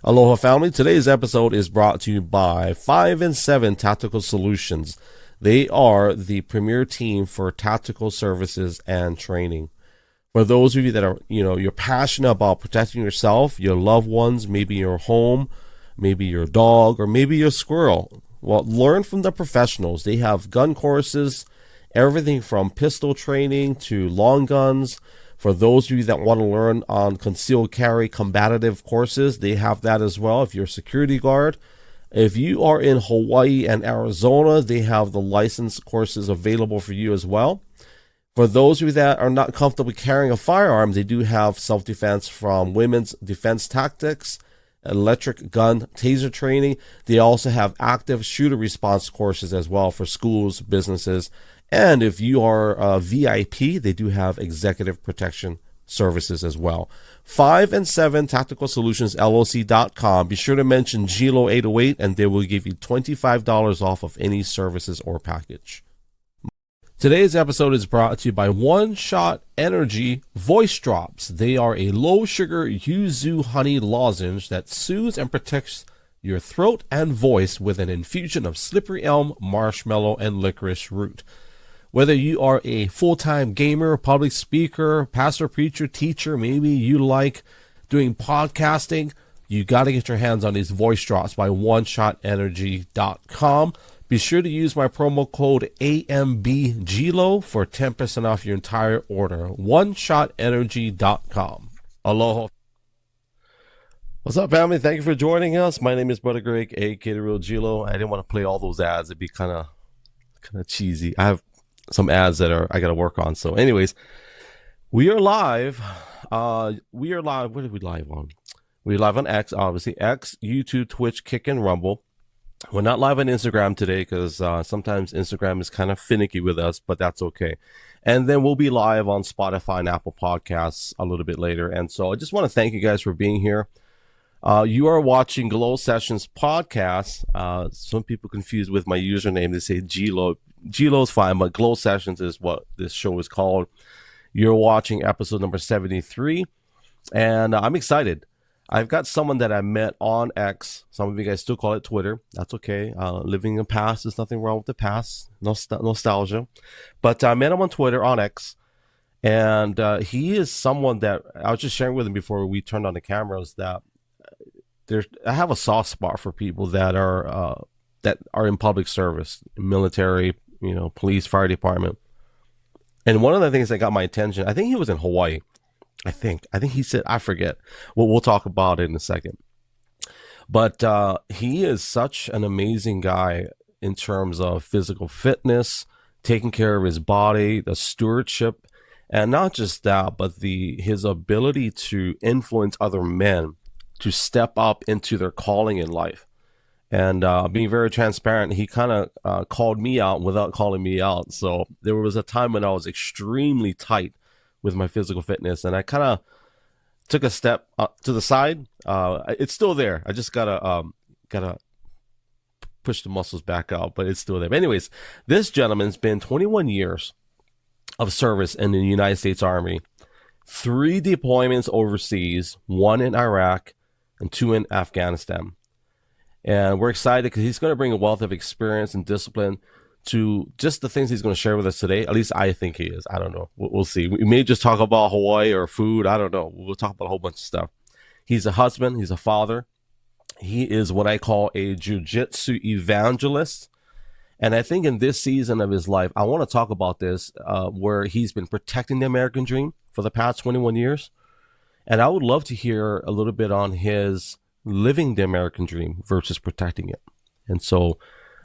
Aloha family, today's episode is brought to you by 5 and 7 Tactical Solutions. They are the premier team for tactical services and training. For those of you that are, you're passionate about protecting yourself, your loved ones, maybe your home, maybe your dog, or maybe your squirrel, well, learn from the professionals. They have gun courses, everything from pistol training to long guns. For those of you that want to learn on concealed carry combative courses, they have that as well if you're a security guard. If you are in Hawaii and Arizona, they have the license courses available for you as well. For those of you that are not comfortable carrying a firearm, they do have self-defense from Women's Defense Tactics, electric gun taser training. They also have active shooter response courses as well for schools, businesses. And if you are a VIP, they do have executive protection services as well. 5 and 7 Tactical Solutions LLC.com. Be sure to mention GLO808 and they will give you $25 off of any services or package. Today's episode is brought to you by One Shot Energy Voice Drops. They are a low sugar yuzu honey lozenge that soothes and protects your throat and voice with an infusion of slippery elm, marshmallow, and licorice root. Whether you are a full-time gamer, public speaker, pastor, preacher, teacher, maybe you like doing podcasting, you got to get your hands on these voice drops by OneShotEnergy.com. Be sure to use my promo code AMBGLO for 10% off your entire order. OneShotEnergy.com. Aloha. What's up, family? Thank you for joining us. My name is Brother Greg, aka The Real Gilo. I didn't want to play all those ads. It'd be kind of cheesy. I have some ads that I got to work on. So anyways, we are live. What are we live on? We're live on X, obviously. X, YouTube, Twitch, Kick, and Rumble. We're not live on Instagram today because sometimes Instagram is kind of finicky with us, but that's okay. And then we'll be live on Spotify and Apple Podcasts a little bit later. And so I just want to thank you guys for being here. You are watching Glow Sessions podcast. Some people confused with my username. They say Gilo. Gilo's fine, but Glow Sessions is what this show is called. You're watching episode number 73, and I'm excited. I've got someone that I met on X. Some of you guys still call it Twitter. That's okay. Living in the past, there's nothing wrong with the past. Nostalgia. But I met him on Twitter, on X, and he is someone that I was just sharing with him before we turned on the cameras that I have a soft spot for people that are in public service, military, police, fire department. And one of the things that got my attention, I think he was in Hawaii. I think he said, I forget. We'll talk about it in a second. But he is such an amazing guy in terms of physical fitness, taking care of his body, the stewardship, and not just that, but his ability to influence other men to step up into their calling in life. And being very transparent, he kind of called me out without calling me out. So there was a time when I was extremely tight with my physical fitness, and I kind of took a step to the side. It's still there. I just gotta push the muscles back out, but it's still there. But anyways, this gentleman's been 21 years of service in the United States Army, 3 deployments overseas, 1 in Iraq and 2 in Afghanistan. And we're excited because he's going to bring a wealth of experience and discipline to just the things he's going to share with us today. At least I think he is. I don't know. We'll see. We may just talk about Hawaii or food. I don't know. We'll talk about a whole bunch of stuff. He's a husband. He's a father. He is what I call a Jiu Jitsu evangelist. And I think in this season of his life, I want to talk about this, where he's been protecting the American dream for the past 21 years. And I would love to hear a little bit on his living the American dream versus protecting it. And so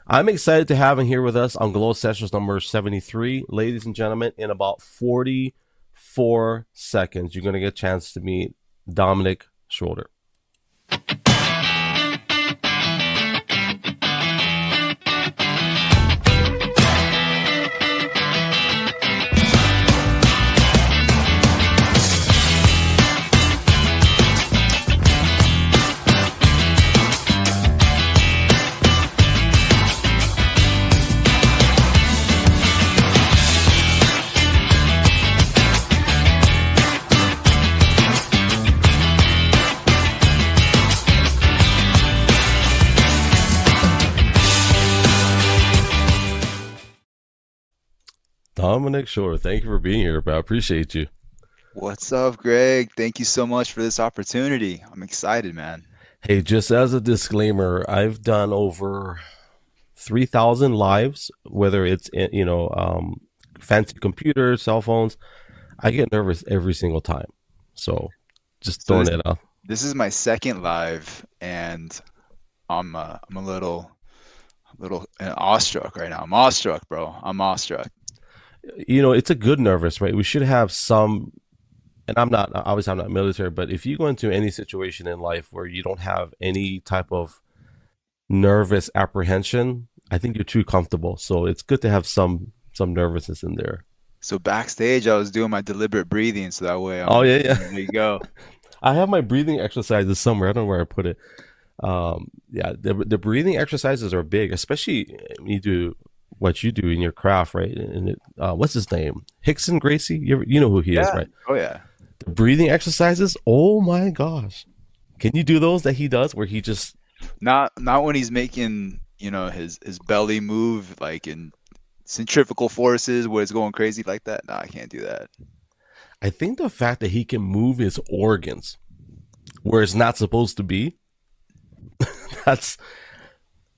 I'm excited to have him here with us on Glow Sessions number 73. Ladies and gentlemen, in about 44 seconds, you're going to get a chance to meet Dominic Schroeder. Dominic Schroeder. Thank you for being here, bro. I appreciate you. What's up, Greg? Thank you so much for this opportunity. I'm excited, man. Hey, just as a disclaimer, I've done over 3,000 lives, whether it's fancy computers, cell phones. I get nervous every single time. So just So throwing this it out. this is my second live, and I'm a little awestruck right now. I'm awestruck, bro. I'm awestruck. It's a good nervous, right? We should have some, and I'm not military, but if you go into any situation in life where you don't have any type of nervous apprehension, I think you're too comfortable. So it's good to have some nervousness in there. So backstage, I was doing my deliberate breathing, so that way Oh I'm yeah, yeah. there you go. I have my breathing exercises somewhere. I don't know where I put it. Yeah, the breathing exercises are big, especially when you do what you do in your craft, right? And what's his name? Hickson Gracie. You know who he is, Yeah. right? Oh yeah. The breathing exercises. Oh my gosh, can you do those that he does, where he just? Not when he's making, his belly move like in centrifugal forces where it's going crazy like that. No, I can't do that. I think the fact that he can move his organs where it's not supposed to be. That's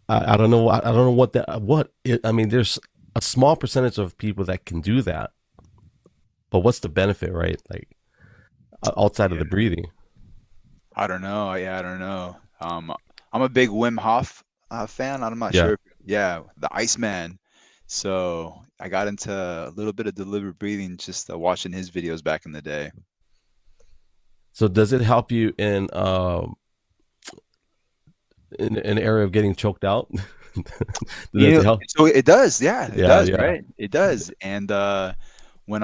I don't know. I don't know I mean, there's a small percentage of people that can do that, but what's the benefit, right? Like outside of Yeah. the breathing. I don't know. Yeah, I don't know. I'm a big Wim Hof fan. I'm not Yeah. sure. Yeah, the Iceman. So I got into a little bit of deliberate breathing just watching his videos back in the day. So does it help you in an area of getting choked out? Does it help? So it does. Yeah, it Yeah, does. yeah. Right. It does. And when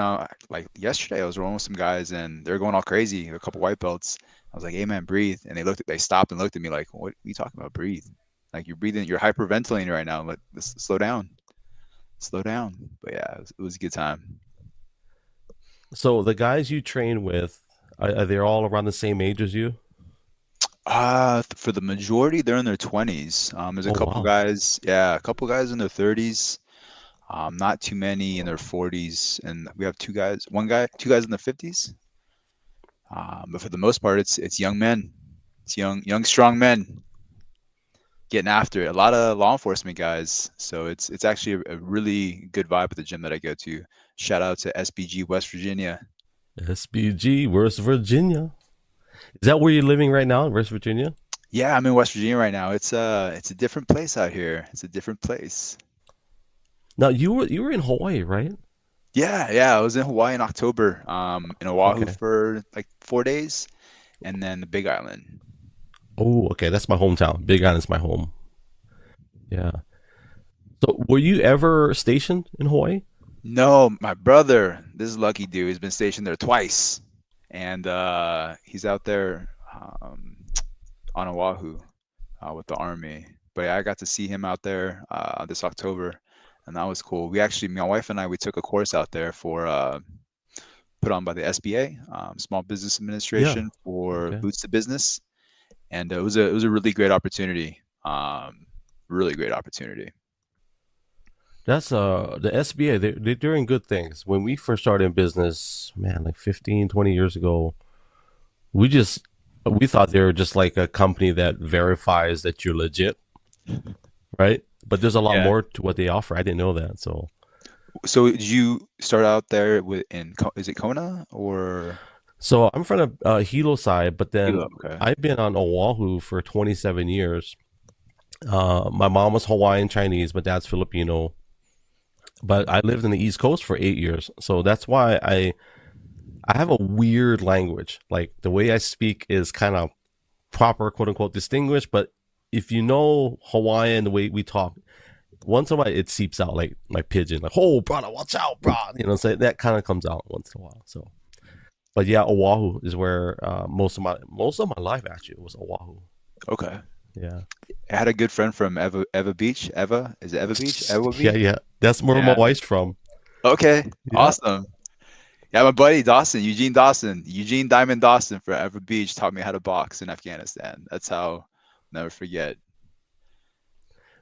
like yesterday, I was rolling with some guys and they're going all crazy. A couple white belts. I was like, "Hey man, breathe." And they stopped and looked at me like, "What are you talking about? Breathe. Like you're breathing. You're hyperventilating right now. Like slow down, slow down." But yeah, it was a good time. So the guys you train with, are they all around the same age as you? For the majority, they're in their 20s. There's a Oh couple wow. guys, yeah, a couple guys in their 30s. Not too many in their 40s, and we have two guys in their 50s. But for the most part, it's young men. It's young, strong men getting after it. A lot of law enforcement guys. So it's actually a really good vibe at the gym that I go to. Shout out to SBG West Virginia. SBG, West Virginia. Is that where you're living right now in West Virginia? Yeah, I'm in West Virginia right now. It's a different place out here. It's a different place. Now you were in Hawaii, right? Yeah, yeah. I was in Hawaii in October, in Oahu Okay. for like 4 days, and then the Big Island. Oh, okay. That's my hometown. Big Island's my home. Yeah. So, were you ever stationed in Hawaii? No, my brother, this is lucky dude, he's been stationed there twice, and he's out there on Oahu with the army. But yeah, I got to see him out there this October, and that was cool. My wife and I, we took a course out there for put on by the SBA, Small Business Yeah. Administration, for Okay. Boots to Business, and it was a really great opportunity. Really great opportunity. That's the SBA. They're doing good things. When we first started in business, man, like 15, 20 years ago, we just we thought they were just like a company that verifies that you're legit, right? But there's a lot Yeah. more to what they offer. I didn't know that. So, So did you start out there is it Kona or I'm from Hilo side, but then Hilo? Okay. I've been on Oahu for 27 years. My mom was Hawaiian Chinese, my dad's Filipino, but I lived in the East Coast for 8 years. So that's why I have a weird language. Like the way I speak is kind of proper, quote unquote, distinguished. But if you know Hawaiian, the way we talk, once in a while it seeps out like my pidgin, like "Oh, brother, watch out, bro." So that kind of comes out once in a while. So, but yeah, Oahu is where most of my life actually was Oahu. Okay. Yeah, I had a good friend from Eva Beach. Eva, is it Eva Beach? Eva yeah, Beach? yeah. That's where my Yeah. wife's from. Okay. Yeah. Awesome. Yeah, my buddy Eugene Diamond Dawson for Eva Beach taught me how to box in Afghanistan. That's how, never forget.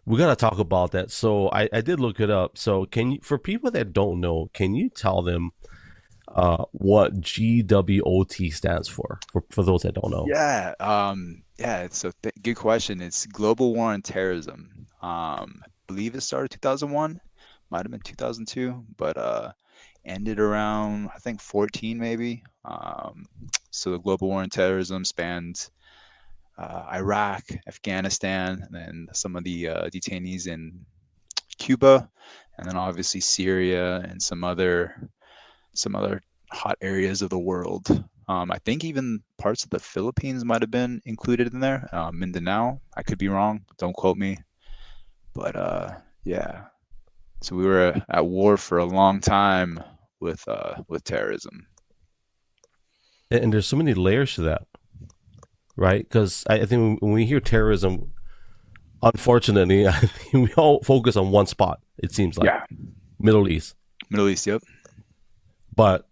We gotta talk about that. So I did look it up. So can you, for people that don't know, can you tell them what GWOT stands for those that don't know? Yeah, yeah. So good question. It's Global War on Terrorism. I believe it started 2001, might have been 2002, but ended around I think 14 maybe. So the Global War on Terrorism spanned Iraq, Afghanistan, and then some of the detainees in Cuba, and then obviously Syria and some other hot areas of the world. I think even parts of the Philippines might have been included in there. Mindanao, I could be wrong. Don't quote me. But yeah, so we were at war for a long time with terrorism. And there's so many layers to that, right? Because I think when we hear terrorism, unfortunately, I think we all focus on one spot. It seems like Yeah, Middle East, Middle East. Yep. but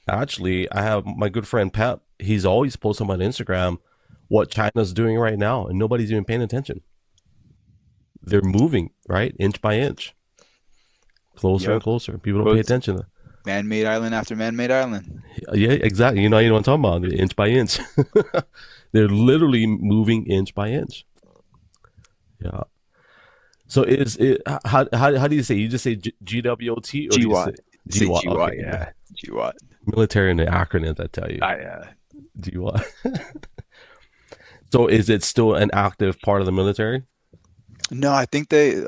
actually, I have my good friend Pep. He's always posting on Instagram what China's doing right now, and nobody's even paying attention. They're moving right inch by inch, closer and Yep. closer. People don't Well, pay it's attention. man-made island after man-made island. Yeah, exactly. You know what I'm talking about, inch by inch. They're literally moving inch by inch. Yeah. So is it how do you say? You just say GWOT or do you say GWOT. Say GWAT? GWOT. Okay, yeah. Yeah. GWOT. Military and the acronyms I tell you. I GWAT. So is it still an active part of the military? No, I think they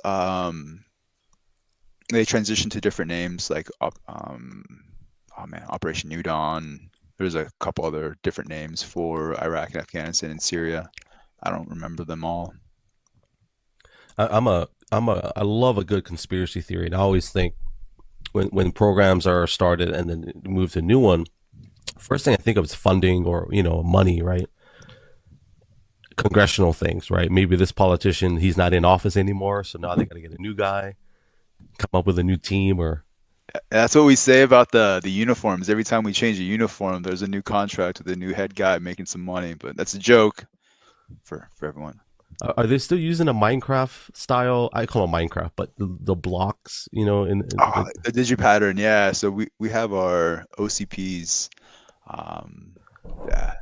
transitioned to different names like oh man, Operation New Dawn. There's a couple other different names for Iraq and Afghanistan and Syria. I don't remember them all. I love a good conspiracy theory, and I always think when programs are started and then move to a new one, first thing I think of is funding or money, right? Congressional things, right? Maybe this politician he's not in office anymore, so now they got to get a new guy, come up with a new team, or That's what we say about the uniforms. Every time we change a uniform, there's a new contract with a new head guy making some money. But that's a joke for everyone. are they still using a Minecraft style? I call it Minecraft, but the blocks, in Oh, like the digi pattern, yeah. So we have our OCPs. Um, yeah,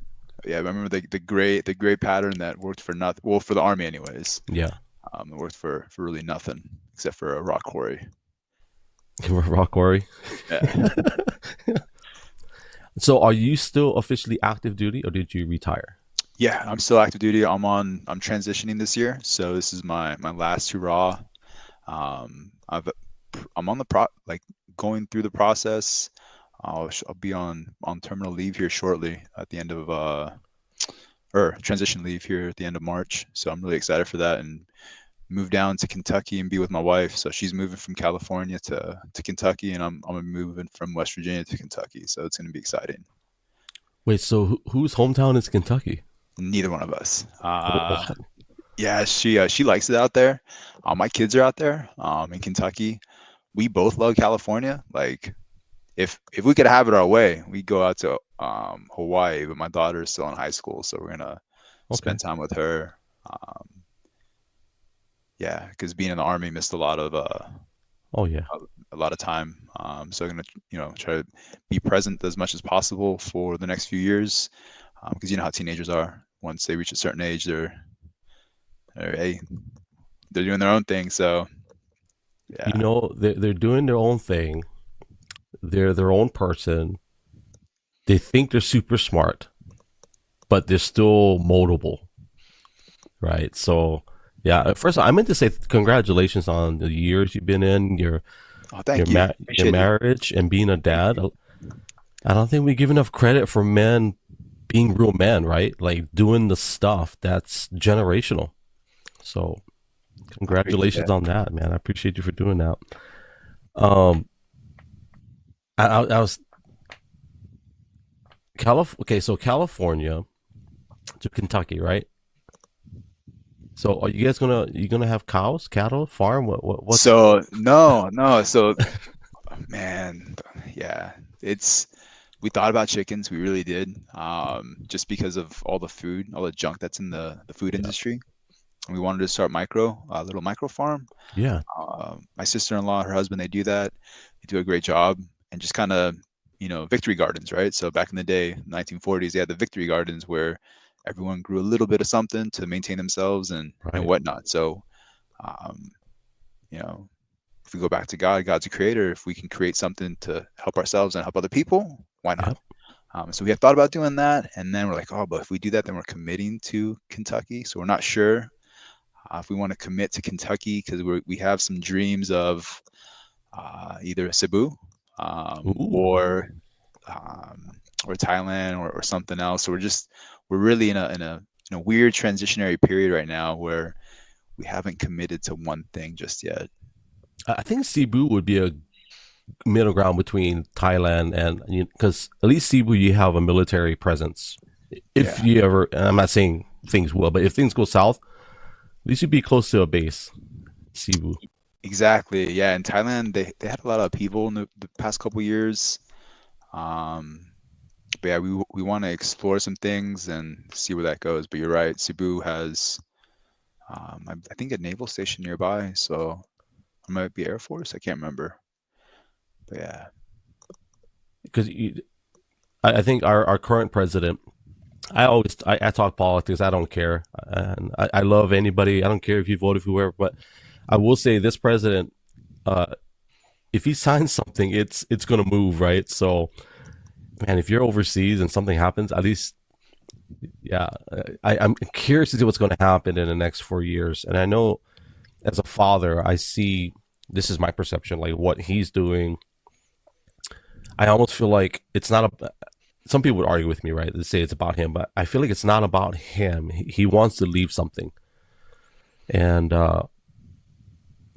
yeah. I remember the gray pattern that worked for nothing. Well, for the army, anyways. yeah, It worked for really nothing except for a rock quarry. rock quarry. Yeah. So, are you still officially active duty, or did you retire? Yeah, I'm still active duty. I'm transitioning this year, so this is my last hurrah. I'm on the like going through the process. I'll be on terminal leave here shortly at the end of or transition leave here at the end of March. So I'm really excited for that and move down to Kentucky and be with my wife. So she's moving from California to Kentucky, and I'm moving from West Virginia to Kentucky. So it's going to be exciting. Wait, so whose hometown is Kentucky? Neither one of us. What? Yeah, she likes it out there. My kids are out there in Kentucky. We both love California. Like if we could have it our way, we'd go out to Hawaii. But my daughter is still in high school, so we're gonna Okay. spend time with her. Um, yeah, because being in the army missed Oh yeah. a lot of time. So I'm gonna try to be present as much as possible for the next few years. Because you know how teenagers are. Once they reach a certain age, hey, they're doing their own thing. So yeah, They're doing their own thing. They're their own person. They think they're super smart, but they're still moldable, right? So, yeah. First, I meant to say congratulations on the years you've been in oh, thank you, your appreciate it. marriage and being a Thank dad. you. I don't think we give enough credit for men being real men, right? Like doing the stuff that's generational. So, I appreciate congratulations that. on that, man. I appreciate you for doing that. Um, I was Okay, so California to Kentucky, right? So are you gonna have cows, cattle, farm? What's So no, no. So man, yeah, it's we thought about chickens. We really did. Just because of all the food, all the junk that's in the food yeah. industry. and we wanted to start a little micro farm. Yeah. My sister-in-law, her husband, they do that. They do a great job, and just kind of, victory gardens, right? So back in the day, 1940s, they had the victory gardens where everyone grew a little bit of something to maintain themselves and Right. whatnot. So, um, you know, if we go back to God, God's a creator. If we can create something to help ourselves and help other people, why not? Yep. So we had thought about doing that, and then we're like, oh, but if we do that, then we're committing to Kentucky. So we're not sure if we want to commit to Kentucky because we have some dreams of either Cebu Ooh. or Thailand or something else. So we're really in a weird transitionary period right now where we haven't committed to one thing just yet. I think Cebu would be a middle ground between Thailand and, because at least Cebu you have a military presence. If Yeah, you ever, and I'm not saying things will, but if things go south, at least you'd be close to a base. Cebu. exactly. Yeah, in Thailand they had a lot of people in the past couple years. Um, but yeah, we want to explore some things and see where that goes. But you're right, Cebu has I think a naval station nearby, so it might be Air Force. I can't remember. But yeah, Because I think our current president, I talk politics. I don't care, and I love anybody. I don't care if you vote for whoever, but I will say this president, uh, if he signs something, it's gonna move, right? So, man, if you're overseas and something happens, at least, yeah, I'm curious to see what's going to happen in the next 4 years. And I know, as a father, I see this is my perception, like what he's doing. I almost feel like it's not a. Some people would argue with me, right? They say it's about him, but I feel like it's not about him. He wants to leave something, and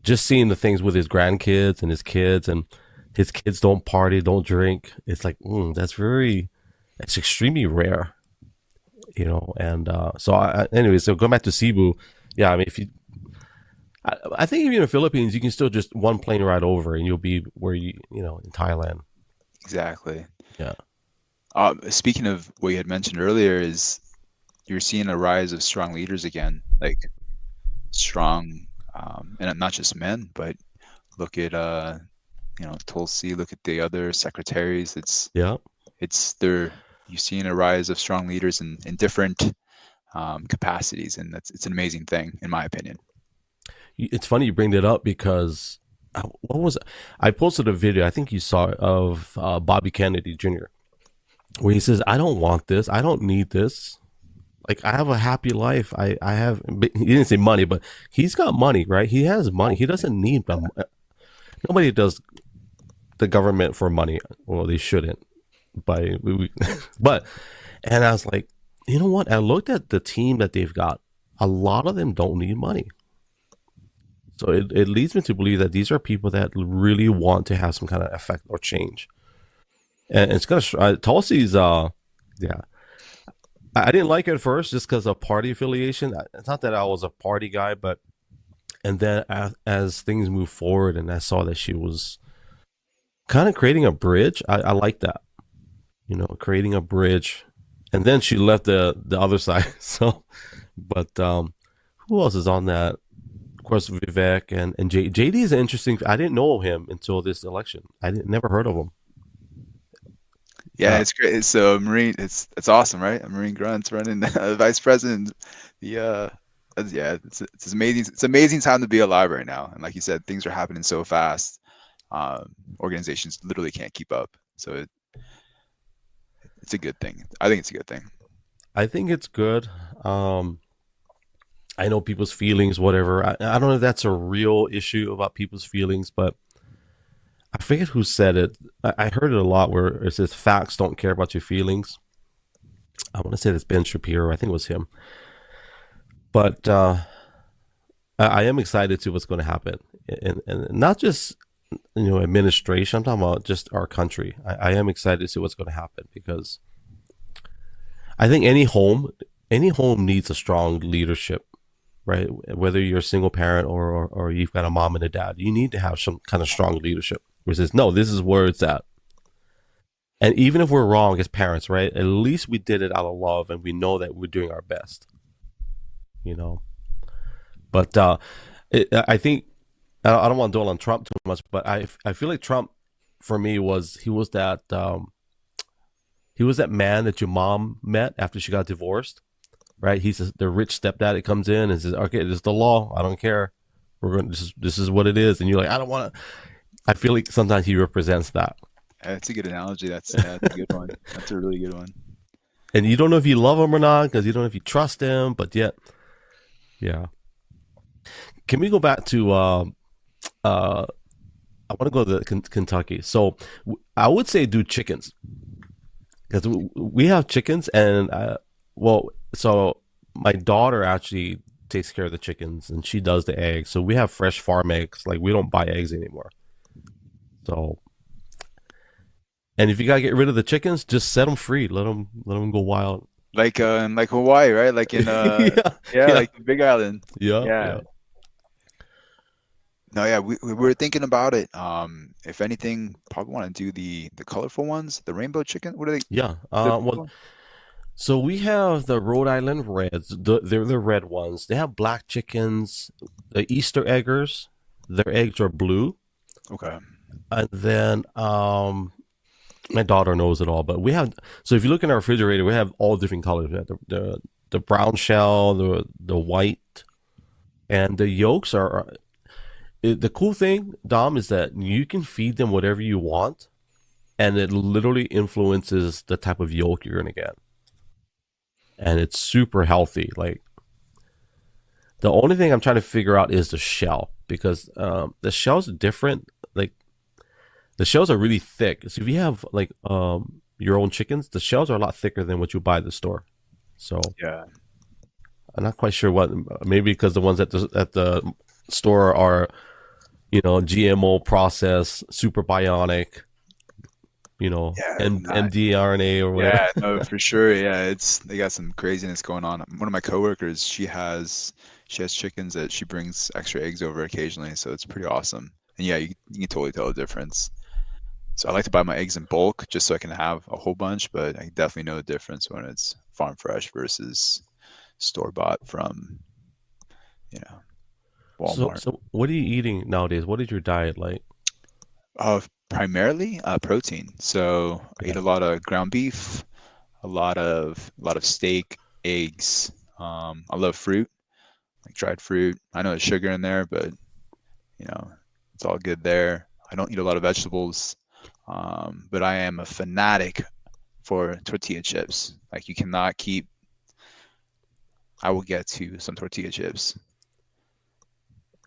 just seeing the things with his grandkids and his kids, and his kids don't party, don't drink. It's like it's extremely rare, And anyway, so going back to Cebu, yeah, I mean, if you, I think even in the Philippines, you can still just one plane ride over, and you'll be where in Thailand. exactly. Yeah, Speaking of what you had mentioned earlier, is you're seeing a rise of strong leaders again, like strong, and not just men, but look at Tulsi, look at the other secretaries. yeah. It's they're you're seeing a rise of strong leaders in different capacities, and it's an amazing thing, in my opinion. It's funny you bring that up because what was it? I posted a video. I think you saw it, of Bobby Kennedy Jr., where he says, "I don't want this. I don't need this. Like, I have a happy life. I have." He didn't say money, but he's got money, right? He has money. He doesn't need them. Nobody does the government for money. Well, they shouldn't. But and I was like, you know what? I looked at the team that they've got. A lot of them don't need money. So it leads me to believe that these are people that really want to have some kind of effect or change. And it's gonna Tulsi's yeah. I didn't like it at first just because of party affiliation. It's not that I was a party guy, but and then as things move forward, and I saw that she was kind of creating a bridge. I like that, creating a bridge, and then she left the other side. So, but who else is on that? Of course, Vivek and JD is interesting. I didn't know him until this election. I didn't never heard of him. Yeah, Uh, it's great. So a Marine, it's awesome, right? A Marine grunt's running vice president. The yeah, it's amazing. It's amazing time to be alive right now. And like you said, things are happening so fast. Organizations literally can't keep up. So it's a good thing. I think it's a good thing. I think it's good. Um, I know people's feelings, whatever. I don't know if that's a real issue about people's feelings, but I forget who said it. I heard it a lot where it says facts don't care about your feelings. I want to say it's Ben Shapiro. I think it was him. But I am excited to see what's going to happen, and not just administration. I'm talking about just our country. I am excited to see what's going to happen because I think any home needs a strong leadership, right? Whether you're a single parent or you've got a mom and a dad, you need to have some kind of strong leadership. Where it says, no, this is where it's at. And even if we're wrong as parents, right? At least we did it out of love, and we know that we're doing our best. You know. But I think I don't want to dwell on Trump too much, but I feel like Trump for me was he was that man that your mom met after she got divorced, right? He's the rich stepdad that comes in and says, "Okay, this is the law. I don't care. We're going. This is what it is." And you're like, "I don't want to." I feel like sometimes he represents that, That's a good analogy. That's a good one. That's a really good one. and you don't know if you love him or not because you don't know if you trust him. But yet, yeah. Can we go back to? I want to go to Kentucky. So I would say do chickens because we have chickens, and well, so my daughter actually takes care of the chickens, and she does the eggs. So we have fresh farm eggs. Like we don't buy eggs anymore. So, and if you gotta get rid of the chickens, just set them free. Let them go wild. Like in like Hawaii, right? Like in Yeah, yeah, yeah, like the Big Island. yeah, Yeah. yeah, No, yeah, we were thinking about it. If anything, probably want to do the colorful ones, the rainbow chicken. What are they? yeah. The Well, so we have the Rhode Island Reds. They're the red ones. They have black chickens. The Easter eggers. Their eggs are blue. okay. And then my daughter knows it all, but we have. So if you look in our refrigerator, we have all different colors. We have the brown shell, the white, and the yolks are. The cool thing, Dom, is that you can feed them whatever you want, and it literally influences the type of yolk you're gonna get, and it's super healthy. Like the only thing I'm trying to figure out is the shell because the shells are different. Like the shells are really thick. So if you have like your own chickens, the shells are a lot thicker than what you buy at the store. So Yeah. I'm not quite sure what. Maybe because the ones at the store are GMO processed, super bionic, Yeah. mDRNA or whatever. Yeah, no, for sure. Yeah, they got some craziness going on. One of my coworkers, she has chickens that she brings extra eggs over occasionally, so it's pretty awesome. And yeah, you can totally tell the difference. So I like to buy my eggs in bulk just so I can have a whole bunch, but I definitely know the difference when it's farm fresh versus store bought from, you know, So, Walmart. so what are you eating nowadays? What is your diet like? Primarily protein. So I eat Yeah. a lot of ground beef, a lot of steak, eggs. I love fruit, like dried fruit. I know there's sugar in there, but you know, it's all good there. I don't eat a lot of vegetables, but I am a fanatic for tortilla chips. Like you cannot keep. I will get to some tortilla chips.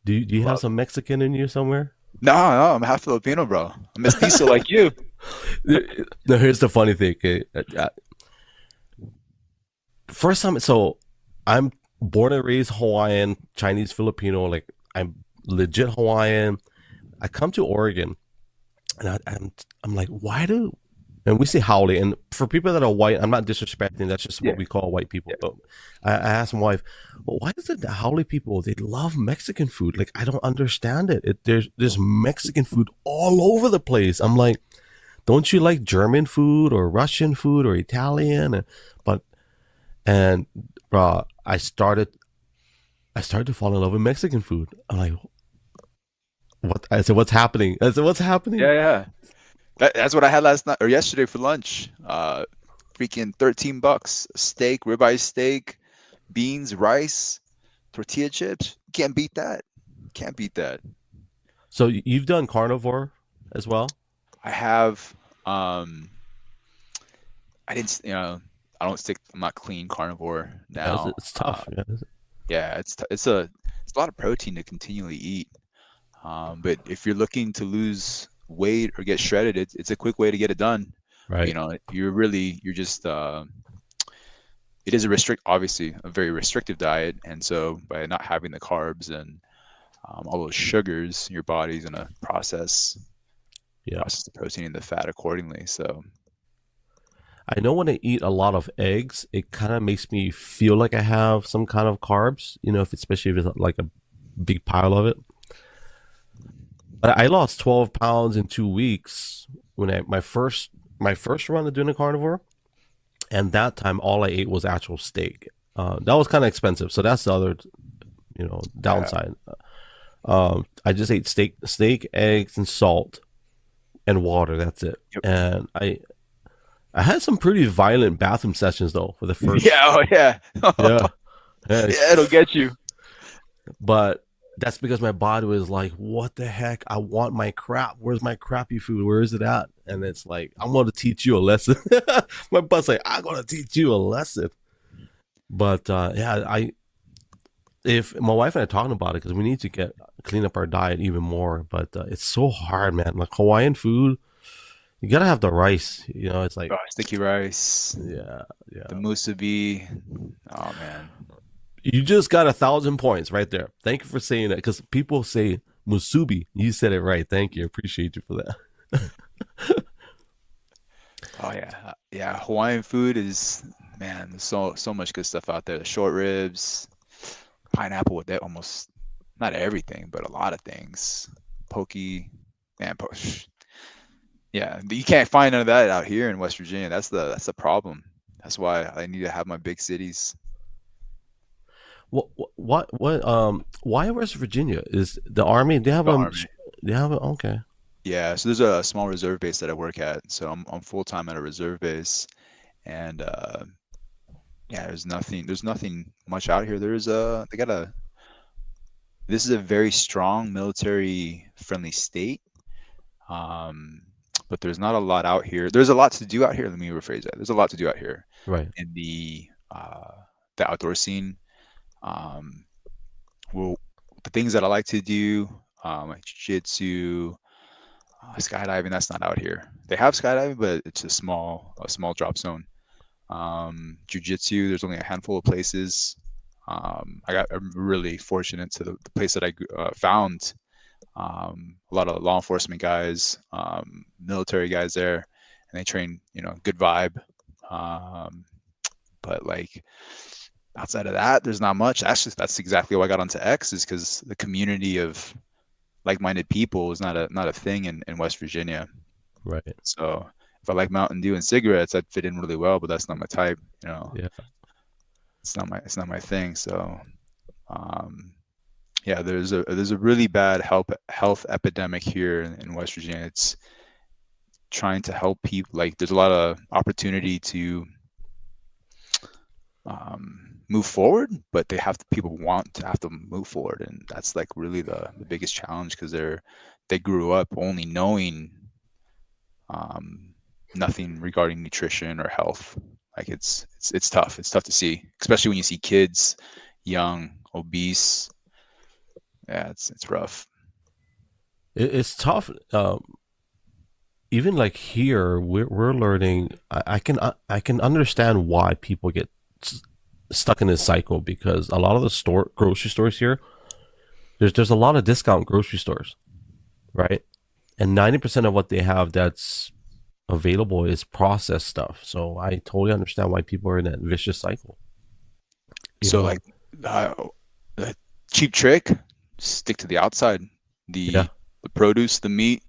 Do you have Love. some Mexican in you somewhere? No, no, I'm half Filipino, bro. I'm mestizo like you. No, here's the funny thing. Okay? First time, so I'm born and raised Hawaiian, Chinese, Filipino. Like I'm legit Hawaiian. I come to Oregon, and I'm like, why do? And we say haole, and for people that are white, I'm not disrespecting. That's just Yeah, what we call white people. yeah. But I asked my wife, well, why is it the haole people they love Mexican food? Like I don't understand it. There's Mexican food all over the place. I'm like, don't you like German food or Russian food or Italian? But and I started to fall in love with Mexican food. I'm like, what? I said, what's happening? I said, what's happening? Yeah, yeah. That's what I had last night or yesterday for lunch. Freaking $13. Steak, ribeye steak, beans, rice, tortilla chips. Can't beat that. Can't beat that. So you've done carnivore as well? I have I didn't, I don't stick. I'm not clean carnivore Yeah, it's, now. it's tough. Yeah. Yeah, it's a lot of protein to continually eat. But if you're looking to lose weight or get shredded, it's a quick way to get it done. Right. You're just it is obviously a very restrictive diet, and so by not having the carbs and all those sugars, your body's gonna Yeah. process the protein and the fat accordingly. So I know when I eat a lot of eggs, it kind of makes me feel like I have some kind of carbs, especially if it's like a big pile of it. But I lost 12 pounds in 2 weeks when my first run of doing a carnivore, and that time all I ate was actual steak. That was kind of expensive, so that's the other Yeah. downside. I just ate steak, eggs, and salt and water. That's it. Yep. And I had some pretty violent bathroom sessions though for the Yeah. first. Oh, yeah. Yeah, yeah. Yeah, it'll get you. But that's because my body was like, "What the heck? I want my crap. Where's my crappy food? Where is it at?" And it's like, "I'm going to teach you a lesson." My butt's like, "I'm going to teach you a lesson." But yeah, I if my wife and I are talking about it because we need to clean up our diet even more. But it's so hard, man. Like Hawaiian food, you gotta have the rice. It's like, Oh, sticky rice, yeah, the yeah. musubi. Oh man. You just got 1,000 points right there. Thank you for saying that because people say musubi. You said it right. Thank you. Appreciate you for that. Oh yeah. Yeah. Hawaiian food is, man, there's so much good stuff out there. The short ribs, pineapple with that almost not everything, but a lot of things. Poke, man, yeah, you can't find none of that out here in West Virginia. That's the problem. That's why I need to have my big cities. Why West Virginia? Is the Army? They have The a, Army. they have a, okay. Yeah, so there's a small reserve base that I work at. So I'm full time at a reserve base, and yeah, there's nothing much out here. They got a this is a very strong military friendly state. Um, but there's not a lot out here. There's a lot to do out here. Let me rephrase that. There's a lot to do out here Right. in the outdoor scene. Um, well, the things that I like to do, like jiu-jitsu, skydiving, that's not out here. They have skydiving, but it's a small drop zone. Jiu-jitsu, there's only a handful of places. I'm really fortunate to the place that I found. A lot of law enforcement guys, military guys there, and they train, good vibe. Um, but like outside of that, there's not much. That's exactly why I got onto X, is because the community of like-minded people is not a thing in West Virginia. Right. So if I like Mountain Dew and cigarettes, I'd fit in really well, but that's not my type. Yeah. It's not my thing. So um, yeah, there's a really bad health epidemic here in West Virginia. It's trying to help people. Like there's a lot of opportunity to move forward, but people want to have to move forward, and that's like really the biggest challenge because they grew up only knowing um, nothing regarding nutrition or health. Like it's tough. It's tough to see, especially when you see kids, young, obese. Yeah, it's rough. It's tough. Even like here, we're learning. I can understand why people get stuck in this cycle because a lot of the grocery stores here, there's a lot of discount grocery stores, right? And 90% of what they have that's available is processed stuff. So I totally understand why people are in that vicious cycle. You So know? like uh, a cheap trick, stick to the outside, Yeah, the produce, the meat,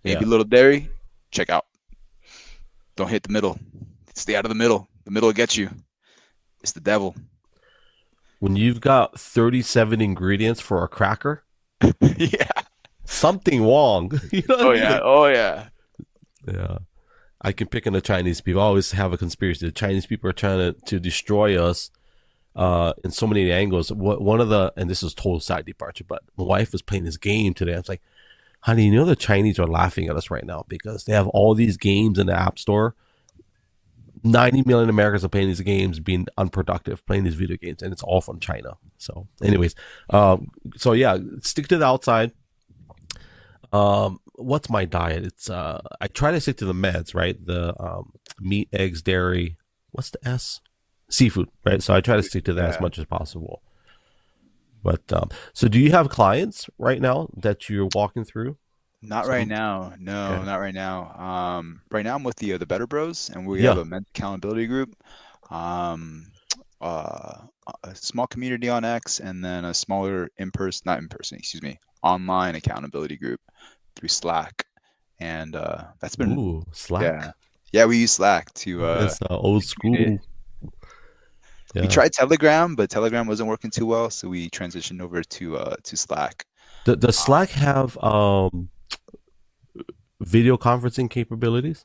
maybe yeah. a little dairy. Check out. Don't hit the middle. Stay out of the middle. The middle will get you. It's the devil. When you've got 37 ingredients for a cracker, Yeah. something wrong. You know what I Oh mean? yeah. Like, Oh yeah. yeah. I can pick on the Chinese people. I always have a conspiracy. The Chinese people are trying to destroy us in so many angles. One of the, and this is total side departure, but my wife was playing this game today. I was like, honey, the Chinese are laughing at us right now because they have all these games in the App Store. 90 million Americans are playing these games, being unproductive, playing these video games, and it's all from China. So, anyways, so yeah, stick to the outside. What's my diet? It's I try to stick to the meds, right? The meat, eggs, dairy. What's the S? Seafood, right? So I try to stick to that as Yeah. much as possible. But so do you have clients right now that you're walking through? Not right Some now. No, okay, not right now. Right now I'm with the Better Bros, and we have yeah. a men's accountability group. Um, a small community on X, and then a smaller in-person, not in-person, excuse me, online accountability group through Slack. And that's been, Ooh, Slack. yeah, yeah, we use Slack to It's old communicate. school. We Yeah. tried Telegram, but Telegram wasn't working too well, so we transitioned over to Slack. Does Um, Slack have video conferencing capabilities?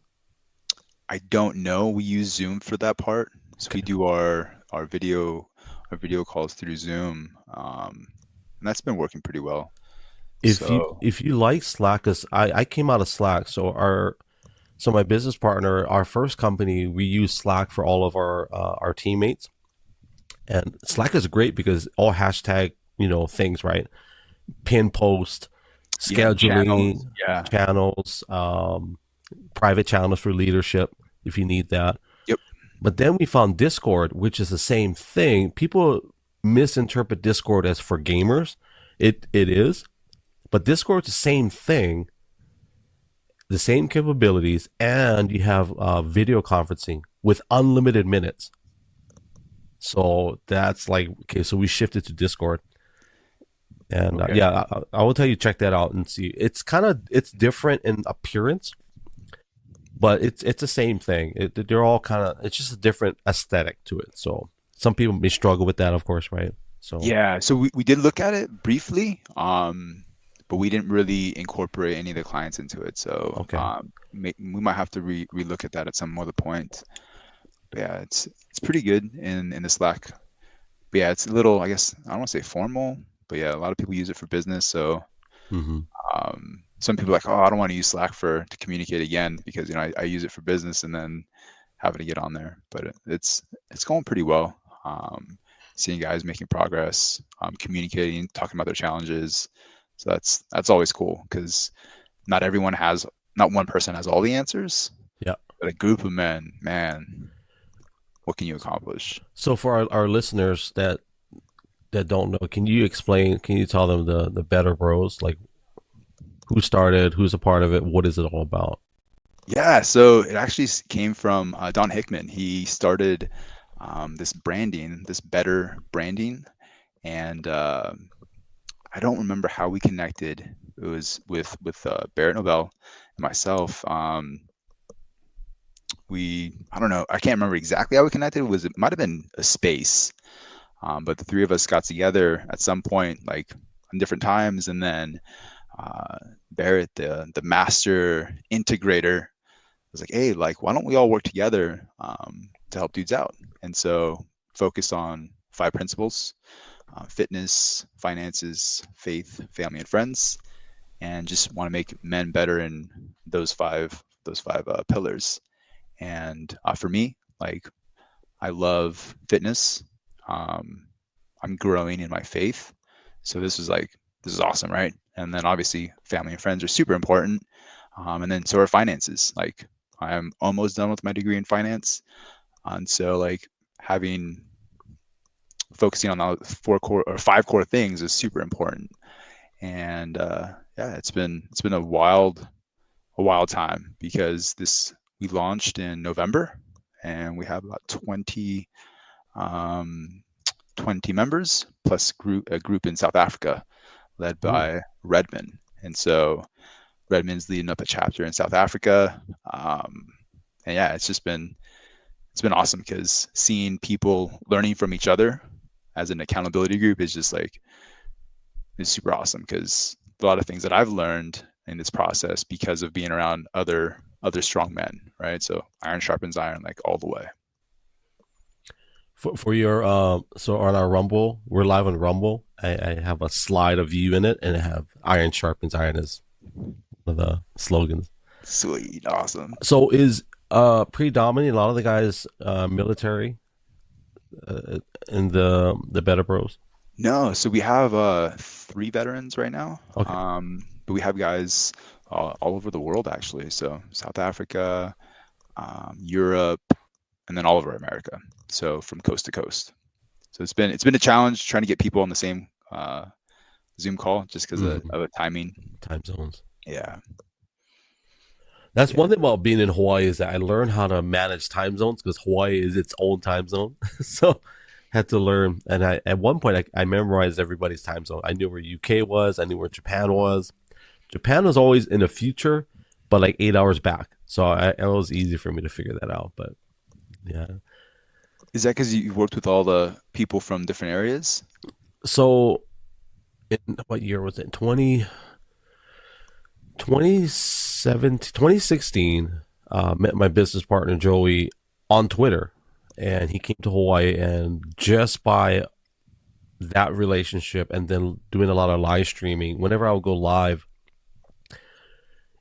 I don't know. We use Zoom for that part, so we Okay. do our video calls through Zoom, and that's been working pretty well. So If you like Slack, because I came out of Slack, so my business partner, our first company, we use Slack for all of our teammates, and Slack is great because all hashtag things, right? Pin post, yeah, channels. scheduling, Yeah. channels, private channels for leadership if you need that. Yep. But then we found Discord, which is the same thing. People misinterpret Discord as for gamers. It is, but Discord's the same thing, the same capabilities, and you have video conferencing with unlimited minutes. So that's like okay. So we shifted to Discord, and Okay. yeah, I will tell you check that out and see. It's different in appearance, but it's the same thing. They're all kind of it's just a different aesthetic to it. So some people may struggle with that, of course, right? So Yeah, so we did look at it briefly, but we didn't really incorporate any of the clients into it. So okay, we might have to relook at that at some other point. But yeah, it's pretty good in the Slack. But yeah, it's a little, I guess, I don't want to say formal, but yeah, a lot of people use it for business. So mm-hmm. some people are like, oh, I don't want to use Slack to communicate again because I use it for business and then having to get on there. But it's going pretty well. Seeing guys making progress, communicating, talking about their challenges. So that's always cool because not one person has all the answers, Yeah. but a group of men, man, what can you accomplish? So for our listeners that don't know, can you explain? Can you tell them the Better Bros, like who started, who's a part of it, what is it all about? Yeah, so it actually came from Don Hickman. He started this branding, this better branding, and I don't remember how we connected. It was with Barrett Nobel and myself. I don't know, I can't remember exactly how we connected. It might have been a space, but the three of us got together at some point, like on different times, and then Barrett, the master integrator, was like, hey, like, why don't we all work together to help dudes out? And so focus on 5 principles: fitness, finances, faith, family, and friends, and just want to make men better in those five pillars. And for me, like, I love fitness. Um, I'm growing in my faith, so this is awesome, right? And then obviously, family and friends are super important. And then so are finances. Like, I'm almost done with my degree in finance, and so like having focusing on the 5 core things is super important. And yeah, it's been a wild time because this we launched in November, and we have about um, 20 members plus a group in South Africa led Ooh. by Redmond. And so Redmond's leading up a chapter in South Africa. And yeah, it's been awesome because seeing people learning from each other as an accountability group is just like is super awesome because a lot of things that I've learned in this process because of being around other strong men, right? So iron sharpens iron, like, all the way. For your so on our Rumble, we're live on Rumble. I have a slide of you in it, and I have "Iron sharpens iron" as one of the slogans. Sweet, awesome. So is predominant a lot of the guys military in the Better Bros? No, so we have 3 veterans right now, Okay. but we have guys all over the world actually. So South Africa, Europe, and then all over America. So from coast to coast. So it's been a challenge trying to get people on the same Zoom call just because of, Mm-hmm. of the timing. Time zones. Yeah, That's yeah, one thing about being in Hawaii is that I learned how to manage time zones because Hawaii is its own time zone. So had to learn. And I at one point I memorized everybody's time zone. I knew where UK was. I knew where Japan was. Japan was always in the future, but like 8 hours back. So it was easy for me to figure that out. But yeah, Is that because you worked with all the people from different areas? So, in what year was it? 2016. Met my business partner Joey on Twitter, and he came to Hawaii, and just by that relationship, and then doing a lot of live streaming. Whenever I would go live,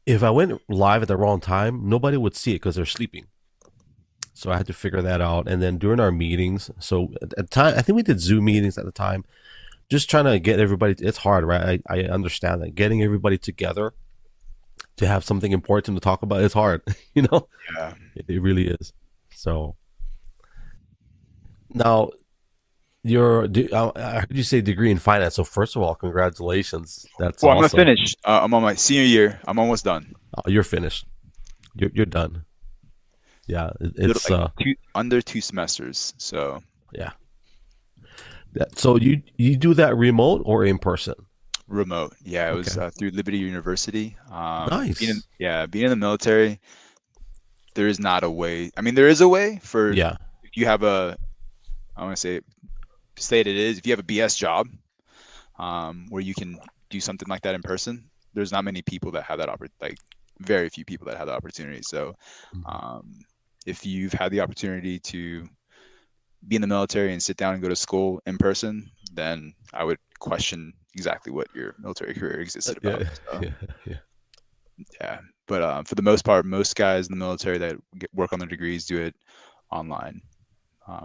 if I went live at the wrong time, nobody would see it because they're sleeping. So I had to figure that out. And then during our meetings, so at the time, I think we did Zoom meetings at the time, just trying to get everybody. It's hard, right? I understand that getting everybody together to have something important to talk about is hard. You know, Yeah. it really is. So now I heard you say degree in finance. So first of all, congratulations. That's Well, I'm gonna awesome. finish. I'm on my senior year. I'm almost done. Oh, you're finished. You're done. Yeah, it's Like under 2 semesters. So yeah. So you do that remote or in person? remote. Yeah, it was Okay. through Liberty University. Nice. Being in the military, there is not a way. I mean, there is a way for Yeah. if you have a, I want to say it is, if you have a BS job, where you can do something like that in person. There's not many people that have that like very few people that have the opportunity. So, um, if you've had the opportunity to be in the military and sit down and go to school in person, then I would question exactly what your military career existed Yeah. about. So, Yeah. Yeah. yeah, but for the most part, most guys in the military that work on their degrees do it online.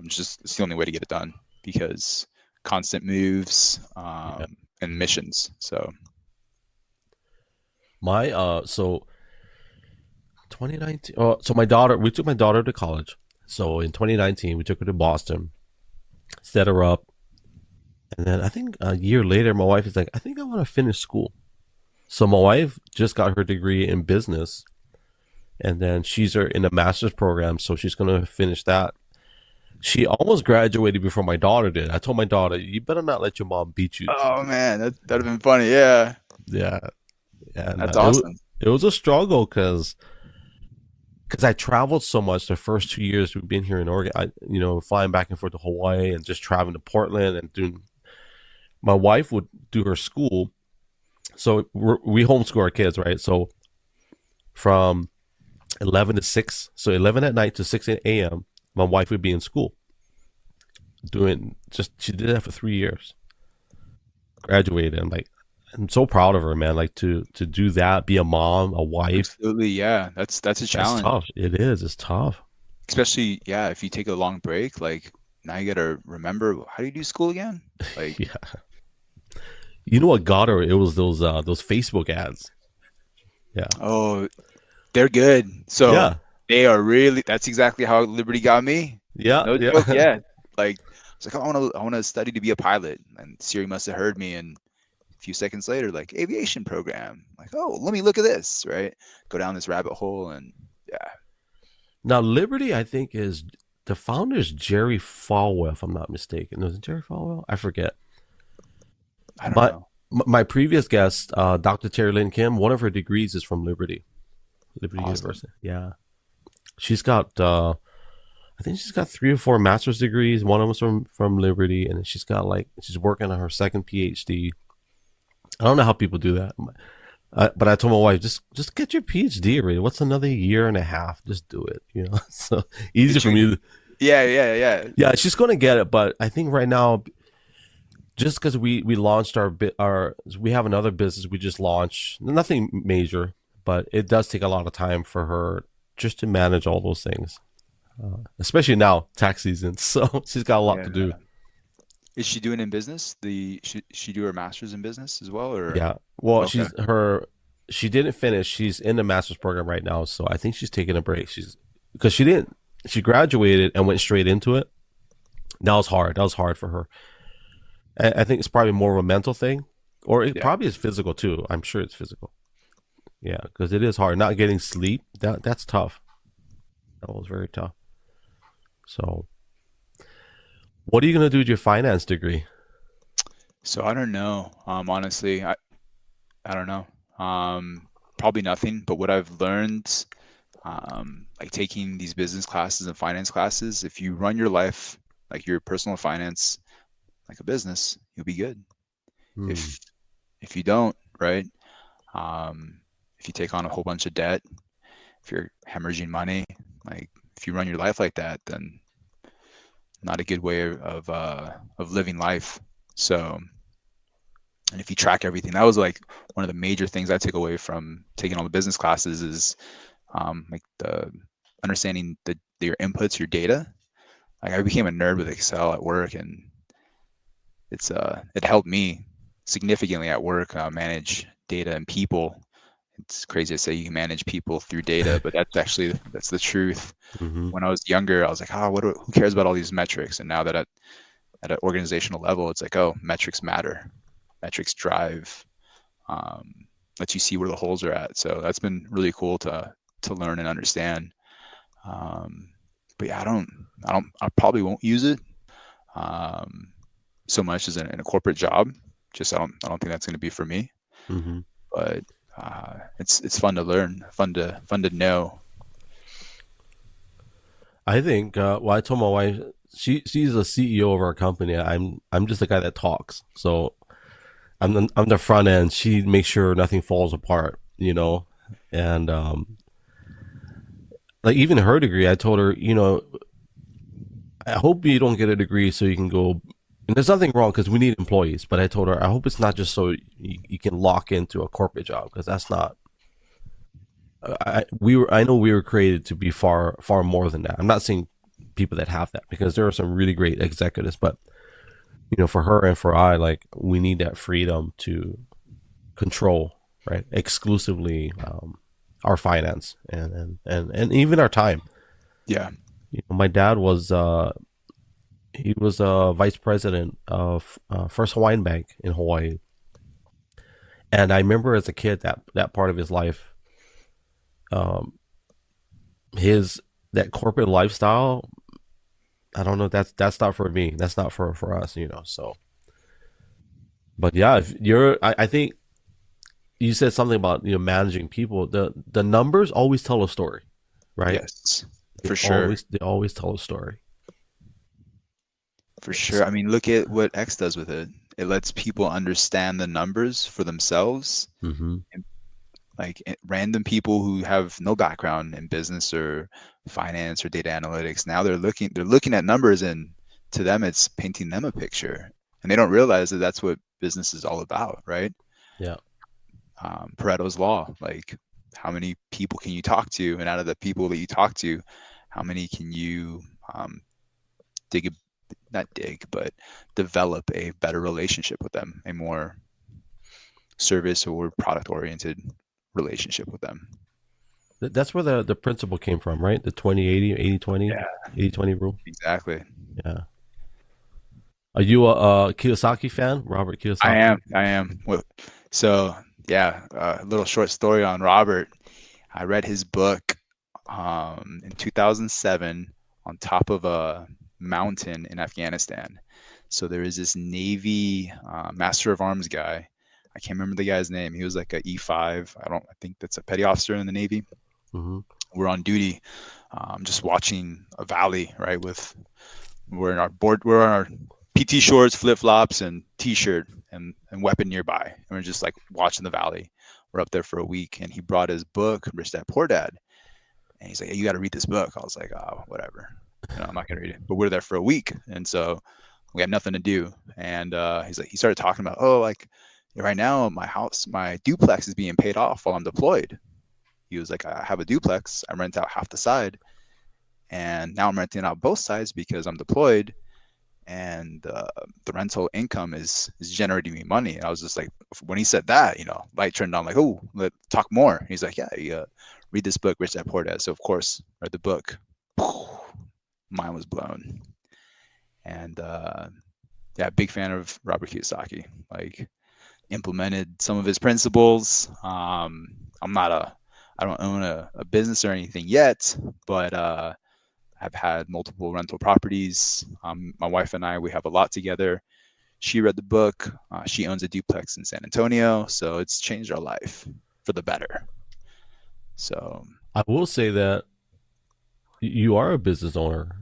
Just it's the only way to get it done because constant moves Yeah. and missions. So My so 2019. Oh, so my daughter, we took my daughter to college. So in 2019, we took her to Boston, set her up, and then I think a year later, my wife is like, I think I want to finish school. So my wife just got her degree in business, and then she's in a master's program, so she's gonna finish that. She almost graduated before my daughter did. I told my daughter, "You better not let your mom beat you." oh man, that'd have been funny. Yeah, Yeah, and that's awesome. it was a struggle because I traveled so much the first 2 years we've been here in Oregon. Flying back and forth to Hawaii and just traveling to Portland and doing. My wife would do her school, so we homeschool our kids, right? So from 11 to 6, so 11 at night to 6 a.m. My wife would be in school doing just. She did that for 3 years. Graduated. I'm so proud of her, man. Like to do that, be a mom, a wife. Absolutely, yeah. That's a That's tough. challenge, It is. It's tough. especially yeah. If you take a long break, like now you gotta remember how do you do school again? Like, Yeah. You know what got her? It was those Facebook ads. Yeah. oh, they're good. So Yeah. they are really. That's exactly how Liberty got me. Yeah. No joke. Yeah. Yeah, like it's like, oh, I want to study to be a pilot, and Siri must have heard me, and a few seconds later, like aviation program, like, oh, let me look at this, right? Go down this rabbit hole, and yeah, Now Liberty, I think, is the founder is Jerry Falwell, if I'm not mistaken. Was it Jerry Falwell? I forget. I don't My know. my previous guest, Dr. Terry Lynn Kim, one of her degrees is from Liberty Awesome. University. Yeah. She's got I think she's got 3 or 4 master's degrees. One of them's from Liberty, and she's working on her second PhD. I don't know how people do that, but I told my wife just get your PhD already. What's another year and a half? Just do it. So easy Did for you? me. Yeah, yeah, yeah. Yeah, she's gonna get it, but I think right now, just because we launched our we have another business we just launched, nothing major, but it does take a lot of time for her just to manage all those things, especially now tax season. So she's got a lot Yeah. to do. Is she doing in business? Should she do her master's in business as well, or Yeah. Well, okay? she didn't finish. She's in the master's program right now, so I think she's taking a break. Because she didn't she graduated and went straight into it. That was hard. That was hard for her. I think it's probably more of a mental thing, or it Yeah. probably is physical too. I'm sure it's physical. Yeah, because it is hard. Not getting sleep, that's tough. That was very tough. So, what are you gonna do with your finance degree? So I don't know. Honestly, I don't know. Probably nothing. But what I've learned, like taking these business classes and finance classes, if you run your life like your personal finance, like a business, you'll be good. Hmm. If you don't, right? Um, if you take on a whole bunch of debt, if you're hemorrhaging money, like if you run your life like that, then not a good way of living life. So, and if you track everything, that was like one of the major things I took away from taking all the business classes is like the understanding your inputs, your data. Like I became a nerd with Excel at work, and it helped me significantly at work manage data and people. It's crazy to say you can manage people through data, but that's the truth. Hmm. When I was younger, I was like, oh, who cares about all these metrics? And now that at an organizational level, it's like, oh, metrics matter. Metrics drive, um, lets you see where the holes are at. So that's been really cool to learn and understand. Um, but yeah, I probably won't use it um, so much as in a corporate job. Just I don't think that's going to be for me. Hmm. But it's fun to learn, fun to know. I think. Well, I told my wife she's the CEO of our company. I'm just the guy that talks. So I'm the front end. She makes sure nothing falls apart. And like even her degree, I told her, I hope you don't get a degree so you can go. And there's nothing wrong because we need employees. But I told her, I hope it's not just so you can lock into a corporate job because that's not. I know we were created to be far more than that. I'm not saying people that have that because there are some really great executives, but for her and for I, like we need that freedom to control, right, exclusively our finance and even our time. Yeah. My dad was he was a vice president of First Hawaiian Bank in Hawaii, and I remember as a kid that part of his life, um, his that corporate lifestyle. I don't know. That's not for me. That's not for us. So, but yeah, if I think you said something about managing people. The numbers always tell a story, right? Yes. For sure. They always tell a story. For sure. I mean, look at what X does with it. It lets people understand the numbers for themselves. Mm-hmm. And like random people who have no background in business or finance or data analytics, now they're looking at numbers, and to them it's painting them a picture. And they don't realize that that's what business is all about, right? Yeah. Pareto's law, like how many people can you talk to, and out of the people that you talk to, how many can you dig a, not dig, but develop a better relationship with them, a more service or product oriented relationship with them. That's where the principle came from, right? The 20/80, 80/20, Yeah, 80/20 rule. exactly. Yeah. Are you a Kiyosaki fan? Robert I Kiyosaki? am. I am. So yeah, a little short story on Robert. I read his book in 2007 on top of a mountain in Afghanistan. So there is this Navy Master of Arms guy. I can't remember the guy's name. He was like a E5. I think that's a petty officer in the Navy. Mm-hmm. We're on duty, just watching a valley, right? We're in our PT shorts, flip flops, and T-shirt and weapon nearby, and we're just like watching the valley. We're up there for a week, and he brought his book, Rich Dad Poor Dad, and he's like, hey, "You got to read this book." I was like, "Oh, whatever, I'm not gonna read it." But we're there for a week, and so we had nothing to do. And he started talking about, oh, like right now my duplex is being paid off while I'm deployed. He was like, I have a duplex, I rent out half the side, and now I'm renting out both sides because I'm deployed, and the rental income is generating me money. And I was just like, when he said that, light turned on, like, oh, let's talk more. And he's like, yeah, read this book, Rich Dad Poor Dad. So of course, read the book. Mine was blown. And yeah, big fan of Robert Kiyosaki. Like implemented some of his principles. I don't own a business or anything yet, but I've had multiple rental properties. My wife and I, we have a lot together. She read the book. She owns a duplex in San Antonio, so it's changed our life for the better. So I will say that you are a business owner.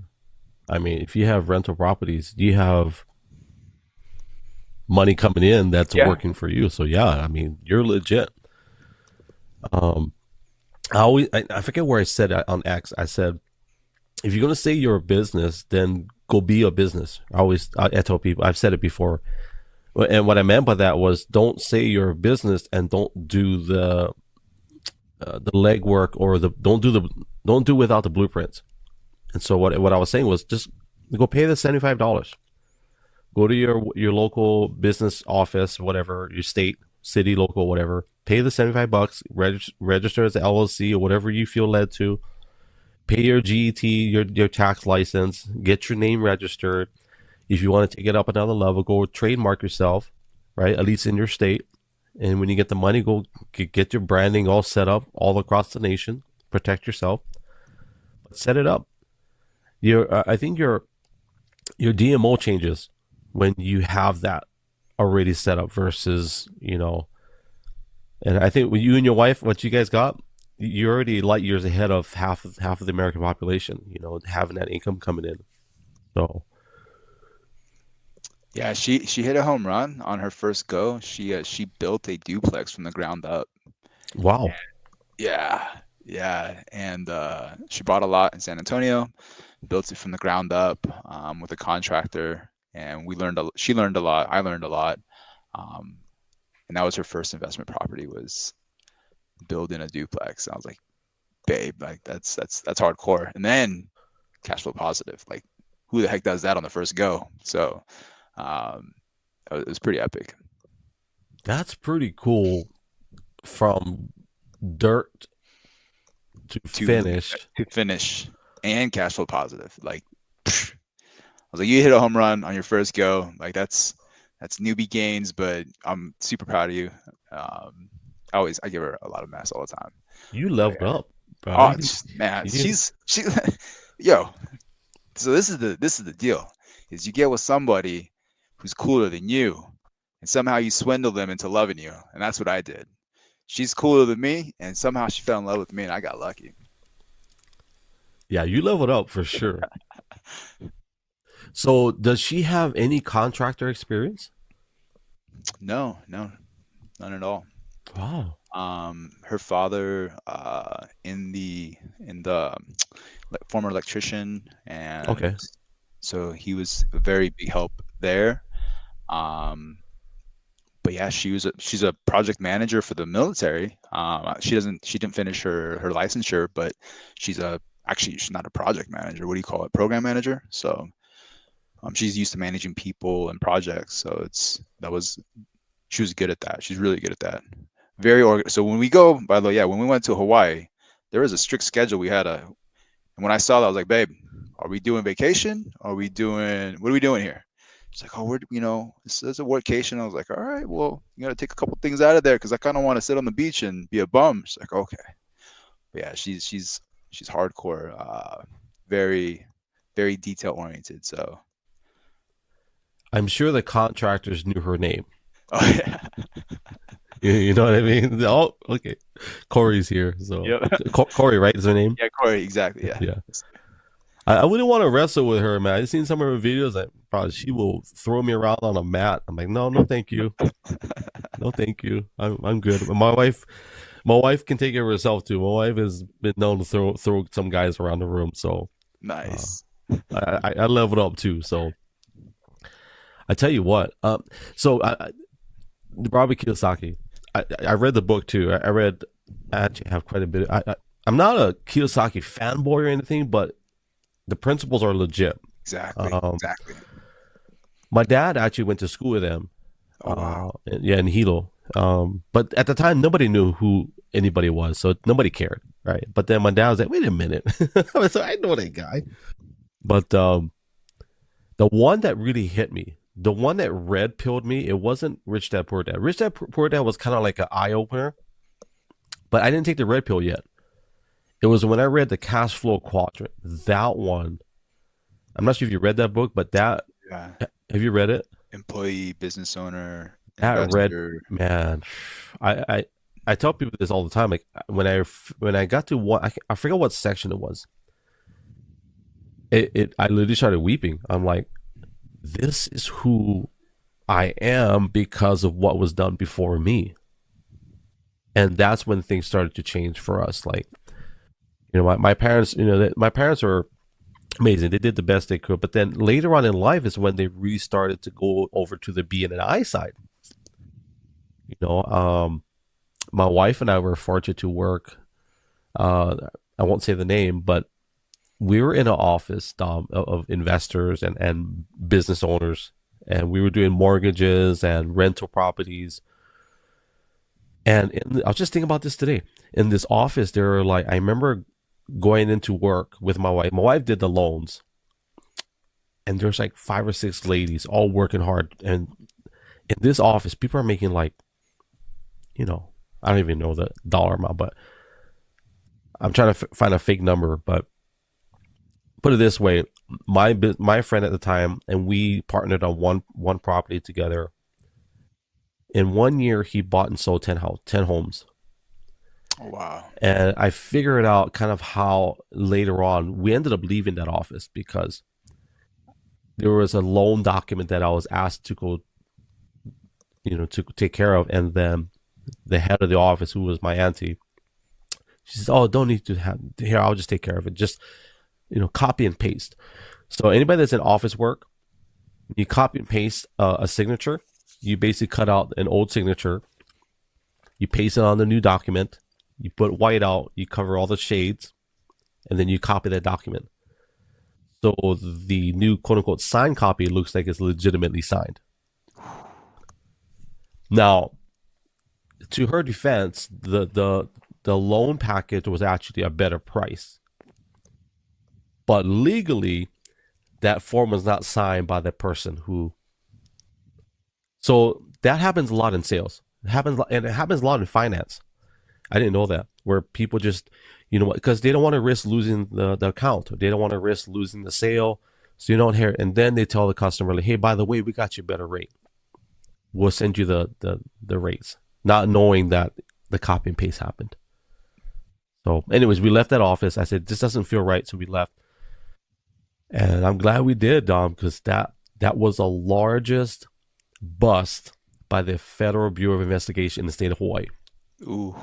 I mean, if you have rental properties, you have money coming in that's Yeah. working for you. So yeah, I mean, you're legit. Um, I forget where I said it on X. I said if you're gonna say you're a business, then go be a business. I tell people, I've said it before, and what I meant by that was don't say you're a business and don't do the legwork or the don't do without the blueprints. And so what I was saying was just go pay the $75. Go to your local business office, whatever, your state, city, local, whatever. Pay the $75, register as an LLC or whatever you feel led to. Pay your GET, your tax license, get your name registered. If you want to take it up another level, go trademark yourself, right? At least in your state. And when you get the money, go get your branding all set up all across the nation. Protect yourself. Set it up. I think your DMO changes when you have that already set up versus, and I think when you and your wife, what you guys got, you're already light years ahead of half of the American population, having that income coming in. So Yeah, she hit a home run on her first go. She built a duplex from the ground up. wow. Yeah, yeah, and she bought a lot in San Antonio, built it from the ground up with a contractor, and she learned a lot. I learned a lot, um, and that was her first investment property was building a duplex. I was like, babe, like that's hardcore. And then cash flow positive. Like, who the heck does that on the first go? So um, it was pretty epic. That's pretty cool from dirt to to finished. to finish and cash flow positive. Like, I was like, you hit a home run on your first go. Like that's newbie gains, but I'm super proud of you. I give her a lot of mess all the time. You But leveled yeah. up, bro. Oh man, You she yo. So this is the deal, is you get with somebody who's cooler than you, and somehow you swindle them into loving you, and that's what I did. She's cooler than me, and somehow she fell in love with me, and I got lucky. yeah, you leveled up for sure. So does she have any contractor experience? No, no, none at all. Wow. Her father, in the former electrician, and Okay. so he was a very big help there. Um, but yeah, she's a project manager for the military. She didn't finish her licensure, but she's not a project manager. What do you call it? Program manager. So she's used to managing people and projects. So she was good at that. She's really good at that. Very organized. So when we go, by the way, yeah, when we went to Hawaii, there was a strict schedule. And when I saw that, I was like, babe, are we doing vacation? What are we doing here? She's like, oh, this is a workation. I was like, all right, well, you got to take a couple things out of there because I kind of want to sit on the beach and be a bum. She's like, okay. But yeah, she's hardcore, very, very detail oriented. So, I'm sure the contractors knew her name. oh yeah, You know what I mean? Oh, okay. Corey's here. So yep, Corey, right? Is her name? yeah, Corey, exactly, yeah. Yeah. I wouldn't want to wrestle with her, man. I've seen some of her videos. Like, probably she will throw me around on a mat. I'm like, no, no, thank you, no, thank you. I'm good. My wife can take care of herself too. My wife has been known to throw some guys around the room, so uh, Nice. I leveled up too. So I tell you what. Robert Kiyosaki. I read the book too. I read. I actually have quite a bit. I'm not a Kiyosaki fanboy or anything, but the principles are legit. Exactly. Um, Exactly. my dad actually went to school with him. Oh wow. In Hilo. But at the time, nobody knew who anybody was, so nobody cared, right? But then my dad was like, "Wait a minute," so I know that guy. But the one that really hit me, the one that red pilled me, it wasn't Rich Dad Poor Dad. Rich Dad Poor Dad was kind of like an eye opener, but I didn't take the red pill yet. It was when I read the Cash Flow Quadrant. That one, I'm not sure if you read that book, but Yeah. have you read it? Employee, business owner, That red investor. man, I tell people this all the time. Like when I got to one, I forget what section it was. I literally started weeping. I'm like, this is who I am because of what was done before me. And that's when things started to change for us. Like, my parents, my parents are amazing. They did the best they could. But then later on in life is when they really started to go over to the B and an I side. You know, my wife and I were fortunate to work. I won't say the name, but we were in an office of investors and business owners, and we were doing mortgages and rental properties. And I was just thinking about this today. In this office, there were like, I remember going into work with my wife. My wife did the loans, and there's like 5 or 6 ladies all working hard. And in this office, people are making like, I don't even know the dollar amount, but I'm trying to find a fake number. But put it this way, my friend at the time and we partnered on one property together. In 1 year, he bought and sold 10 homes. Oh, wow. And I figured out kind of how later on we ended up leaving that office because there was a loan document that I was asked to go, to take care of. And then the head of the office, who was my auntie, she says, "Oh, don't need to have here. I'll just take care of it. Just, copy and paste." So anybody that's in office work, you copy and paste a signature. You basically cut out an old signature. You paste it on the new document. You put white out. You cover all the shades, and then you copy that document. So the new quote unquote signed copy looks like it's legitimately signed. Now, to her defense, the loan package was actually a better price, but legally, that form was not signed by the person who. So that happens a lot in sales. It happens a lot in finance. I didn't know that, where people just, because they don't want to risk losing the account. They don't want to risk losing the sale. So you don't hear, and then they tell the customer, like, "Hey, by the way, we got you a better rate. We'll send you the rates," not knowing that the copy and paste happened. So, anyways, we left that office. I said, "This doesn't feel right," so we left. And I'm glad we did, Dom, because that was the largest bust by the Federal Bureau of Investigation in the state of Hawaii. Ooh.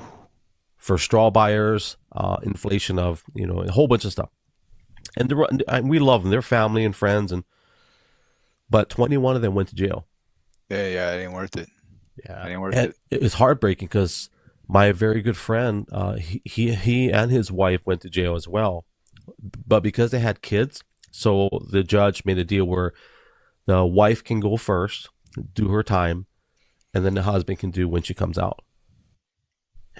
For straw buyers, inflation of, a whole bunch of stuff. And we love them. They're family and friends. But 21 of them went to jail. Yeah, it ain't worth it. Yeah. It ain't worth And it. it's heartbreaking because my very good friend, he and his wife went to jail as well. But because they had kids, so the judge made a deal where the wife can go first, do her time, and then the husband can do when she comes out.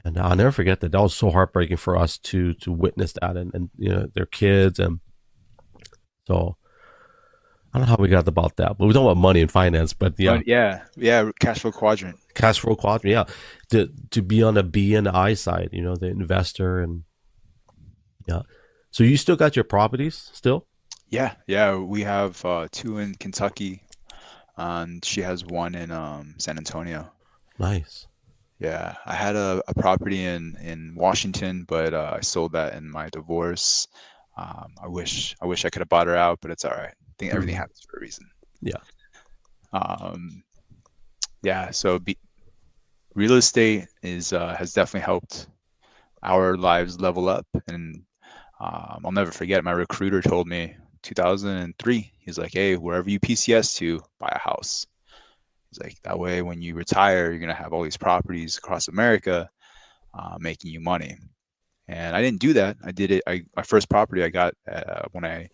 And I'll never forget that. That was so heartbreaking for us to witness that, and their kids, and so I don't know how we got about that, but we don't want money and finance, but yeah, But yeah, cash flow quadrant. cash flow quadrant, yeah, to be on the B and I side, the investor, and yeah. So you still got your properties still? Yeah. We have 2 in Kentucky, and she has 1 in San Antonio. Nice. Yeah, I had a property in Washington, but I sold that in my divorce. I wish I could have bought her out, but it's all right. I think everything Mhm. happens for a reason. Yeah. Um, yeah, so real estate has definitely helped our lives level up, and I'll never forget. My recruiter told me 2003. He's like, "Hey, wherever you PCS to, buy a house." He's like, "That way, when you retire, you're gonna have all these properties across America, making you money." And I didn't do that. I did it. My first property I got when I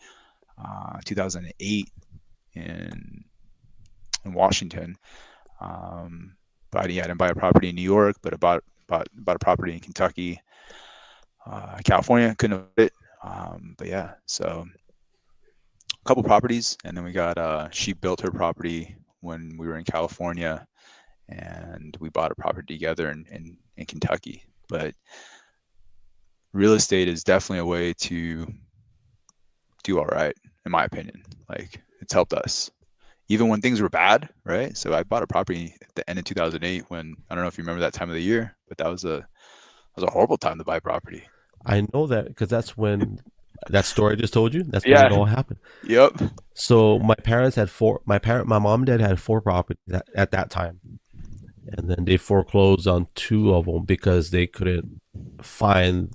2008 in Washington. But yeah, I didn't buy a property in New York, but I bought a property in Kentucky, California. Couldn't afford it. But yeah, so a couple properties, and then we got she built her property when we were in California, and we bought a property together in Kentucky. But real estate is definitely a way to do all right, in my opinion. Like, it's helped us even when things were bad, right? So I bought a property at the end of 2008 when, I don't know if you remember that time of the year, but that was a horrible time to buy property. I know that because that's when That story I just told you, that's when it Yeah. all happened. Yep. So my parents had my mom and dad had four properties at that time, and then they foreclosed on two of them because they couldn't find.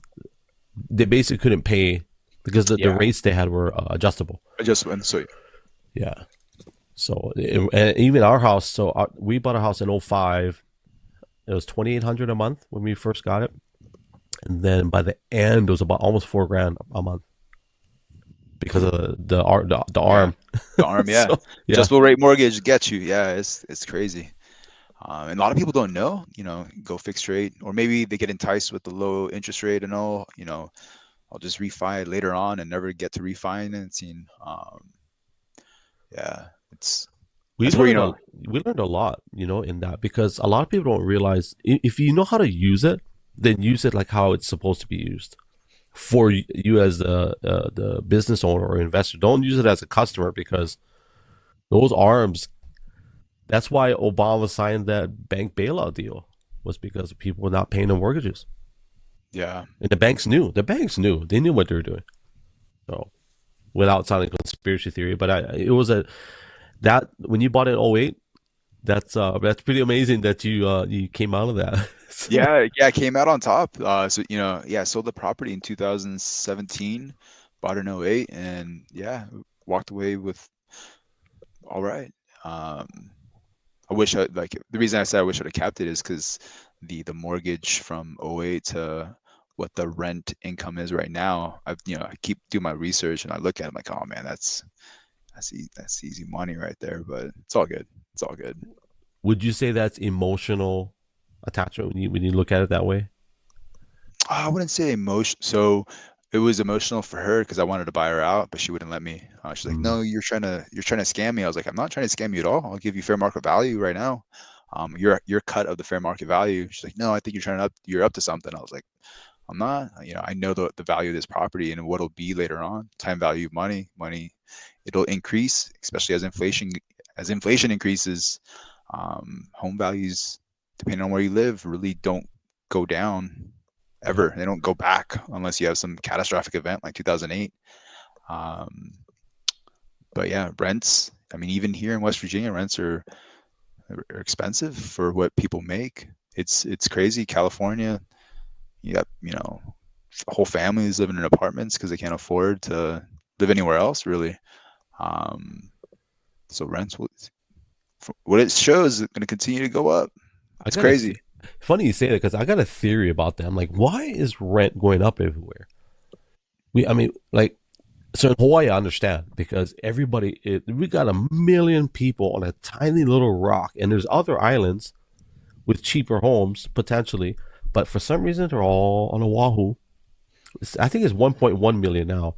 They basically couldn't pay because the Yeah. rates they had were adjustable. I just went so Yeah. So and even our house. So we bought a house in '05. It was 2,800 a month when we first got it, and then by the end it was about almost $4,000 a month because of the yeah. arm. The arm, yeah. So yeah, Adjustable rate mortgage gets you. Yeah, it's crazy. And a lot of people don't know, go fixed rate, or maybe they get enticed with the low interest rate and all, I'll just refi later on and never get to refinancing. Yeah, it's we that's where learned a we learned a lot, in that because a lot of people don't realize if you know how to use it, then use it like how it's supposed to be used for you as the business owner or investor. Don't use it as a customer because those arms. That's why Obama signed that bank bailout deal was because people were not paying their mortgages, yeah, and the banks knew. The banks knew. They knew what they were doing. So without sounding conspiracy theory, but it was a that when you bought it in '08. That's pretty amazing that you came out of that. So, yeah. I came out on top. So yeah, I sold the property in 2017, bought in '08, and yeah, walked away with all right. I wish I like the reason I said I wish I'd have kept it is because the mortgage from '08 to what the rent income is right now. I keep doing my research and I look at it, I'm like, oh man, that's easy money right there. But it's all good. It's all good. would you say that's emotional attachment when you look at it that way? I wouldn't say emotion. So it was emotional for her because I wanted to buy her out, but she wouldn't let me. She's like, Mm. "No, you're trying to scam me." I was like, "I'm not trying to scam you at all. I'll give you fair market value right now. Your cut of the fair market value." She's like, "No, I think you're up to something." I was like, "I'm not. I know the value of this property and what it'll be later on. Time value of money, it'll increase, especially as inflation increases. Home values, depending on where you live, really don't go down Yeah, ever. They don't go back unless you have some catastrophic event like 2008. Um, but yeah, rents. I mean, even here in West Virginia, rents are expensive for what people make. It's crazy. California, you got whole families living in apartments because they can't afford to live anywhere else, really. Um, so rents, what it shows, is going to continue to go up. I It's got a crazy. funny you say that because I got a theory about that. I'm like, why is rent going up everywhere? I mean, like, so in Hawaii, I understand because we got a million people on a tiny little rock, and there's other islands with cheaper homes potentially, but for some reason they're all on Oahu. I think it's 1.1 million now.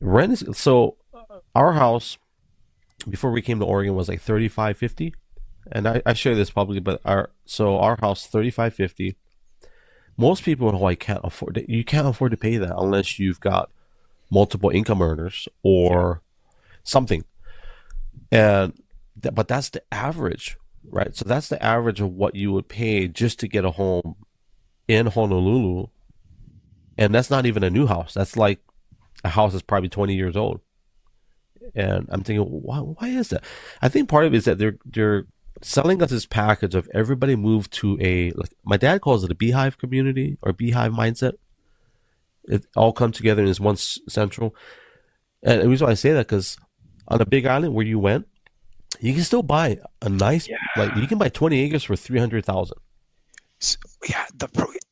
Rent is so our house before we came to Oregon was like 3550, and I share this publicly, but our house 3550. Most people in Hawaii can't afford it. You can't afford to pay that unless you've got multiple income earners Yeah. or something. And but that's the average, right? So that's the average of what you would pay just to get a home in Honolulu, and that's not even a new house. That's like a house that's probably 20 years old. And I'm thinking, why is that? I think part of it is that they're selling us this package of everybody moved to a like my dad calls it a beehive community or beehive mindset. It all come together in this one central. And the reason why I say that because on a big island where you went, you can still buy a nice like you can buy 20 acres for 300,000. S- yeah,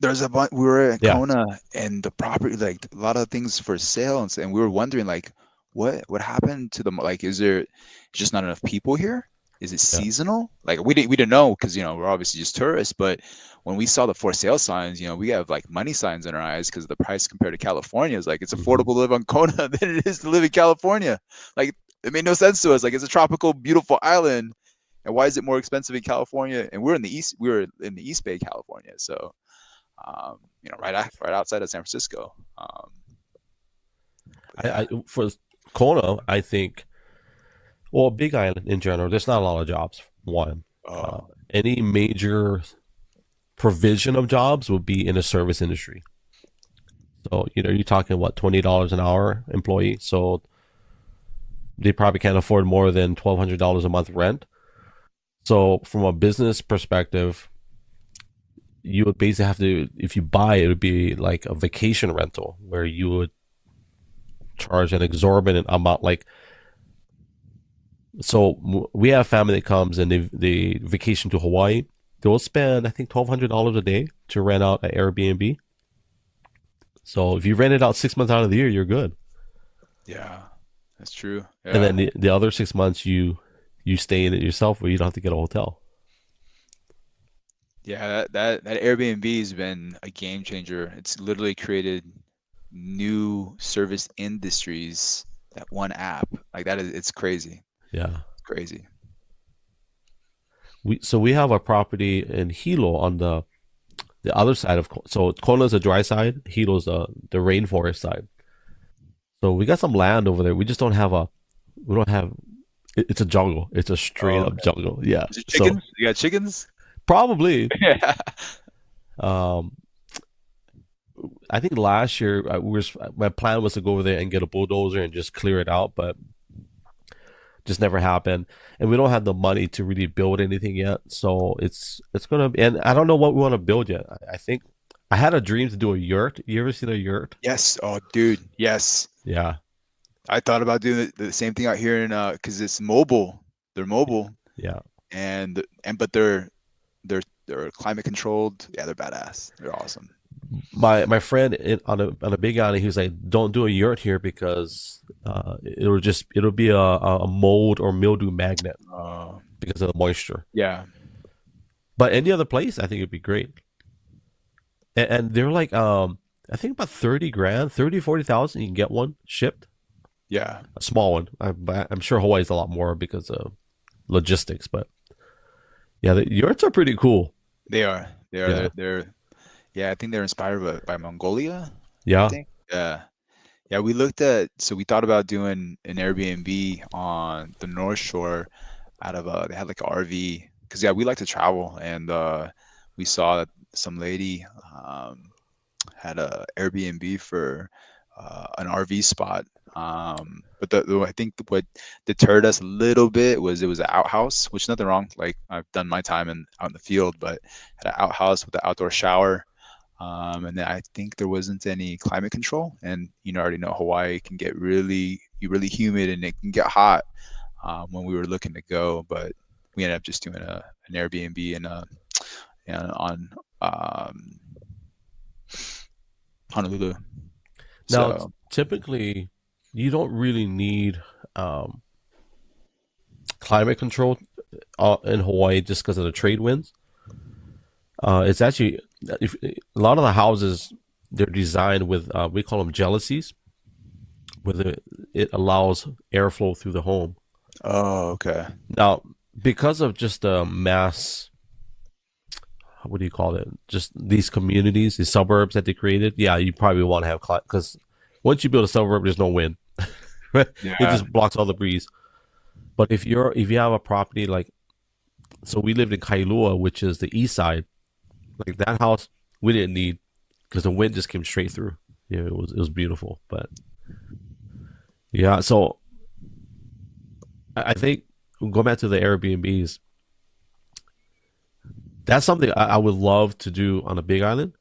there's a bunch. We were at Yeah, Kona, and the property, like a lot of things for sale, and we were wondering, like, what happened to like, is there just not enough people here? Is it yeah. seasonal? Like, we didn't know because we're obviously just tourists, but when we saw the for sale signs, we have like money signs in our eyes because the price compared to California is like it's Mm-hmm. affordable to live on Kona than it is to live in California. Like, it made no sense to us. Like, it's a tropical, beautiful island, and why is it more expensive in California? And we were in the East Bay, California, so right outside of San Francisco. But I yeah, for Kona, I think well, Big Island in general, there's not a lot of jobs. One, oh any major provision of jobs would be in the service industry. So, you're talking what, $20 an hour employee. So they probably can't afford more than $1,200 a month rent. So from a business perspective, you would basically have to, if you buy it, would be like a vacation rental where you would charge an exorbitant amount. Like, so we have family that comes and they vacation to Hawaii. They'll spend, I think, $1,200 a day to rent out an Airbnb. So if you rent it out 6 months out of the year, you're good. Yeah, that's true. And Yeah. then the other 6 months, you stay in it yourself, where you don't have to get a hotel. Yeah, that Airbnb has been a game changer. It's literally created new service industries. That one app, like that is, it's crazy. Yeah. It's crazy. We have a property in Hilo on the other side of, so Kona is the dry side, Hilo's the rainforest side. So we got some land over there. We just don't have a we don't have it's a jungle. It's a straight Oh, up okay. jungle. Yeah. Is it So chickens? You got chickens? probably, Yeah. um I think last year, my plan was to go over there and get a bulldozer and just clear it out, but just never happened. And we don't have the money to really build anything yet. So it's gonna be, and I don't know what we want to build yet. I think I had a dream to do a yurt. You ever seen a yurt? Yes. Oh, dude. Yes. Yeah. I thought about doing the same thing out here in because it's mobile. They're mobile Yeah. and but they're climate controlled. Yeah, they're badass. They're awesome. My friend on a big island, he was like, "Don't do a yurt here because it'll be a mold or mildew magnet Uh, because of the moisture. yeah. But any other place, I think it'd be great." And they're like, I think about 30 grand, 30 40,000. You can get one shipped, Yeah. a small one. But I'm sure Hawaii's a lot more because of logistics. But yeah, the yurts are pretty cool. They are. They are. Yeah. They're yeah, I think they're inspired by Mongolia, I Yeah. think. Yeah. Yeah, we looked at so we thought about doing an Airbnb on the North Shore out of they had like an RV because yeah, we like to travel and we saw that some lady had a Airbnb for an RV spot. But I think what deterred us a little bit was it was an outhouse, which nothing wrong. Like I've done my time out in the field, but had an outhouse with an outdoor shower. And then I think there wasn't any climate control, and I already know Hawaii can get really humid and it can get hot when we were looking to go, but we ended up just doing an Airbnb on um, Honolulu. Now, So typically, you don't really need um, climate control in Hawaii just because of the trade winds. It's actually, a lot of the houses, they're designed with, we call them jealousies, where it allows airflow through the home. oh, okay. Now, because of just the mass, what do you call it? Just these communities, these suburbs that they created. Yeah, you probably want to have climate, because once you build a suburb, there's no wind. It Yeah. just blocks all the breeze. But if you have a property like, so we lived in Kailua, which is the east side. Like that house, we didn't need, because the wind just came straight through. Yeah, it was beautiful. But yeah, so I think going back to the Airbnbs, that's something I would love to do on a Big Island,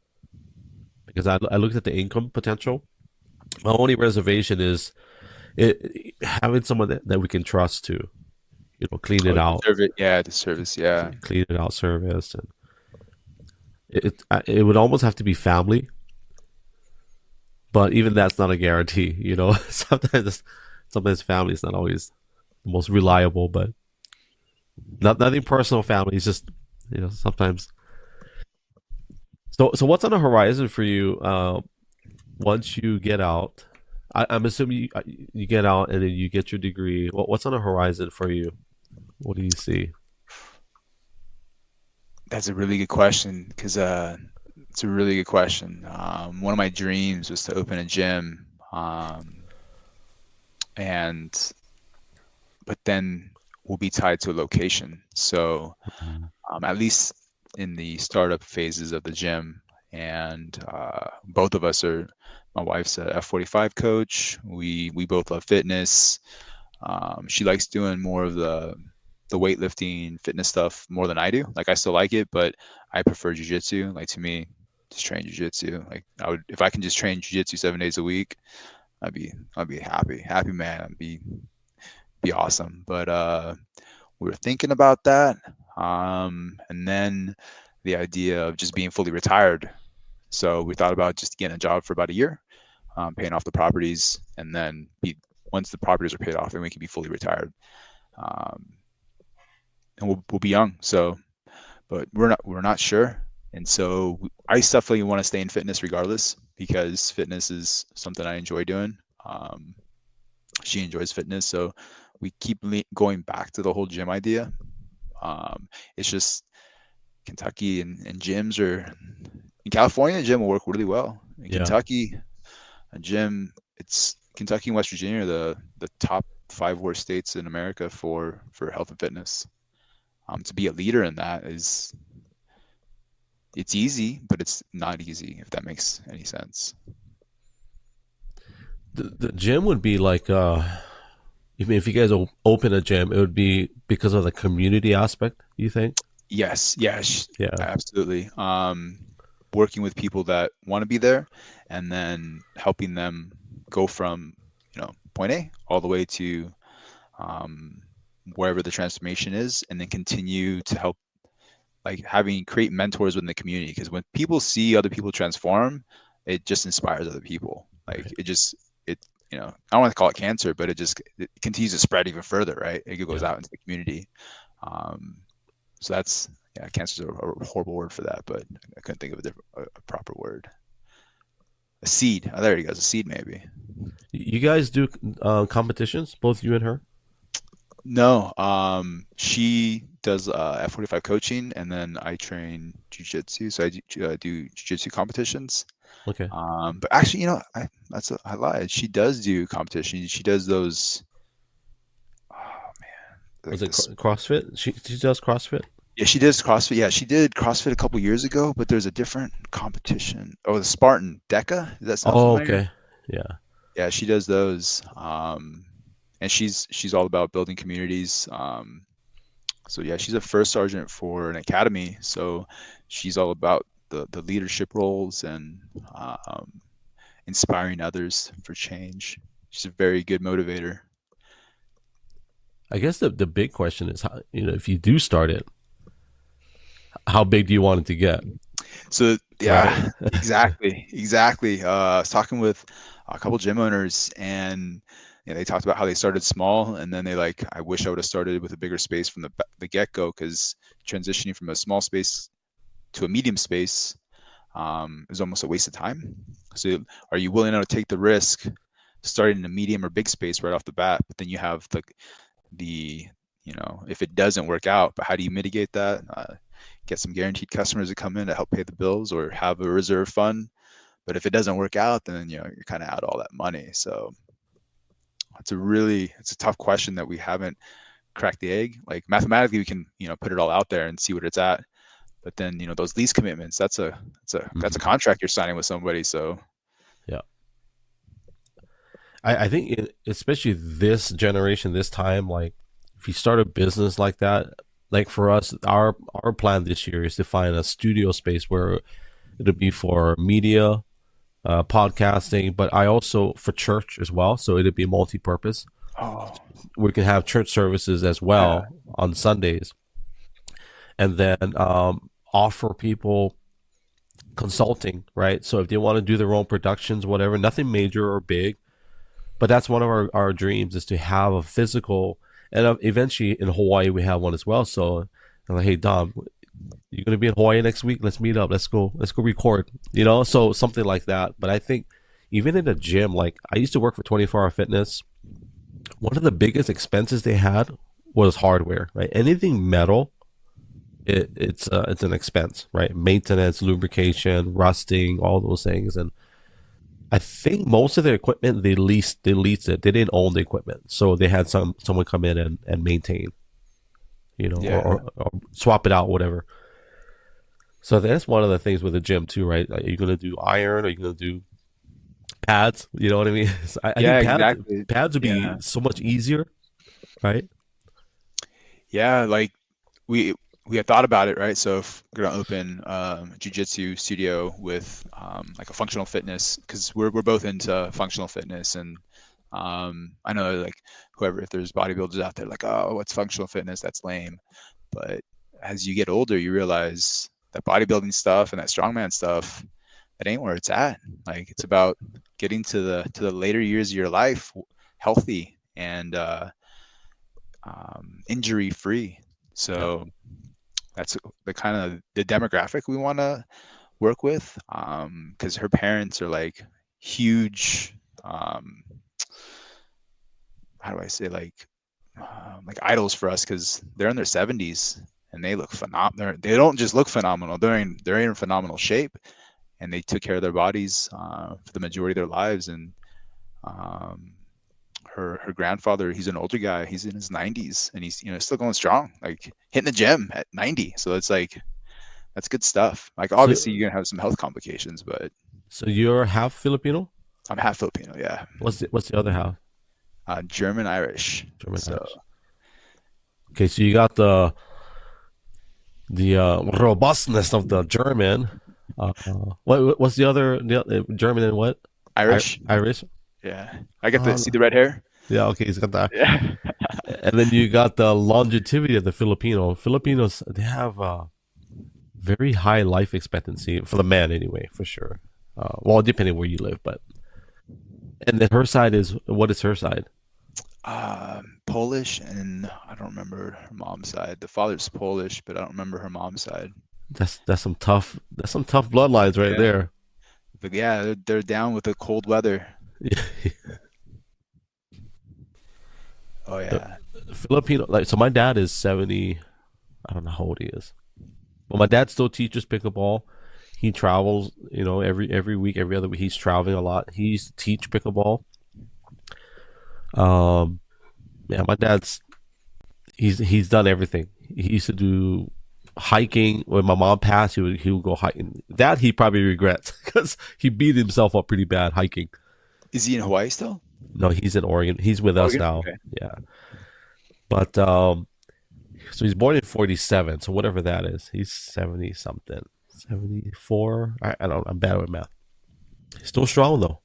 because I looked at the income potential. My only reservation is having someone that we can trust to, clean Oh, it the out, service, yeah, the service, yeah. clean it out service, and it would almost have to be family, but even that's not a guarantee. Sometimes family is not always the most reliable, but nothing personal. Family is just sometimes. So what's on the horizon for you once you get out? I'm assuming you get out and then you get your degree. What's on the horizon for you? What do you see? That's a really good question because it's a really good question. One of my dreams was to open a gym, and but then we'll be tied to a location. So Mhm. at least in the startup phases of the gym, and both of us are. My wife's a F45 coach. We both love fitness. She likes doing more of the weightlifting fitness stuff more than I do. Like I still like it, but I prefer jiu-jitsu. Like to me, just train jiu-jitsu. Like I would, if I can just train jiu-jitsu 7 days a week, I'd be happy man. Be awesome. But we were thinking about that, and then the idea of just being fully retired. So we thought about just getting a job for about a year, paying off the properties, and then once the properties are paid off, then we can be fully retired. Um, and we'll be young. So, but we're not sure. And so I definitely want to stay in fitness regardless, because fitness is something I enjoy doing. She enjoys fitness, so we keep going back to the whole gym idea. It's just Kentucky and gyms are in California. A gym will work really well. In Yeah. Kentucky, a gym, it's Kentucky and West Virginia are the top 5 worst states in America for health and fitness. To be a leader in that it's easy, but it's not easy, if that makes any sense. The gym would be like if you guys open a gym, it would be because of the community aspect, you think? Yes, Yeah. absolutely. Working with people that want to be there, and then helping them go from point A all the way to um, wherever the transformation is, and then continue to help, like create mentors within the community. Because when people see other people transform, it just inspires other people. Like Right. it I don't want to call it cancer, but it continues to spread even further, right? It goes Yeah. out into the community. Um, so that's, yeah, cancer is a horrible word for that, but I couldn't think of a proper word. A seed. Oh, there you go. A seed, maybe. You guys do competitions, both you and her? No, she does F45 coaching, and then I train jujitsu. So I do jujitsu competitions. Okay. But actually, I lied. She does do competitions. She does those. Oh man, Was like it this. CrossFit? She does CrossFit? Yeah, she does CrossFit. Yeah, she did CrossFit a couple years ago, but there's a different competition. Oh, the Spartan Deca. Does that sound Oh, familiar? okay. Yeah. Yeah, she does those. And she's all about building communities. So yeah, she's a first sergeant for an academy. So she's all about the leadership roles and um, inspiring others for change. She's a very good motivator. I guess the big question is how, if you do start it, how big do you want it to get? So Right? yeah, exactly. I was talking with a couple gym owners, and they talked about how they started small, and then I wish I would have started with a bigger space from the get go, because transitioning from a small space to a medium space is almost a waste of time. So are you willing to take the risk starting in a medium or big space right off the bat? But then you have the if it doesn't work out, but how do you mitigate that? Get some guaranteed customers to come in to help pay the bills, or have a reserve fund. But if it doesn't work out, then you're kind of out all that money. So it's a tough question that we haven't cracked the egg. Like mathematically, we can put it all out there and see what it's at. But then those lease commitments, that's a Mhm. contract you're signing with somebody. So Yeah. I think, especially this generation, this time, like if you start a business like that, like for us, our plan this year is to find a studio space where it'll be for media, podcasting, but I also for church as well. So it'll be multi-purpose. oh We can have church services as yeah, well on Sundays, and then offer people consulting, right? So if they want to do their own productions, whatever, nothing major or big, but that's one of our dreams is to have a physical, and eventually in Hawaii we have one as well. So I'm like, hey Dom, you're gonna be in Hawaii next week, let's meet up, let's go record, so something like that. But I think even in a gym, like I used to work for 24 Hour Fitness, one of the biggest expenses they had was hardware, right? Anything metal, it's an expense, right? Maintenance, lubrication, rusting, all those things. And I think most of their equipment they leased it. They didn't own the equipment, so they had someone come in and maintain, yeah. or swap it out, whatever. So that's one of the things with the gym too, right? Like, are you gonna do iron? Are you gonna do pads? You know what I mean? So I Yeah, think exactly. pads would Yeah. be so much easier, right? Yeah, like we we had thought about it, right? So if we're gonna open jiu-jitsu studio with like a functional fitness, because we're both into functional fitness, and I know like whoever, if there's bodybuilders out there like, oh, what's functional fitness? That's lame. But as you get older, you realize that bodybuilding stuff and that strongman stuff, that ain't where it's at. Like it's about getting to the later years of your life healthy and injury free. Yeah. So that's the kind of the demographic we want to work with, because her parents are like huge, um, how do I say, like idols for us, because they're in their 70s and they look phenomenal. They don't just look phenomenal, they're in phenomenal shape, and they took care of their bodies for the majority of their lives. And um, her grandfather, he's an older guy, he's in his 90s, and he's still going strong, like hitting the gym at 90. So it's like that's good stuff. Like obviously So you're gonna have some health complications, but so you're half Filipino? I'm half Filipino, yeah. What's the other half? German Irish. German So Irish. Okay, so you got the robustness of the German. What's the other German and what? Irish, Irish. yeah. I get to Uh, see the red hair. yeah, okay, he's got that. Yeah. And then you got the longevity of the Filipino. Filipinos, they have very high life expectancy for the man anyway, for sure. Well, depending where you live, but and then her side is what is her side? Polish, and I don't remember her mom's side. The father's Polish, but I don't remember her mom's side. That's some tough bloodlines right Yeah, there. but yeah, they're down with the cold weather. Oh The yeah, Filipino, like, so my dad is 70. I don't know how old he is, but my dad still teaches pickleball. He travels, every week, every other week. He's traveling a lot. He used to teach pickleball. Um, yeah, my dad's he's done everything. He used to do hiking. When my mom passed, he would go hiking. That he probably regrets because he beat himself up pretty bad hiking. is he in Hawaii still? No, he's in Oregon. He's with us Oregon. now. Okay. Yeah, but so he's born in 47. So whatever that is, he's 70 something, 74. I don't. I'm bad with math. He's still strong though.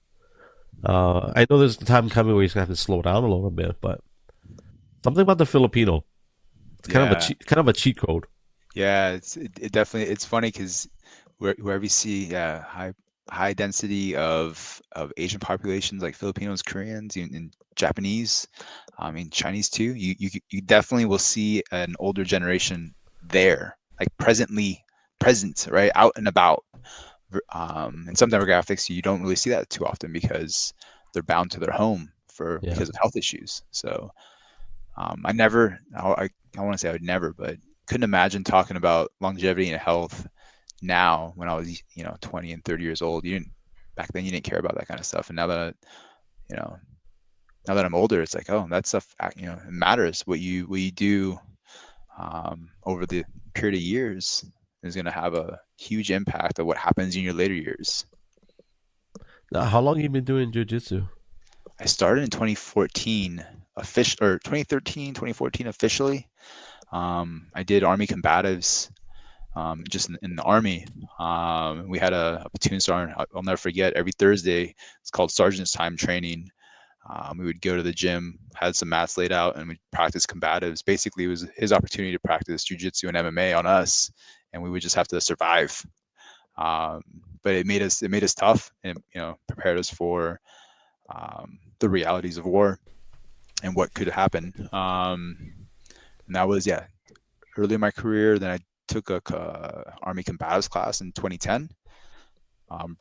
I know there's a time coming where he's gonna have to slow down a little bit, but something about the Filipino, it's Yeah, kind of a cheat code. yeah. It definitely, it's funny because wherever you see, yeah, high density of Asian populations like Filipinos, Koreans, and Japanese, I mean Chinese too. You definitely will see an older generation there, like present, right, out and about. In some demographics, you don't really see that too often because they're bound to their home for Yeah. because of health issues. So I never, I want to say I would never, but couldn't imagine talking about longevity and health now when I was 20 and 30 years old. You didn't back then. You didn't care about that kind of stuff, and you know now that I'm older, it's like, oh, that stuff it matters. What you do over the period of years is going to have a huge impact of what happens in your later years. Now, how long have you been doing jujitsu? I started in 2014, or 2013, 2014 officially. I did Army combatives, just in the Army. We had a platoon sergeant, I'll never forget, every Thursday. It's called Sergeant's Time Training. We would go to the gym, had some mats laid out, and we'd practice combatives. Basically, it was his opportunity to practice jujitsu and MMA on us, and we would just have to survive. Um, but it made us tough, and prepared us for the realities of war and what could happen. And that was, yeah, early in my career. Then I took a Army combatives class in 2010,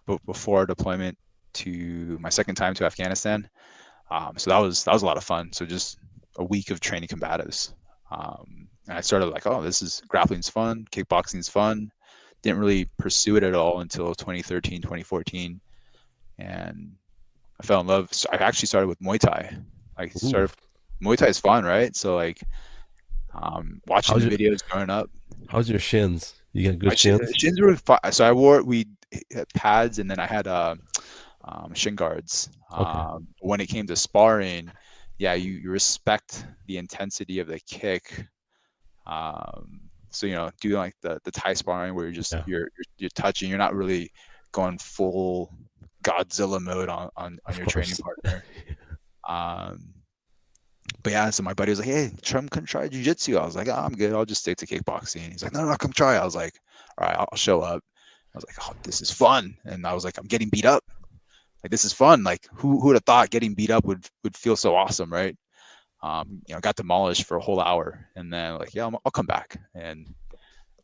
but before our deployment to my second time to Afghanistan. So that was a lot of fun. So just a week of training combatives. And I started like, oh, this is grappling's fun, kickboxing's fun. Didn't really pursue it at all until 2013, 2014, and I fell in love. So I actually started with Muay Thai. I Ooh, started Muay Thai is fun, right? So like watching how's the your videos growing up. how's your shins? You got My good shins. shins were fine. So I wore we had pads, and then I had shin guards. Okay. When it came to sparring, yeah, you respect the intensity of the kick. So do like the Thai sparring where you're just Yeah. you're touching, you're not really going full Godzilla mode on Of your training course. partner. Um, but yeah, so my buddy was like, "Hey, come try jujitsu." I was like, "Oh, I'm good. I'll just stick to kickboxing." He's like, "No, come try." I was like, "All right, I'll show up." I was like, "Oh, this is fun," and I was like, "I'm getting beat up. Like this is fun. Like who would have thought getting beat up would feel so awesome, right?" Got demolished for a whole hour, and then like, yeah, I'll come back. And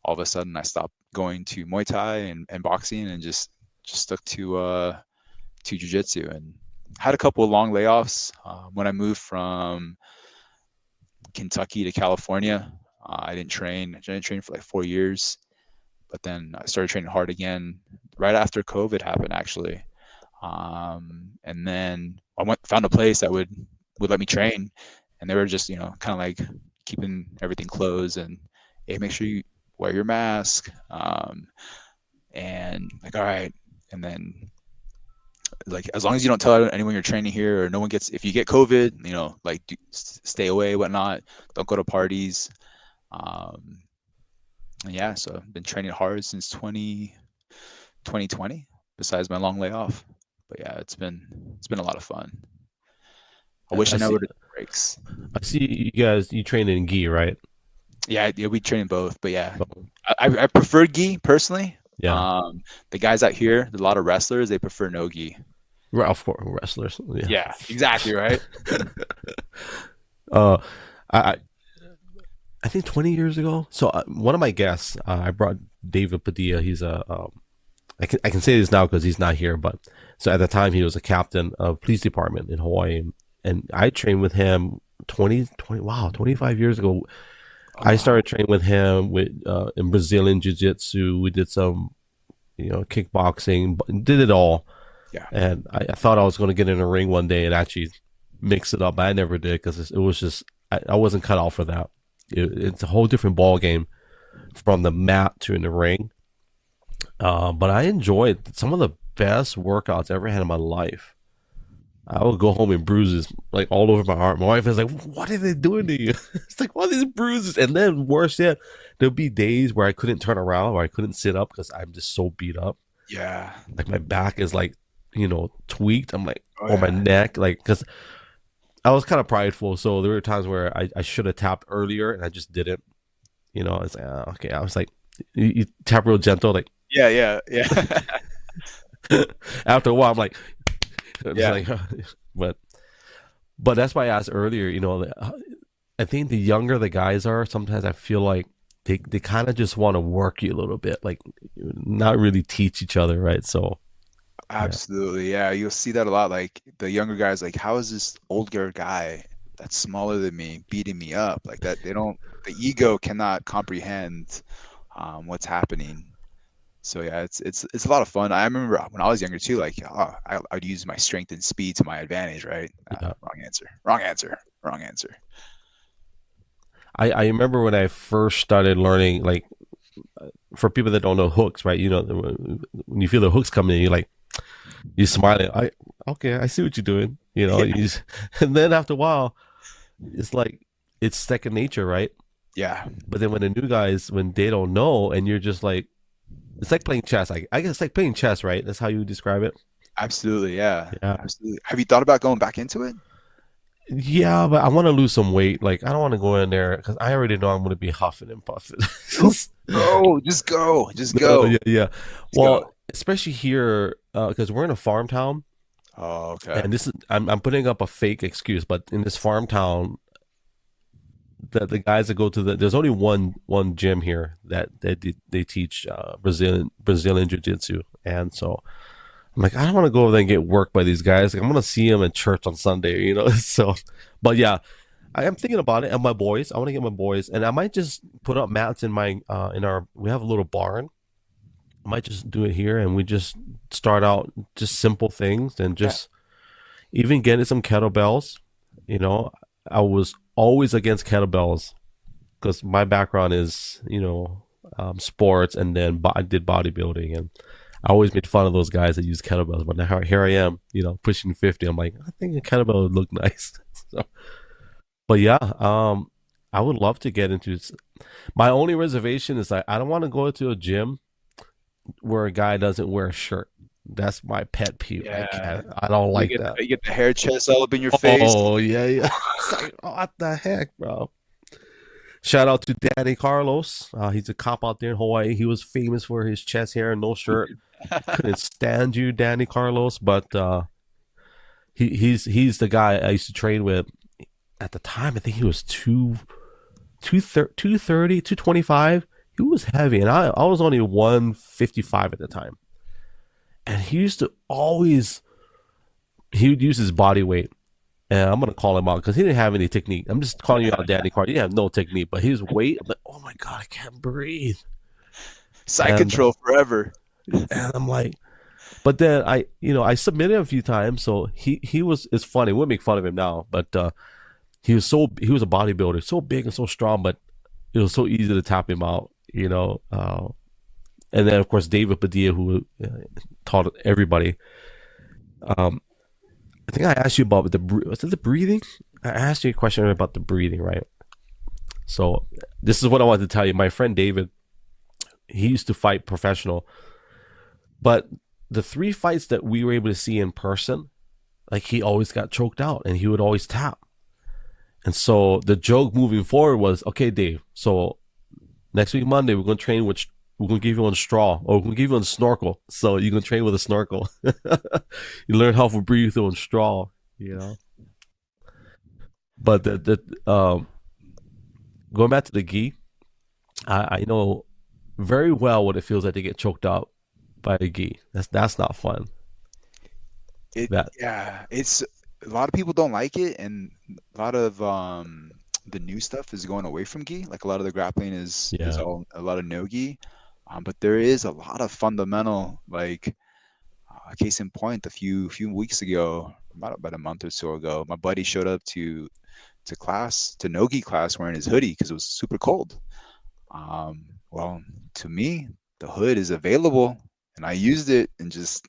all of a sudden, I stopped going to Muay Thai and boxing, and just stuck to jujitsu. And had a couple of long layoffs when I moved from Kentucky to California. I didn't train. I didn't train for like 4 years, but then I started training hard again right after COVID happened, actually. And then I found a place that would let me train, and they were just kind of like keeping everything closed, and hey, make sure you wear your mask. And like, all right, and then like as long as you don't tell anyone you're training here, or no one gets, if you get COVID, like stay away, whatnot. Don't go to parties. Um, and yeah, so I've been training hard since 2020. Besides my long layoff, but yeah, it's been a lot of fun. I wish I I see. never took breaks. I see you guys. You train in gi, right? Yeah, we train both, but yeah, Oh, I prefer gi personally. yeah. The guys out here, a lot of wrestlers, they prefer no gi. Of course, wrestlers. Yeah. Yeah, exactly right. uh, I I think 20 years ago. So one of my guests, I brought David Padilla. He's a I can say this now because he's not here, but so at the time he was a captain of police department in Hawaii, and I trained with him 20 wow, 25 years ago. Oh I wow. started training with him with in Brazilian Jiu Jitsu. We did some kickboxing, did it all. Yeah, And I thought I was going to get in a ring one day and actually mix it up, but I never did because it was just I wasn't cut out for that. It's a whole different ball game from the mat to in the ring. But I enjoyed some of the best workouts I ever had in my life. I would go home in bruises like all over my arm. My wife is like, "What are they doing to you?" It's like, "What are these bruises?" And then worse yet, there'll be days where I couldn't turn around or I couldn't sit up because I'm just so beat up. yeah. Like my back is like, tweaked. I'm like, Oh or my yeah. neck, like, because I was kind of prideful. So there were times where I should have tapped earlier and I just didn't. It's like, okay. I was like, you tap real gentle, like Yeah, yeah, yeah. after a while, I'm like, it's Yeah. like, but that's why I asked earlier. I think the younger the guys are, sometimes I feel like they kind of just want to work you a little bit, like not really teach each other, right? So yeah, Absolutely. Yeah. You'll see that a lot. Like the younger guys, like, how is this older guy that's smaller than me beating me up? Like that, the ego cannot comprehend what's happening. So yeah, it's a lot of fun. I remember when I was younger too, like I'd use my strength and speed to my advantage, right? yeah. Wrong answer. Wrong answer. Wrong answer. I remember when I first started learning, like for people that don't know hooks, right? When you feel the hooks coming in, you smiling. Okay, I see what you're doing. Yeah. And then after a while, it's like it's second nature, right? Yeah. But then when the new guys, when they don't know, and you're just like, it's like playing chess. I guess it's like playing chess, right? That's how you describe it. Absolutely. Yeah. Yeah, Absolutely. Have you thought about going back into it? yeah, but I want to lose some weight. Like I don't want to go in there because I already know I'm going to be huffing and puffing. Go. Just go. Just No, go. yeah, yeah. Let's Well, go. especially here because we're in a farm town, Oh, okay. and this is I'm putting up a fake excuse, but in this farm town, the guys that go to there's only one gym here that they teach Brazilian Jiu Jitsu, and so I'm like, I don't want to go over there and get worked by these guys. Like, I'm gonna see them in church on Sunday, So, but yeah, I am thinking about it. And my boys, I want to get my boys, and I might just put up mats in my in our. We have a little barn. I might just do it here, and we just start out just simple things, and Yeah. just even getting some kettlebells. You know, I was always against kettlebells because my background is, sports, and then I did bodybuilding, and I always made fun of those guys that use kettlebells. But now here I am, pushing 50. I'm like, I think a kettlebell would look nice. So, but yeah, I would love to get into. My only reservation is I don't want to go to a gym where a guy doesn't wear a shirt. That's my pet peeve. I Yeah. can't. I don't like that. You get the hair chest all up in your face. Oh yeah, yeah. It's like, oh, what the heck, bro? Shout out to Danny Carlos. He's a cop out there in Hawaii. He was famous for his chest hair and no shirt. Couldn't stand you, Danny Carlos. But he's the guy I used to train with. At the time, I think he was 230, 225. He was heavy, and I was only 155 at the time. And he used to always, he would use his body weight. And I'm going to call him out because he didn't have any technique. I'm just calling you out, Danny Carter. You have no technique, but his weight, I'm like, oh my God, I can't breathe. Side control forever. And I'm like, but then I submitted him a few times. So he was, it's funny. We'll make fun of him now, but he was a bodybuilder, so big and so strong, but it was so easy to tap him out, and then of course David Padilla, who taught everybody. I think I asked you about was it the breathing? I asked you a question about the breathing, right? So this is what I wanted to tell you. My friend David, he used to fight professional, but the 3 fights that we were able to see in person, like he always got choked out and he would always tap. And so the joke moving forward was, okay, Dave, so next week, Monday, we're going to train with, we're going to give you one straw, or we're going to give you one snorkel. So you can train with a snorkel. You learn how to breathe through a straw, But going back to the gi, I know very well what it feels like to get choked out by a gi. That's not fun. It's a lot of people don't like it, and a lot of the new stuff is going away from gi. Like a lot of the grappling is all a lot of no gi, but there is a lot of fundamental, like case in point. A few weeks ago, about a month or so ago, my buddy showed up to no gi class wearing his hoodie because it was super cold. Well, to me, the hood is available, and I used it and just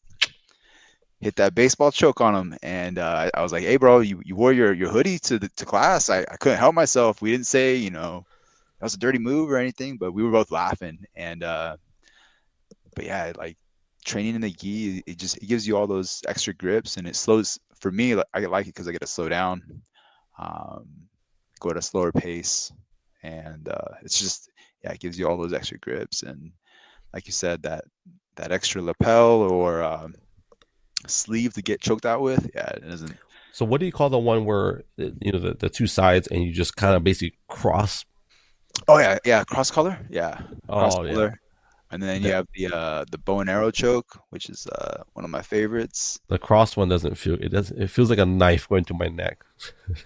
hit that baseball choke on him. And I was like, hey, bro, you wore your hoodie to class. I couldn't help myself. We didn't say, that was a dirty move or anything, but we were both laughing. And but yeah, like training in the gi, it gives you all those extra grips, and it slows. For me, I like it because I get to slow down, go at a slower pace, and it's just, it gives you all those extra grips. And like you said, that extra lapel or sleeve to get choked out with, it doesn't. So what do you call the one where the 2 sides and you just kind of basically cross? Oh yeah, cross color, cross color. Yeah. And then you have the bow and arrow choke, which is one of my favorites. The cross one doesn't feel, it feels like a knife going to my neck.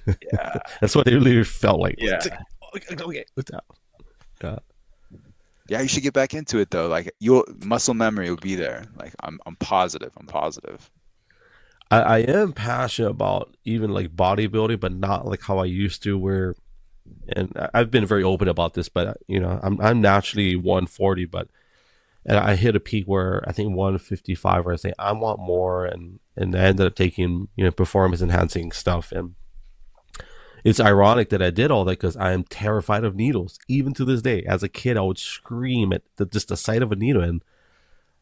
Yeah. That's what it really felt like. Yeah. Okay. Yeah, you should get back into it though. Like your muscle memory will be there. Like I'm positive. I am passionate about even like bodybuilding, but not like how I used to. And I've been very open about this, but I'm naturally 140, and I hit a peak where I think 155, where I say I want more, and I ended up taking performance enhancing stuff. And it's ironic that I did all that because I am terrified of needles. Even to this day, as a kid, I would scream at just the sight of a needle. And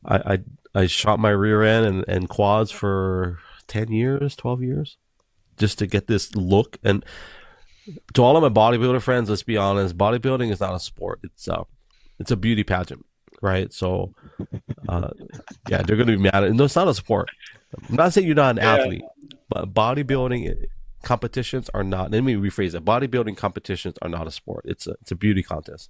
I shot my rear end and quads for 10 years, 12 years, just to get this look. And to all of my bodybuilder friends, let's be honest, bodybuilding is not a sport. It's a beauty pageant, right? So, they're going to be mad at it. No, it's not a sport. I'm not saying you're not an athlete, but bodybuilding competitions are not. Let me rephrase it. Bodybuilding competitions are not a sport. It's a beauty contest,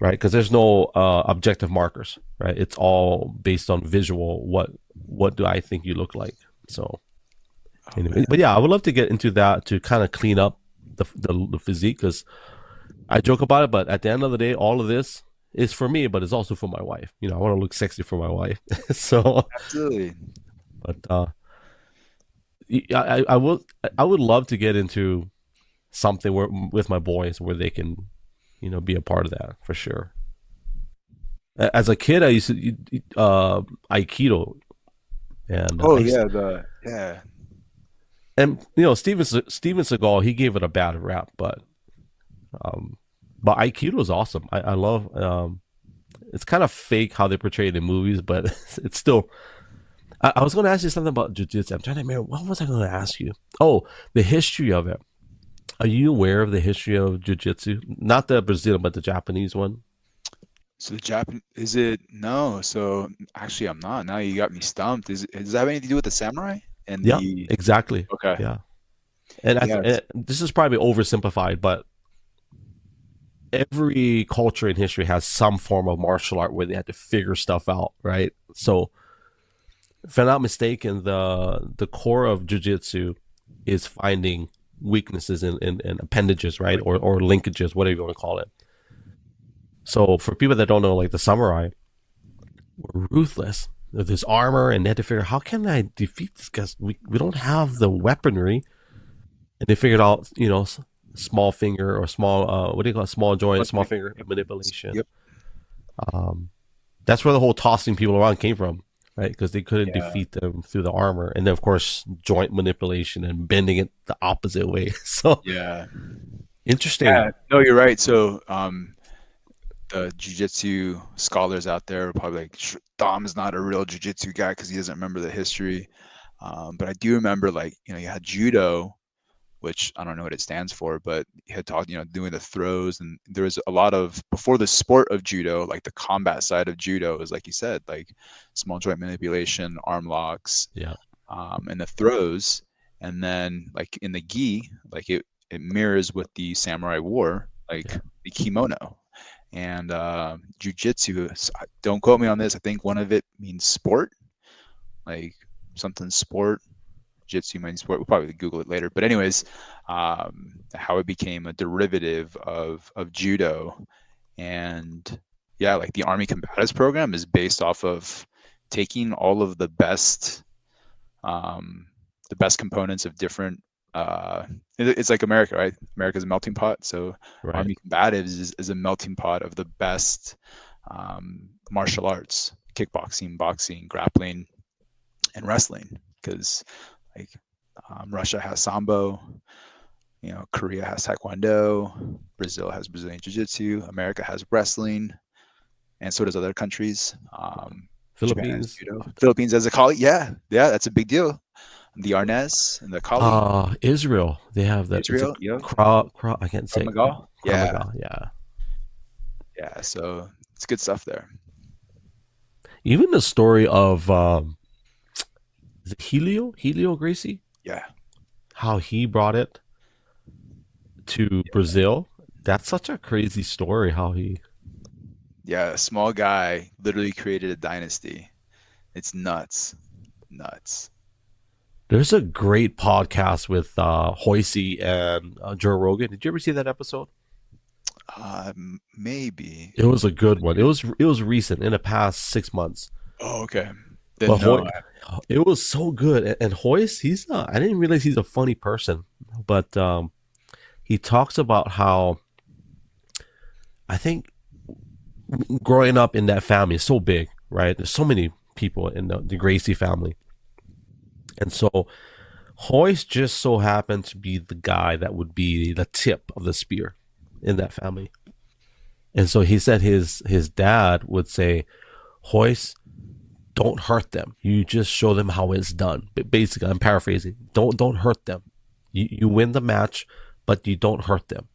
right? Because there's no objective markers, right? It's all based on visual. What do I think you look like? So, anyway, but yeah, I would love to get into that to kind of clean up the physique, because I joke about it, but at the end of the day, all of this is for me, but it's also for my wife. I want to look sexy for my wife. So absolutely. But I would love to get into something with my boys where they can, be a part of that for sure. As a kid, I used to Aikido, and Oh yeah, the yeah. Steven Seagal, he gave it a bad rap, um, but Aikido is awesome. I love. It's kind of fake how they portray it in movies, but it's still. I was going to ask you something about jiu-jitsu. I'm trying to remember, what was I going to ask you? Oh, the history of it. Are you aware of the history of jiu-jitsu? Not the Brazilian, but the Japanese one. So the Japan is it no? So actually, I'm not. Now you got me stumped. Does that have anything to do with the samurai and Yeah, the? exactly. Okay, Yeah, and yeah, this is probably oversimplified, but every culture in history has some form of martial art where they had to figure stuff out, right? So, if I'm not mistaken, the core of jiu-jitsu is finding weaknesses in appendages, right, or linkages, whatever you want to call it. So, for people that don't know, like the samurai were ruthless. This armor, and they had to figure, how can I defeat this guy? We don't have the weaponry, and they figured out, small finger or small what do you call it, small joint, small finger manipulation. yep, Um, that's where the whole tossing people around came from, right? Because they couldn't yeah, defeat them through the armor, and then of course joint manipulation and bending it the opposite way. So yeah, interesting. yeah. No, you're right. So the jujitsu scholars out there are probably like, Dom's not a real jujitsu guy because he doesn't remember the history. But I do remember, like, you had judo, which I don't know what it stands for, but he had talked, doing the throws, and there was a lot of, before the sport of judo, like the combat side of judo is, like you said, like small joint manipulation, arm locks, Yeah, and the throws, and then like in the gi, like it mirrors with the samurai war, like yeah, the kimono. And jujitsu, don't quote me on this, I think one of it means sport, like something sport. Jiu-Jitsu means sport. We'll probably Google it later. But anyways, how it became a derivative of judo. And yeah, like the Army Combatives program is based off of taking all of the best components of different. It's like America, right? America's a melting pot. So right. Army Combatives is a melting pot of the best martial arts: kickboxing, boxing, grappling, and wrestling. Because like Russia has sambo, Korea has taekwondo, Brazil has Brazilian jiu-jitsu, America has wrestling, and so does other countries. Japan has Philippines. judo. Philippines has a kali. Yeah, yeah, that's a big deal. The arnes and the kali. Israel. They have that. It's a Israel, yeah. I can't say Ramagal. Yeah, Kramaga. Yeah. yeah. So it's good stuff there. Even the story of is it Helio Gracie, Yeah, how he brought it to Brazil. That's such a crazy story. How he yeah. A small guy literally created a dynasty. It's nuts, nuts. There's a great podcast with Hoisey and Joe Rogan. Did you ever see that episode? Maybe. It was a good one. It was recent, in the past 6 months. Oh, okay. Then But no. It was so good. And Hoist, he's not. I didn't realize he's a funny person, but he talks about how, I think, growing up in that family is so big, right? There's so many people in the Gracie family, and so Hoist just so happened to be the guy that would be the tip of the spear in that family. And so he said his dad would say, Hoist, don't hurt them. You just show them how it's done. But basically, I'm paraphrasing. Don't hurt them. You win the match, but you don't hurt them.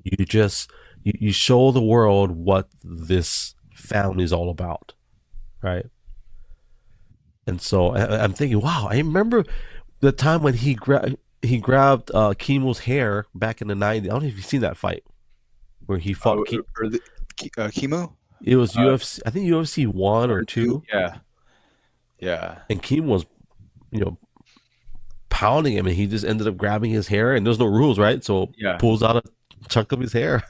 You just you show the world what this family is all about, right? And so I'm thinking, wow, I remember the time when he grabbed Kimo's hair back in the '90s. I don't know if you've seen that fight where he fought. Or the Kimu It was uh, UFC. I think UFC one or or two. two, Yeah, yeah, and Kim was, you know, pounding him, and he just ended up grabbing his hair. And there's no rules, right? So yeah, pulls out a chunk of his hair.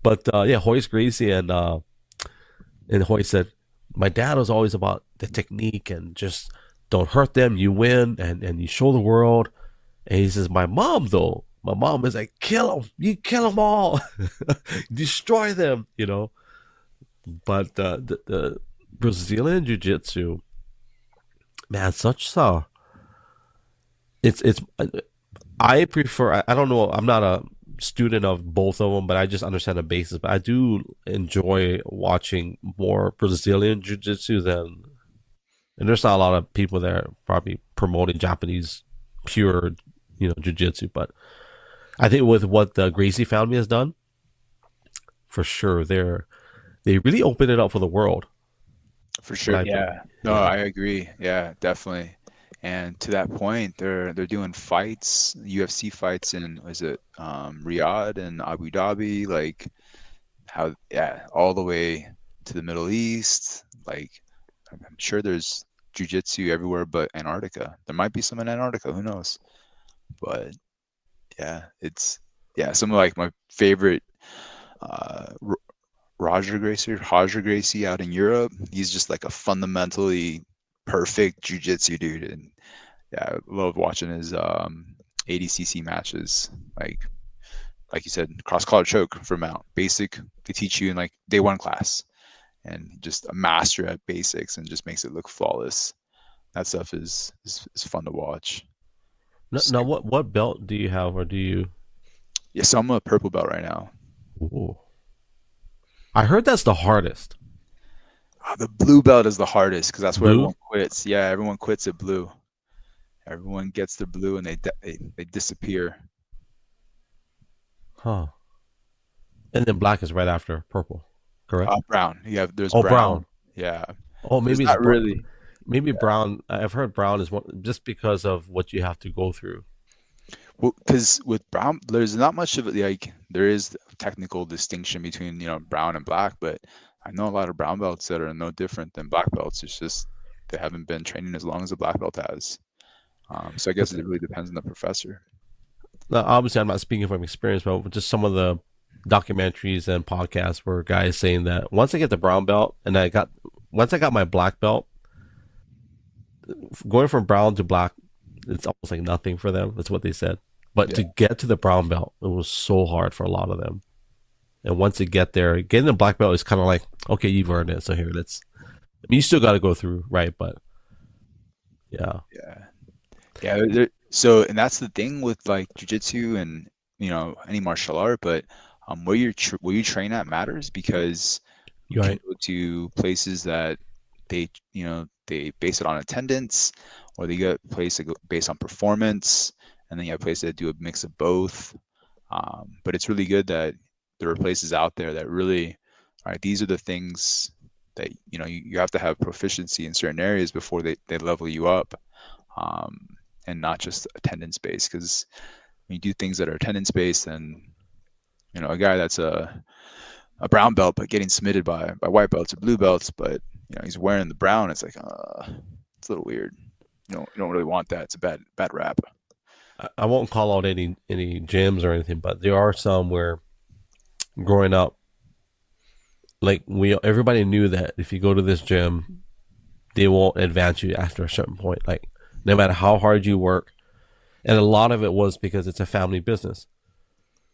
But yeah, Hoist Gracie and Hoist said, my dad was always about the technique and just don't hurt them. You win, and you show the world. And he says, my mom is like, kill them. You kill them all, destroy them. But the Brazilian Jiu Jitsu, man, such a it's I prefer. I don't know. I'm not a student of both of them, but I just understand the basis. But I do enjoy watching more Brazilian Jiu Jitsu than. And there's not a lot of people there probably promoting Japanese pure, Jiu Jitsu. But I think with what the Gracie family has done, for sure, they really open it up for the world. For That's what sure. I believe. Yeah. No, Yeah. I agree. Yeah, definitely. And to that point, they're doing fights, UFC fights in, is it Riyadh and Abu Dhabi, like how, yeah, all the way to the Middle East. Like I'm sure there's jujitsu everywhere but Antarctica. There might be some in Antarctica, who knows? But yeah, it's yeah, some of like my favorite uh Roger Gracie out in Europe. He's just like a fundamentally perfect jujitsu dude, and yeah, I love watching his 80cc matches. Like you said, cross collar choke for mount, basic. They teach you in like day one class, and just a master at basics, and just makes it look flawless. That stuff is fun to watch. Now, what belt do you have, or do you? Yeah, so I'm a purple belt right now. Ooh. I heard that's the hardest. The blue belt is the hardest because that's where Blue, everyone quits. Yeah, everyone quits at blue. Everyone gets their blue and they disappear. huh? And then black is right after purple, correct? Brown. Yeah, there's Oh, brown. brown. Yeah, Oh, there's maybe not really. maybe brown. I've heard brown is one just because of what you have to go through. Well, because with brown, there's not much of it. Like there is a technical distinction between brown and black, but I know a lot of brown belts that are no different than black belts. It's just they haven't been training as long as a black belt has. So I guess Because it really depends on the professor. obviously, I'm not speaking from experience, but just some of the documentaries and podcasts where guys saying that once I get the brown belt and once I got my black belt, going from brown to black, it's almost like nothing for them. That's what they said. But Yeah, to get to the brown belt, it was so hard for a lot of them. And once you get there, getting the black belt is kind of like, okay, you've earned it. So here, let's. I mean, you still got to go through, right? But yeah, yeah, yeah. So, and that's the thing with like jujitsu and any martial art, but where you train at matters because you you're can right. go to places that they base it on attendance, or they get a place that based on performance, and then you have places that do a mix of both. But it's really good that there are places out there that really, all right, these are the things that you have to have proficiency in certain areas before they level you up, um, and not just attendance based. Because when you do things that are attendance based, then a guy that's a brown belt but getting submitted by white belts or blue belts, but he's wearing the brown. It's like it's a little weird. You don't really want that. It's a bad rap. I won't call out any gyms or anything, but there are some where growing up, like we everybody knew that if you go to this gym, they won't advance you after a certain point. Like no matter how hard you work, and a lot of it was because it's a family business.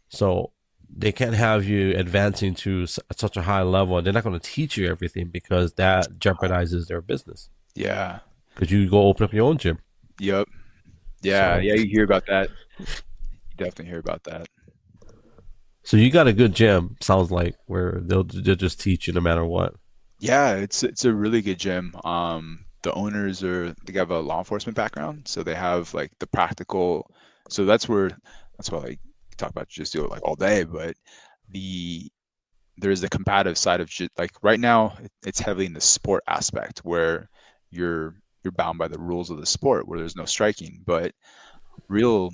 So they can't have you advancing to such a high level, and they're not going to teach you everything because that jeopardizes their business. Yeah. Because you go open up your own gym. Yep. Yeah. So, Yeah. You hear about that. You definitely hear about that. so you got a good gym. Sounds like where they'll just teach you no matter what. Yeah. It's a really good gym. The owners they have a law enforcement background, so they have like the practical. So that's why like talk about just do it like all day, but the there's the combative side of like right now it's heavily in the sport aspect where you're bound by the rules of the sport where there's no striking, but real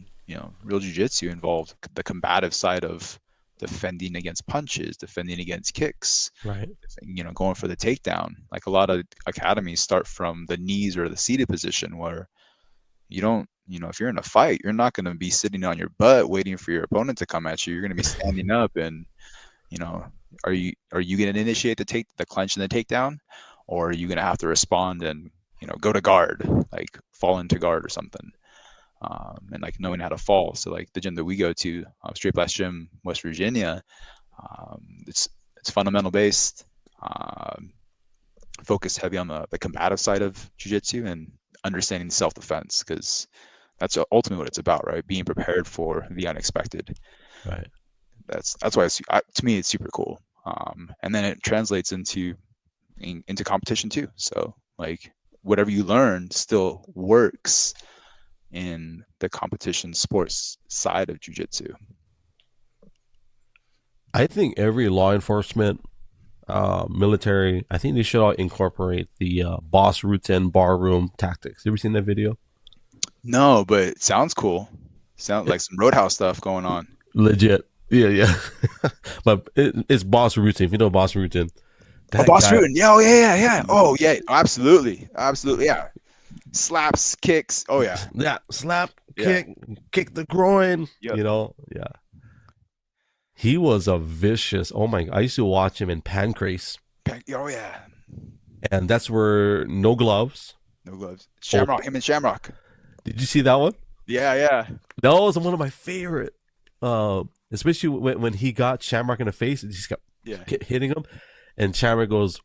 real jiu-jitsu involved the combative side of defending against punches, defending against kicks, Right. going for the takedown. Like a lot of academies start from the knees or the seated position where you don't if you're in a fight, you're not going to be sitting on your butt waiting for your opponent to come at you. You're going to be standing up, and you know, are you going to initiate the clench and the takedown, or are you going to have to respond and go to guard, like fall into guard or something, and like knowing how to fall. So like the gym that we go to, Straight Blast Gym, West Virginia, it's fundamental based. focus heavy on the combative side of jiu-jitsu and understanding self-defense, because that's ultimately what it's about, right? Being prepared for the unexpected. Right. That's why to me it's super cool. And then it translates into competition too. So like whatever you learn still works in the competition sports side of jiu-jitsu. I think every law enforcement, military, I think they should all incorporate the boss routine barroom tactics. You ever seen that video? No, but it sounds cool. Sounds like some Roadhouse stuff going on. Legit. Yeah, yeah. But it's boss routine. If you know boss routine, Oh, that Boss guy. Rutan. Yeah, oh yeah, yeah. Oh yeah, absolutely. Absolutely. Yeah. Slaps, kicks. Oh yeah. Yeah, slap, Yeah. kick the groin. Yep. You know, yeah. He was a vicious. Oh my! I used to watch him in Pancrase, Oh yeah. and that's where no gloves. No gloves. Oh, Shamrock, him and Shamrock. did you see that one? Yeah, yeah. That was one of my favorite. Especially when he got Shamrock in the face and he just got Yeah. hitting him, and Shamrock goes,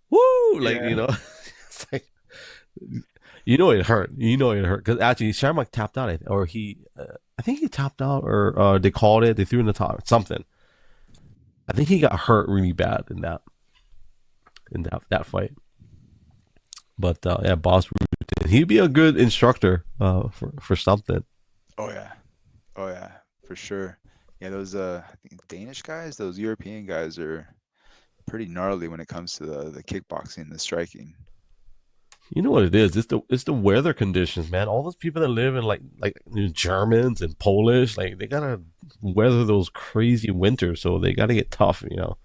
"Woo!" Like Yeah. you know, it's like you know it hurt. You know it hurt because actually Shamrock tapped out, or I think he tapped out, or they called it. They threw in the top something. I think he got hurt really bad in that fight. But yeah, Boss Rutan, he'd be a good instructor for something. Oh yeah. Oh yeah. For sure. Yeah, those I think Danish guys, those European guys are pretty gnarly when it comes to the kickboxing, the striking. You know what it is? It's the weather conditions, man. All those people that live in like Germans and Polish, like they gotta weather those crazy winters, so they gotta get tough, you know.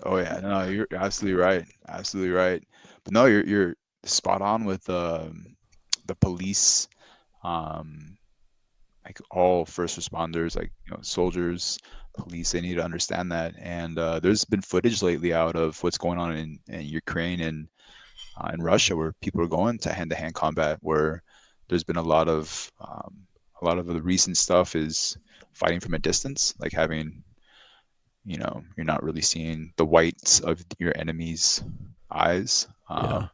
Oh yeah, no, you're absolutely right. Absolutely right. But no, you're spot on with the police, um, like all first responders, like soldiers, police. They need to understand that. And there's been footage lately out of what's going on in Ukraine and in Russia, where people are going to hand-to-hand combat. Where there's been a lot of the recent stuff is fighting from a distance, like having you're not really seeing the whites of your enemy's eyes. Yeah.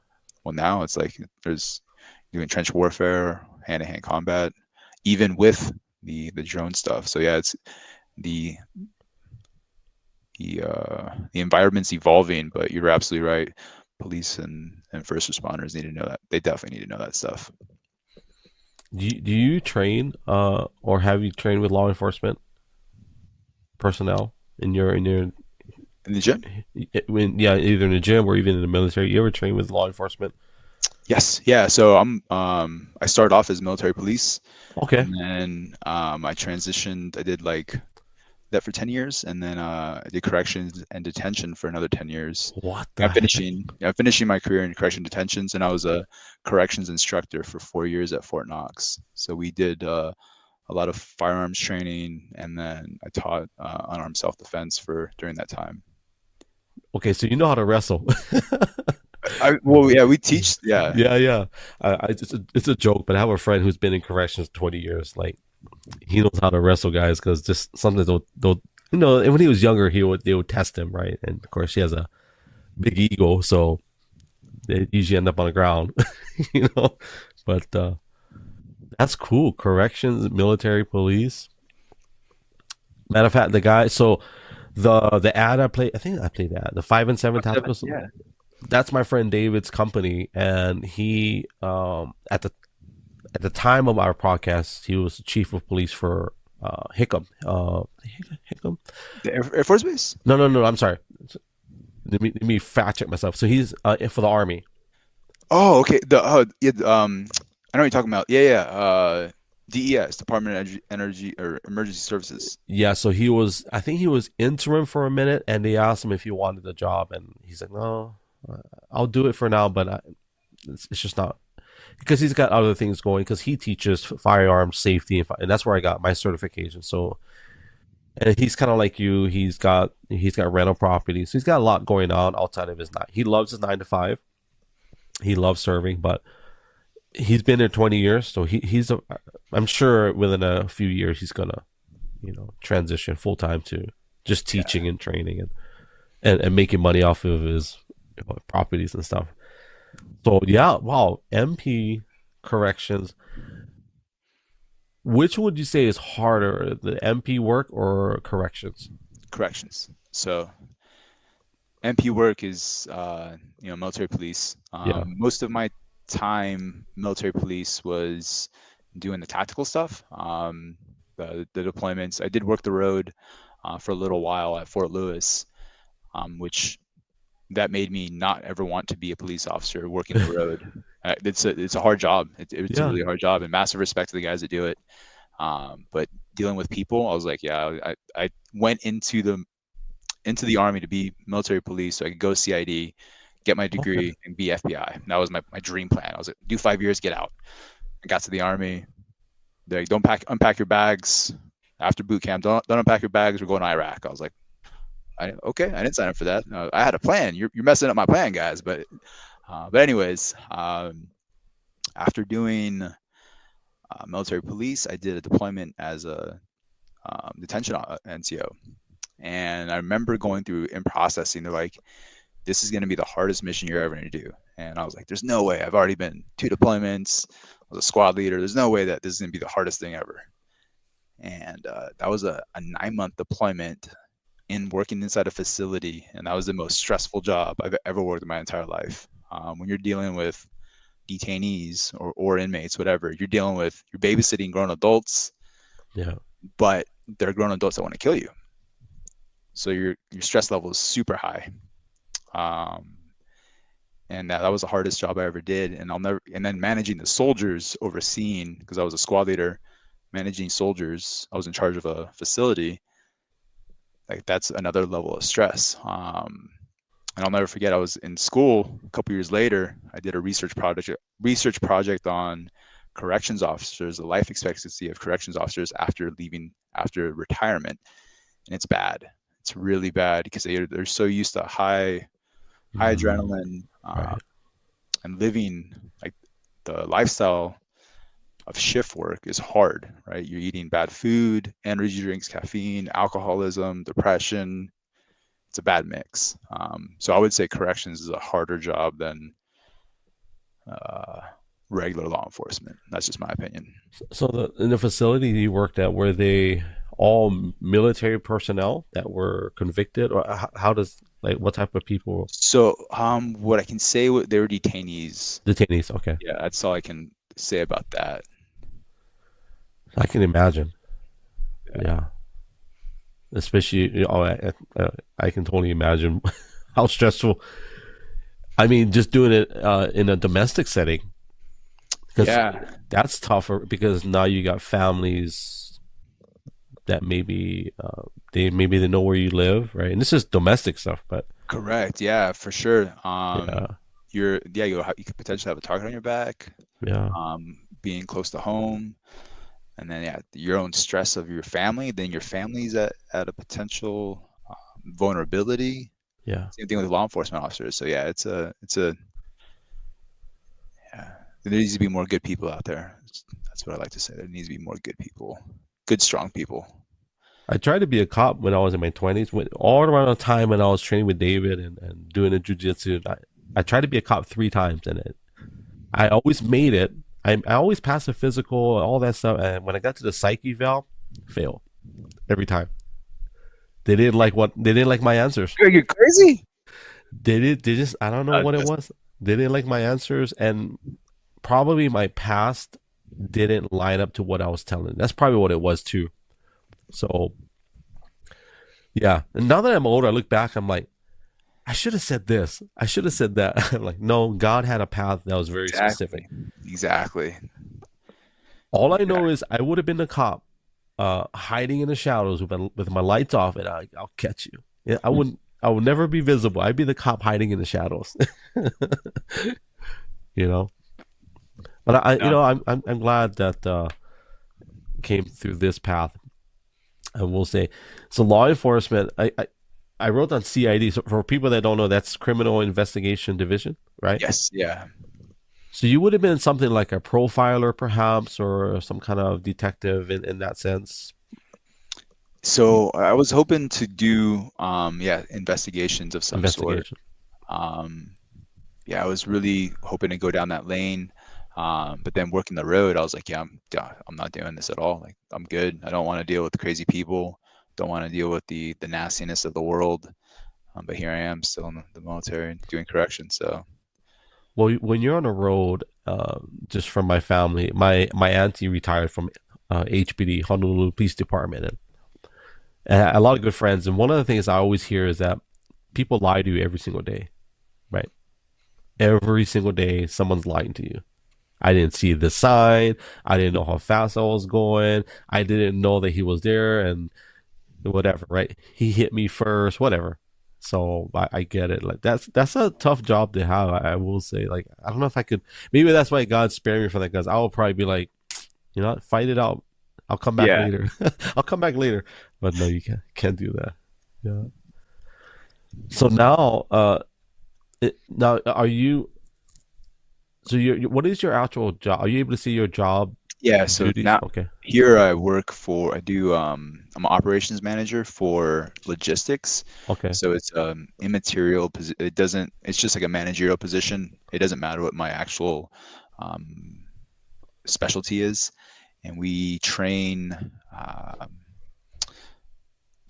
Well, now it's like there's doing trench warfare, hand-to-hand combat, even with the drone stuff. So yeah, it's the the environment's evolving, but you're absolutely right. Police and first responders need to know that. They definitely need to know that stuff. Do you train or have you trained with law enforcement personnel in your In the gym? yeah, either in the gym or even in the military? You ever train with law enforcement? Yes. Yeah. So I started off as military police, Okay. and then I transitioned. I did like that for 10 years, and then I did corrections and detention for another 10 years. What the heck? I'm finishing my career in correction detentions, and I was a corrections instructor for 4 years at Fort Knox. So we did a lot of firearms training, and then I taught unarmed self-defense for during that time. Okay, so you know how to wrestle. Well, yeah, we teach. Yeah. Yeah, yeah. It's a joke, but I have a friend who's been in corrections 20 years. Like he knows how to wrestle guys because just sometimes they'll and when he was younger, they would test him, right? And of course, he has a big ego, so they usually end up on the ground, you know. But that's cool. Corrections, military, police. Matter of fact, the guy. So the ad I played, I think I played that the 5 and 7 tactical. Yeah. That's my friend David's company, and he at the time of our podcast, he was the chief of police for Hickam. Hickam? The Air Force Base? No, no, no. I'm sorry. Let me fact check myself. So he's for the Army. Oh, okay. Yeah, I know what you're talking about. Yeah, yeah. DES, Department of Energy or Emergency Services. Yeah. So he was. I think he was interim for a minute, and they asked him if he wanted the job, and he's like, "No, I'll do it for now, but it's just not." Because he's got other things going. Because he teaches firearms safety, and that's where I got my certification. So, and he's kind of like you. He's got rental properties. So he's got a lot going on outside of his nine. He loves his 9 to 5. He loves serving, but he's been there 20 years. So I'm sure within a few years he's gonna, transition full time to just teaching and training, and and making money off of his properties and stuff. So yeah, wow, MP corrections. Which would you say is harder, the MP work or corrections? Corrections. So MP work is military police. Yeah. Most of my time military police was doing the tactical stuff, the deployments. I did work the road for a little while at Fort Lewis, which that made me not ever want to be a police officer working the road. It's a hard job. It's a Yeah. really hard job, and massive respect to the guys that do it. But dealing with people, I was like, yeah, I went into the army to be military police so I could go CID, get my Okay. degree, and be FBI. And that was my dream plan. I was like, do 5 years, get out. I got to the army. They're like, don't unpack your bags after boot camp. Don't unpack your bags. We're going to Iraq. I was like, okay, I didn't sign up for that. I had a plan. You're messing up my plan, guys. But anyways, after doing military police, I did a deployment as a detention NCO. And I remember going through and processing. They're like, this is going to be the hardest mission you're ever going to do. And I was like, there's no way. I've already been 2 deployments. I was a squad leader. There's no way that this is going to be the hardest thing ever. And that was a 9-month deployment in working inside a facility. And that was the most stressful job I've ever worked in my entire life. When you're dealing with detainees or inmates, whatever, you're babysitting grown adults, Yeah. but they're grown adults that want to kill you. So your stress level is super high. And that was the hardest job I ever did. And then managing the soldiers, overseeing, because I was a squad leader, managing soldiers, I was in charge of a facility. Like that's another level of stress. And I'll never forget, I was in school a couple years later. I did a research project on corrections officers, the life expectancy of corrections officers after retirement. And it's bad. It's really bad because they're so used to high adrenaline Right. and living like the lifestyle of shift work is hard, right? You're eating bad food, energy drinks, caffeine, alcoholism, depression. It's a bad mix. So I would say corrections is a harder job than uh, regular law enforcement. That's just my opinion. So in the facility you worked at, were they all military personnel that were convicted, or how does, like, what type of people? So what I can say, they were detainees. Detainees. Okay, Yeah, that's all I can say about that. I can imagine. Yeah. Yeah, especially I can totally imagine how stressful. I mean, just doing it in a domestic setting, because Yeah, that's tougher because now you got families that maybe they know where you live, right? And this is domestic stuff, but correct. Yeah, for sure. yeah, You could potentially have a target on your back. yeah, Being close to home, and then yeah, your own stress of your family. Then your family's at a potential vulnerability. yeah. Same thing with law enforcement officers. So yeah, it's a yeah. There needs to be more good people out there. That's what I like to say. There needs to be more good people, good strong people. I tried to be a cop when I was in my 20s, all around the time when I was training with David and doing the jiu-jitsu. I tried to be a cop 3 times, and I always made it. I always passed the physical and all that stuff. And when I got to the psyche valve, failed every time. They didn't like my answers. You're crazy. They just, I don't know what it was. They didn't like my answers, and probably my past didn't line up to what I was telling. That's probably what it was too. So yeah. And now that I'm older, I look back, I'm like, I should have said this. I should have said that. I'm like, no, God had a path that was very Exactly. specific. Exactly. All I know Exactly. is I would have been a cop, hiding in the shadows with my lights off, and I'll catch you. Yeah, I wouldn't. I would never be visible. I'd be the cop hiding in the shadows. you know. But No. I'm glad that came through this path. I will say, so law enforcement. I wrote on CID. So for people that don't know, that's Criminal Investigation Division, right? Yes. Yeah. So you would have been something like a profiler, perhaps, or some kind of detective in that sense. So I was hoping to do, yeah, investigations of some sort. Investigation. Um, yeah, I was really hoping to go down that lane. But then working the road, I was like, yeah, I'm not doing this at all. Like, I'm good. I don't want to deal with crazy people. Don't want to deal with the nastiness of the world. But here I am, still in the military and doing corrections. So Well, when you're on the road, just from my family, my auntie retired from HPD, Honolulu Police Department, and a lot of good friends. And one of the things I always hear is that people lie to you every single day, right? Every single day, someone's lying to you. I didn't see the sign. I didn't know how fast I was going. I didn't know that he was there, and whatever, right? He hit me first, whatever. So I get it. Like that's a tough job to have. I will say. Like I don't know if I could. Maybe that's why God spared me from that. Because I will probably be like, fight it out. I'll come back yeah, later. I'll come back later. But no, you can't do that. Yeah. So now, now are you? So what is your actual job? Are you able to see your job yeah. So duties? now Okay. here I work for. I do. I'm an operations manager for logistics. Okay. So it's immaterial. It doesn't. It's just like a managerial position. It doesn't matter what my actual um, specialty is, and we train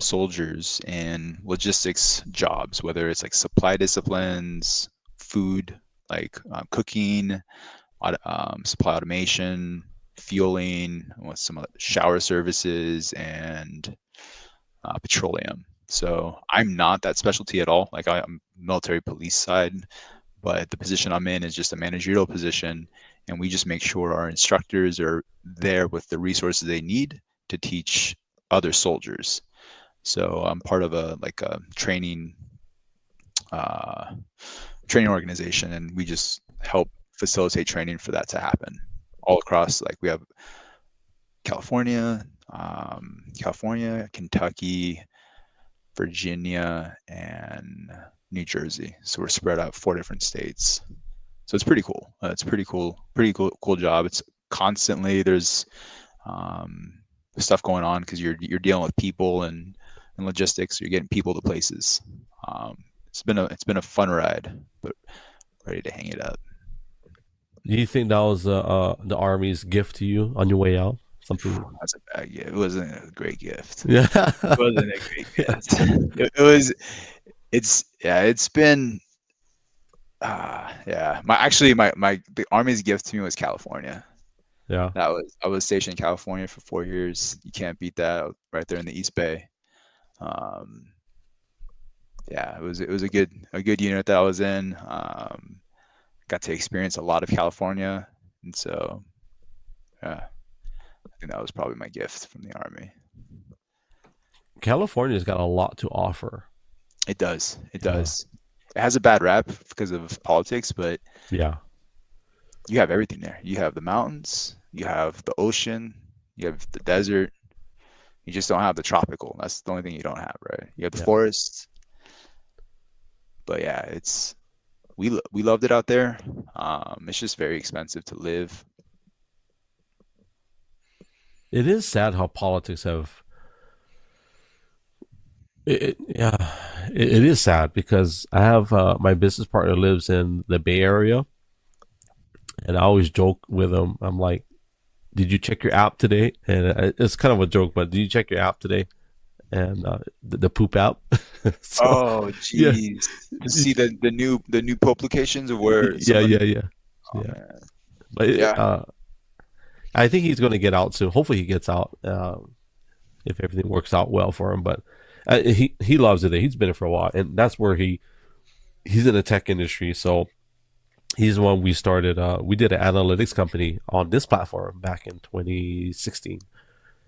soldiers in logistics jobs, whether it's like supply disciplines, food, like cooking, supply automation, fueling, with some shower services, and petroleum. So I'm not that specialty at all. Like I'm military police side, but the position I'm in is just a managerial position, and we just make sure our instructors are there with the resources they need to teach other soldiers. So I'm part of a like a uh, training organization, and we just help facilitate training for that to happen all across. Like we have California, California, Kentucky, Virginia, and New Jersey. So we're spread out 4 different states. So it's pretty cool. It's pretty cool job. It's constantly there's um, stuff going on because you're dealing with people and logistics. So you're getting people to places. It's been a fun ride, but ready to hang it up. Do you think that was the army's gift to you on your way out? Something. That's a bad gift. It wasn't a great gift. Yeah. It wasn't a great gift. It was. It's yeah. It's been. Yeah. My the army's gift to me was California. Yeah. I was stationed in California for 4 years. You can't beat that. Right there in the East Bay. Um, yeah, it was a good unit that I was in. Got to experience a lot of California, and so yeah, I think that was probably my gift from the army. California's got a lot to offer. It does. It Yeah. does. It has a bad rap because of politics, but Yeah. you have everything there. You have the mountains, you have the ocean, you have the desert. You just don't have the tropical. That's the only thing you don't have, right? You have the Yeah. forests, but yeah, we loved it out there. It's just very expensive to live. It is sad how politics have. Yeah, it is sad because I have my business partner lives in the Bay Area, and I always joke with him. I'm like, "Did you check your app today?" And it's kind of a joke, but did you check your app today? And the poop app. So Oh, yeah, geez. See the new publications of where yeah, someone. yeah, yeah, Oh yeah. man. But Yeah. I think he's going to get out soon. Hopefully, he gets out if everything works out well for him. But he loves it. He's been there for a while, and that's where he's in the tech industry. So he's the one we started. We did an analytics company on this platform back in 2016,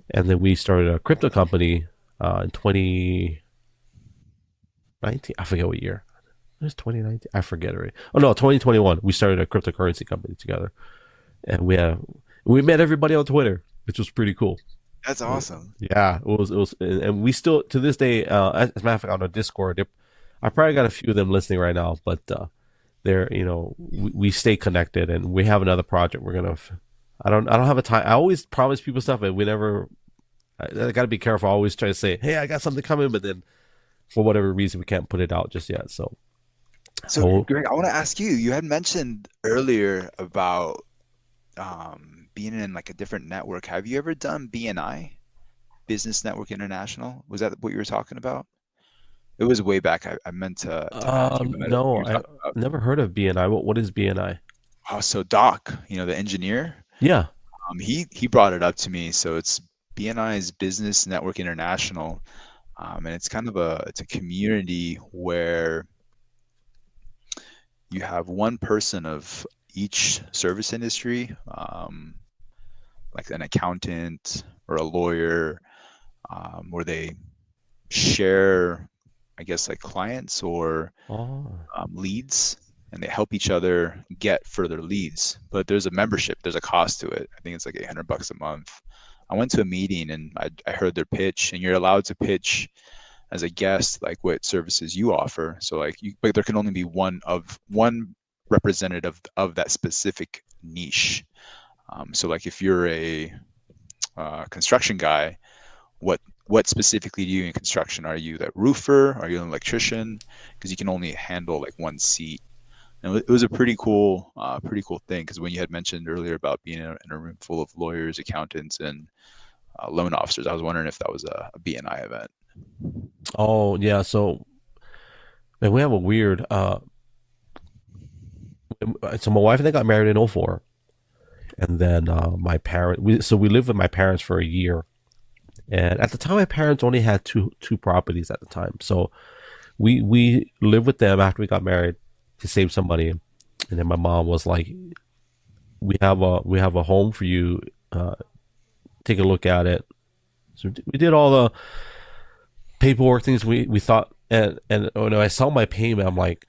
and then we started a crypto company in 2019. I forget what year. It was 2019. I forget already. Oh no, 2021. We started a cryptocurrency company together, and we met everybody on Twitter, which was pretty cool. That's awesome. Yeah, it was, and we still to this day, as a matter of fact, on our Discord, I probably got a few of them listening right now, but they're we stay connected, and we have another project. I don't have a time. I always promise people stuff, and we never I got to be careful. I always try to say, hey, I got something coming, but then for whatever reason, we can't put it out just yet. So, So, oh, Greg, I want to ask you. You had mentioned earlier about being in like a different network. Have you ever done BNI, Business Network International? Was that what you were talking about? It was way back. I meant to ask you about it. no, You were I talking about, never heard of BNI. What is BNI? oh, so Doc, the engineer, Yeah. he brought it up to me. So it's BNI's Business Network International, and it's kind of a community where you have one person of each service industry, like an accountant or a lawyer, where they share, I guess, like clients or Oh, leads, and they help each other get further leads. But there's a membership, there's a cost to it. I think it's like $800 a month. I went to a meeting and I heard their pitch, and you're allowed to pitch as a guest like what services you offer. So but there can only be one representative of that specific niche. So like if you're a construction guy, what specifically do you in construction? Are you that roofer? Are you an electrician? Because you can only handle like one seat. And it was a pretty cool thing. Because when you had mentioned earlier about being in a room full of lawyers, accountants, and loan officers, I was wondering if that was a BNI event. oh, yeah. So, man, we have a weird. So my wife and I got married in '04, and then my parent. We lived with my parents for a year, and at the time, my parents only had two properties at the time. So we lived with them after we got married to save some money, and then my mom was like, we have a home for you. Uh, Take a look at it. So we did all the paperwork things we thought, and when I saw my payment, I'm like,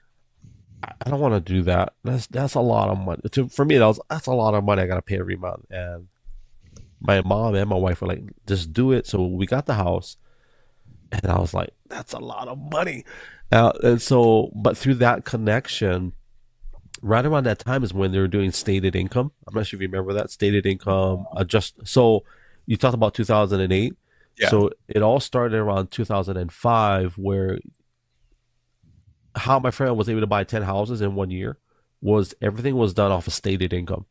I don't want to do that. That's a lot of money. For me, that's a lot of money I gotta pay every month. And my mom and my wife were like, just do it. So we got the house, and I was like, that's a lot of money. And so, but through that connection, right around that time is when they were doing stated income. I'm not sure if you remember that stated income adjust. So you talked about 2008. Yeah. So it all started around 2005, where how my friend was able to buy 10 houses in 1 year was everything was done off of stated income.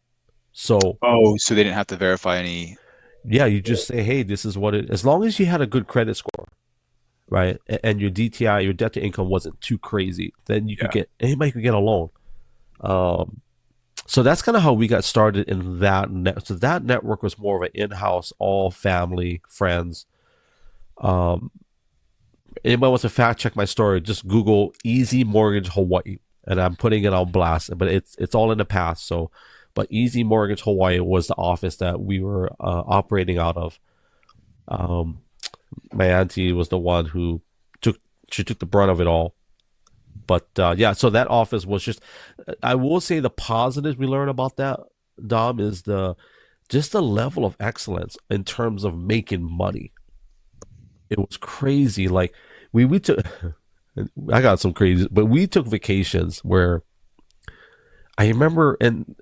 So Oh, so they didn't have to verify any. yeah, you just say, hey, this is what it. As long as you had a good credit score, right, and your DTI, your debt to income wasn't too crazy, then you could Yeah. get anybody could get a loan. Um, so that's kind of how we got started in that net. So that network was more of an in-house, all family, friends. Um, Anybody wants to fact check my story, just Google Easy Mortgage Hawaii, and I'm putting it on blast. But it's all in the past. So, but Easy Mortgage Hawaii was the office that we were operating out of. Um, my auntie was the one who took she took the brunt of it all. But yeah, so that office was just. I will say the positives we learned about that, Dom, is the just the level of excellence in terms of making money. It was crazy. Like we took, I got some crazy, but we took vacations where I remember, and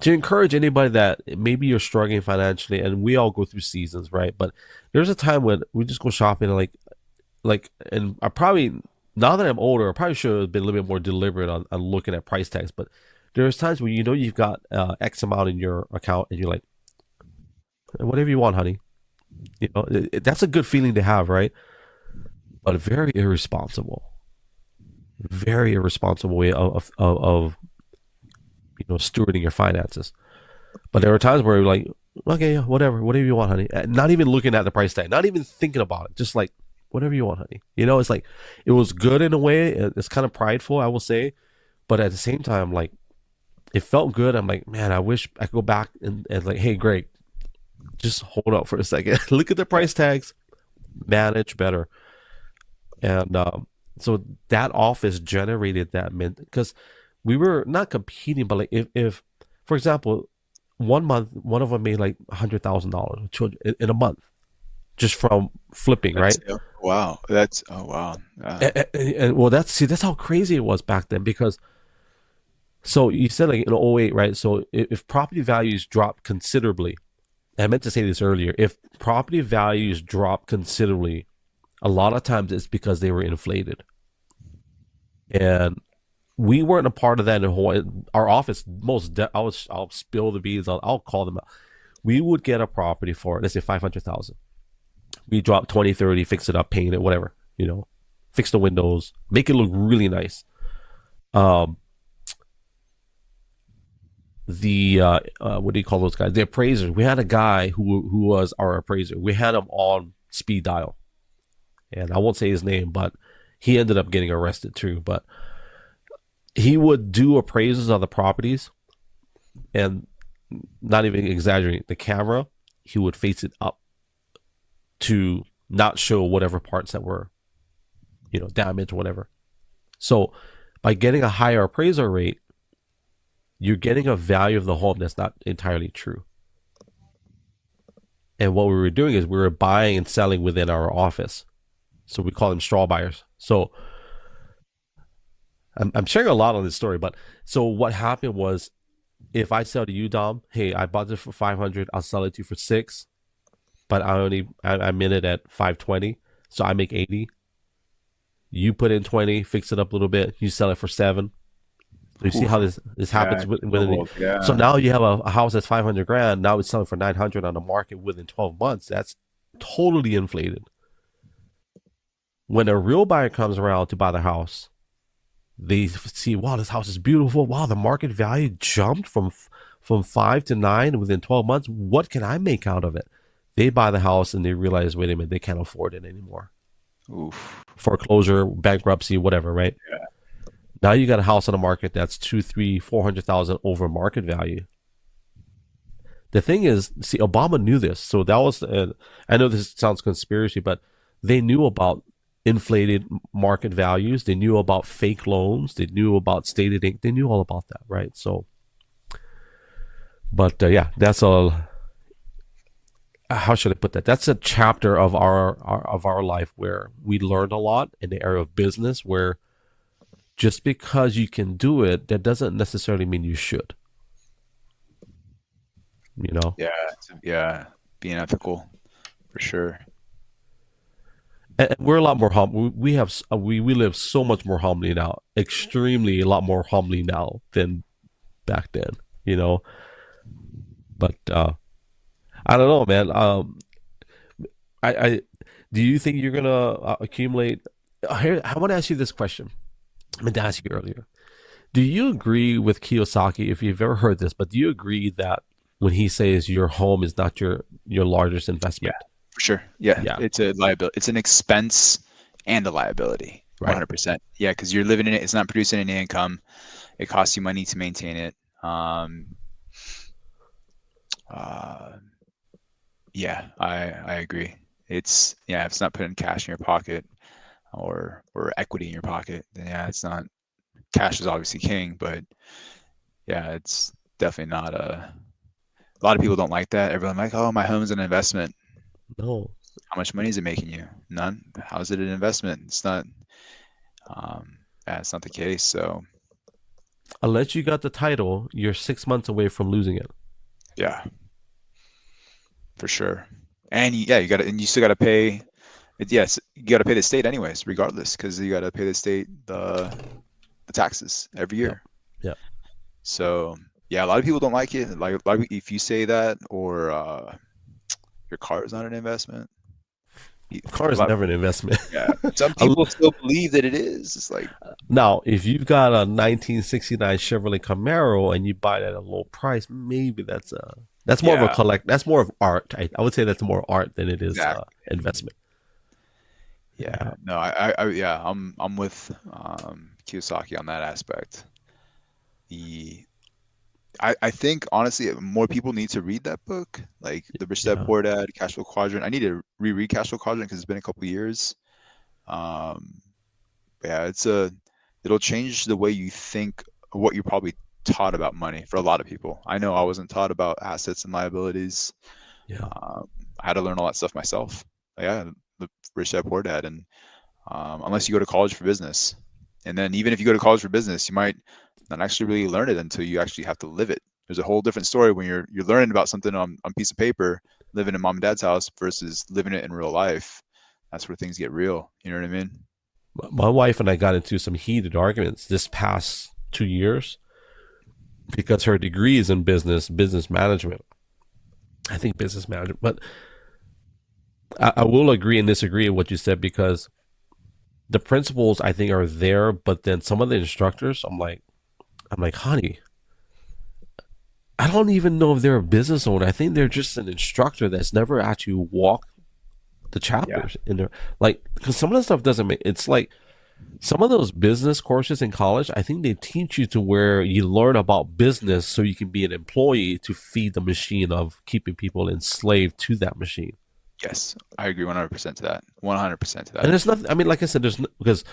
to encourage anybody that maybe you're struggling financially, and we all go through seasons, right? But there's a time when we just go shopping, and and I probably now that I'm older, I probably should have been a little bit more deliberate on looking at price tags. But there's times when you've got X amount in your account, and you're like, whatever you want, honey. That's a good feeling to have, right? But very irresponsible way of stewarding your finances. But there were times where you're like, okay, yeah, whatever you want, honey. Not even looking at the price tag, not even thinking about it, just like whatever you want, honey. It's like it was good in a way. It's kind of prideful, I will say, but at the same time, like it felt good. I'm like, man, I wish I could go back and like, hey, Greg, just hold up for a second. Look at the price tags, manage better. And so that office generated that mint because we were not competing, but like if for example, 1 month, one of them made like $100,000 in a month just from flipping, right? Wow. Oh wow. And well, that's how crazy it was back then because so you said like in '08, right? So if property values dropped considerably, I meant to say this earlier. If property values drop considerably, a lot of times it's because they were inflated. And we weren't a part of that in Hawaii. Our office, I'll spill the beans. I'll call them out. We would get a property for, let's say, 500,000. We drop 20, 30, fix it up, paint it, whatever, fix the windows, make it look really nice. Um, the what do you call those guys? The appraisers. We had a guy who was our appraiser. We had him on speed dial, and I won't say his name, but he ended up getting arrested too. But he would do appraisals on the properties, and not even exaggerating, the camera, he would face it up to not show whatever parts that were, damaged or whatever. So by getting a higher appraisal rate, you're getting a value of the home that's not entirely true. And what we were doing is we were buying and selling within our office. So we call them straw buyers. So I'm sharing a lot on this story, but so what happened was, if I sell to you, Dom, hey, I bought this for 500, I'll sell it to you for 6, but I'm in it at 520, so I make 80. You put in 20, fix it up a little bit, you sell it for 7. You see how this happens Yeah. So now you have a house that's 500 grand. Now it's selling for 900 on the market within 12 months. That's totally inflated. When a real buyer comes around to buy the house, they see, wow, this house is beautiful. Wow, the market value jumped from 5 to 9 within 12 months. What can I make out of it? They buy the house and they realize, wait a minute, they can't afford it anymore. Oof. Foreclosure, bankruptcy, whatever, right? Yeah. Now you got a house on the market that's 2, 3, 400,000 over market value. The thing is, see, Obama knew this, so that was. I know this sounds conspiracy, but they knew about inflated market values. They knew about fake loans. They knew about stated ink. They knew all about that, right? So, but yeah, that's all. How should I put that? That's a chapter of our life where we learned a lot in the area of business, where just because you can do it, that doesn't necessarily mean you should. Yeah, being ethical for sure. And we're a lot more humble. We live so much more humbly now, extremely a lot more humbly now than back then. But I don't know, man. I do you think you're gonna accumulate? Here, I want to ask you this question. I meant to ask you earlier. Do you agree with Kiyosaki, if you've ever heard this, but do you agree that when he says your home is not your largest investment? Yeah, for sure. Yeah. Yeah. It's a liability. It's an expense and a liability. Right. 100%. Yeah, because you're living in it. It's not producing any income. It costs you money to maintain it. Yeah, I agree. If it's not putting cash in your pocket or equity in your pocket, then yeah, it's not. Cash is obviously king, but yeah, it's definitely not a lot of people don't like that. Everyone like, oh, my home's an investment. No. How much money is it making you? None. How is it an investment? It's not. It's not the case. So Unless you got the title, you're 6 months away from losing it. yeah, for sure. And you got to, and you still got to pay. Yes, you got to pay the state anyways, regardless, because you got to pay the state the taxes every year. Yeah. So yeah, a lot of people don't like it. Like if you say that, or your car is not an investment. Car is never an investment. Yeah, some people still believe that it is. It's like, now, if you've got a 1969 Chevrolet Camaro and you buy it at a low price, maybe that's more of a collect. That's more of art. I would say that's more art than it is investment. Yeah, no, I'm with Kiyosaki on that aspect. I think honestly, more people need to read that book, like the Rich Dad Poor Dad, Cash Flow Quadrant. I need to reread Cash Flow Quadrant because it's been a couple of years. Yeah, it'll change the way you think, what you're probably taught about money for a lot of people. I know I wasn't taught about assets and liabilities. Yeah, I had to learn all that stuff myself. Yeah, the Rich Dad Poor Dad, and unless you go to college for business, and then even if you go to college for business, you might not actually really learn it until you actually have to live it There's a whole different story when you're learning about something on a piece of paper, living in mom and dad's house versus living it in real life. That's where things get real. You know what I mean? My wife and I got into some heated arguments this past 2 years because her degree is in business management. I think business management, but I will agree and disagree with what you said because the principles I think are there, but then some of the instructors, I'm like, honey, I don't even know if they're a business owner. I think they're just an instructor that's never actually walked the Yeah. chapters in there. Like, because some of the stuff doesn't make it's like some of those business courses in college. I think they teach you to where you learn about business so you can be an employee to feed the machine of keeping people enslaved to that machine. Yes, I agree 100% to that. 100% to And that. there's nothing. I mean, like I said, because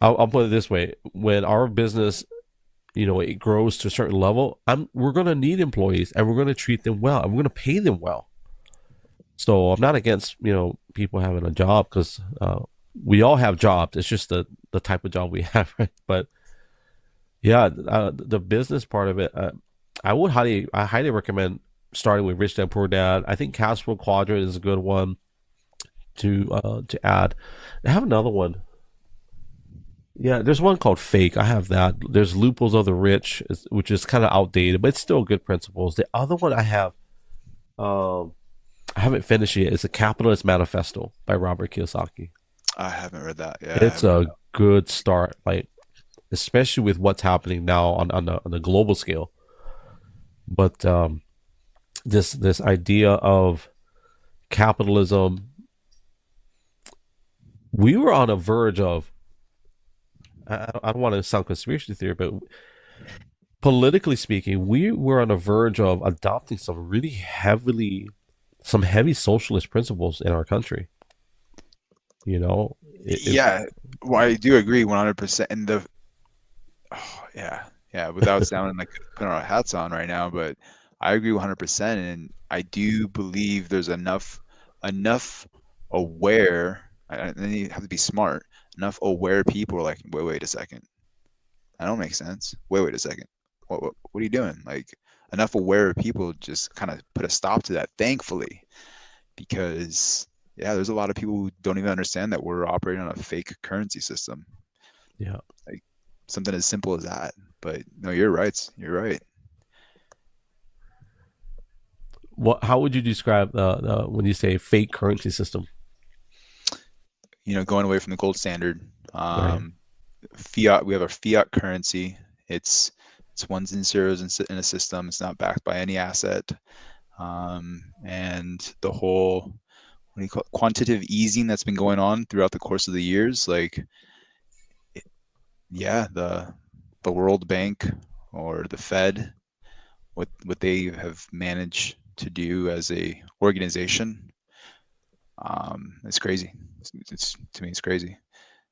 I'll put it this way: when our business, it grows to a certain level, we're going to need employees, and we're going to treat them well, and we're going to pay them well. So I'm not against people having a job because we all have jobs. It's just the type of job we have, right? But yeah, the business part of it, I highly recommend starting with Rich Dad Poor Dad. I think Cash Flow Quadrant is a good one to add. I have another one. Yeah, there's one called Fake. I have that. There's Loopholes of the Rich, which is kind of outdated, but it's still good principles. The other one um, I haven't finished it yet. It's a Capitalist Manifesto by Robert Kiyosaki. I haven't read that. Yeah, I It's haven't read a that. good start, like especially with what's happening now on the global scale. But this idea of capitalism, we were on a verge of. I don't want to sound conspiracy theory, but politically speaking, we were on the verge of adopting some heavy socialist principles in our country. You know, if Yeah, well, I do agree 100%. And yeah, yeah, without sounding like putting our hats on right now, but I agree 100%. And I do believe there's enough aware, and you have to be smart, enough aware people are like, wait a second. That don't make sense. Wait a second. What are you doing? Like, enough aware people just kind of put a stop to that, thankfully, because yeah, there's a lot of people who don't even understand that we're operating on a fake currency system. yeah, Like something as simple as that. But no, you're right. You're right. how would you describe when you say fake currency system? Going away from the gold standard. Right. Fiat. We have a fiat currency. It's it's ones and zeros in a system. It's not backed by any asset. And the whole what do you call it? Quantitative easing that's been going on throughout the course of the years, like yeah, the World Bank or the Fed, what they have managed to do as a organization, it's crazy. It's to me, it's crazy.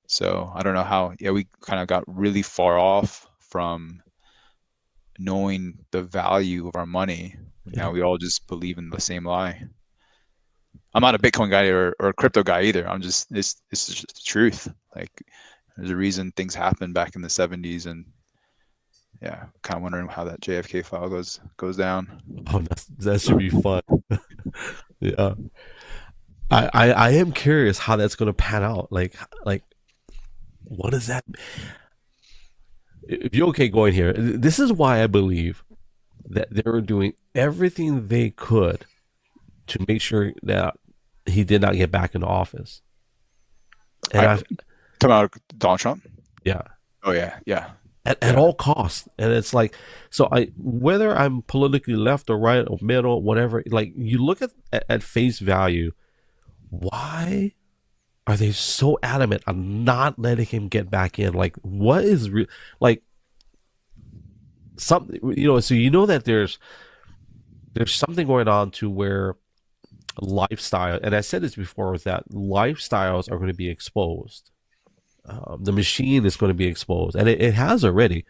So I don't know how. Yeah, we kind of got really far off from knowing the value of our money. Yeah. Now we all just believe in the same lie. I'm not a Bitcoin guy or a crypto guy either. I'm just this is just the truth. Like there's a reason things happened back in the 70s, and yeah, kind of wondering how that JFK file goes down. Oh, that should be fun. Yeah. I am curious how that's going to pan out. Like what is that? If you're okay going here, this is why I believe that they were doing everything they could to make sure that he did not get back into office. And I I, Talking about Donald Trump. yeah, Oh yeah, yeah, at yeah. all costs. And it's like, so whether I'm politically left or right or middle, whatever, like you look at face value, why are they so adamant on not letting him get back in? Like, what is like something, so that there's something going on to where lifestyle, and I said this before, that lifestyles are going to be exposed. The machine is going to be exposed, and it has already.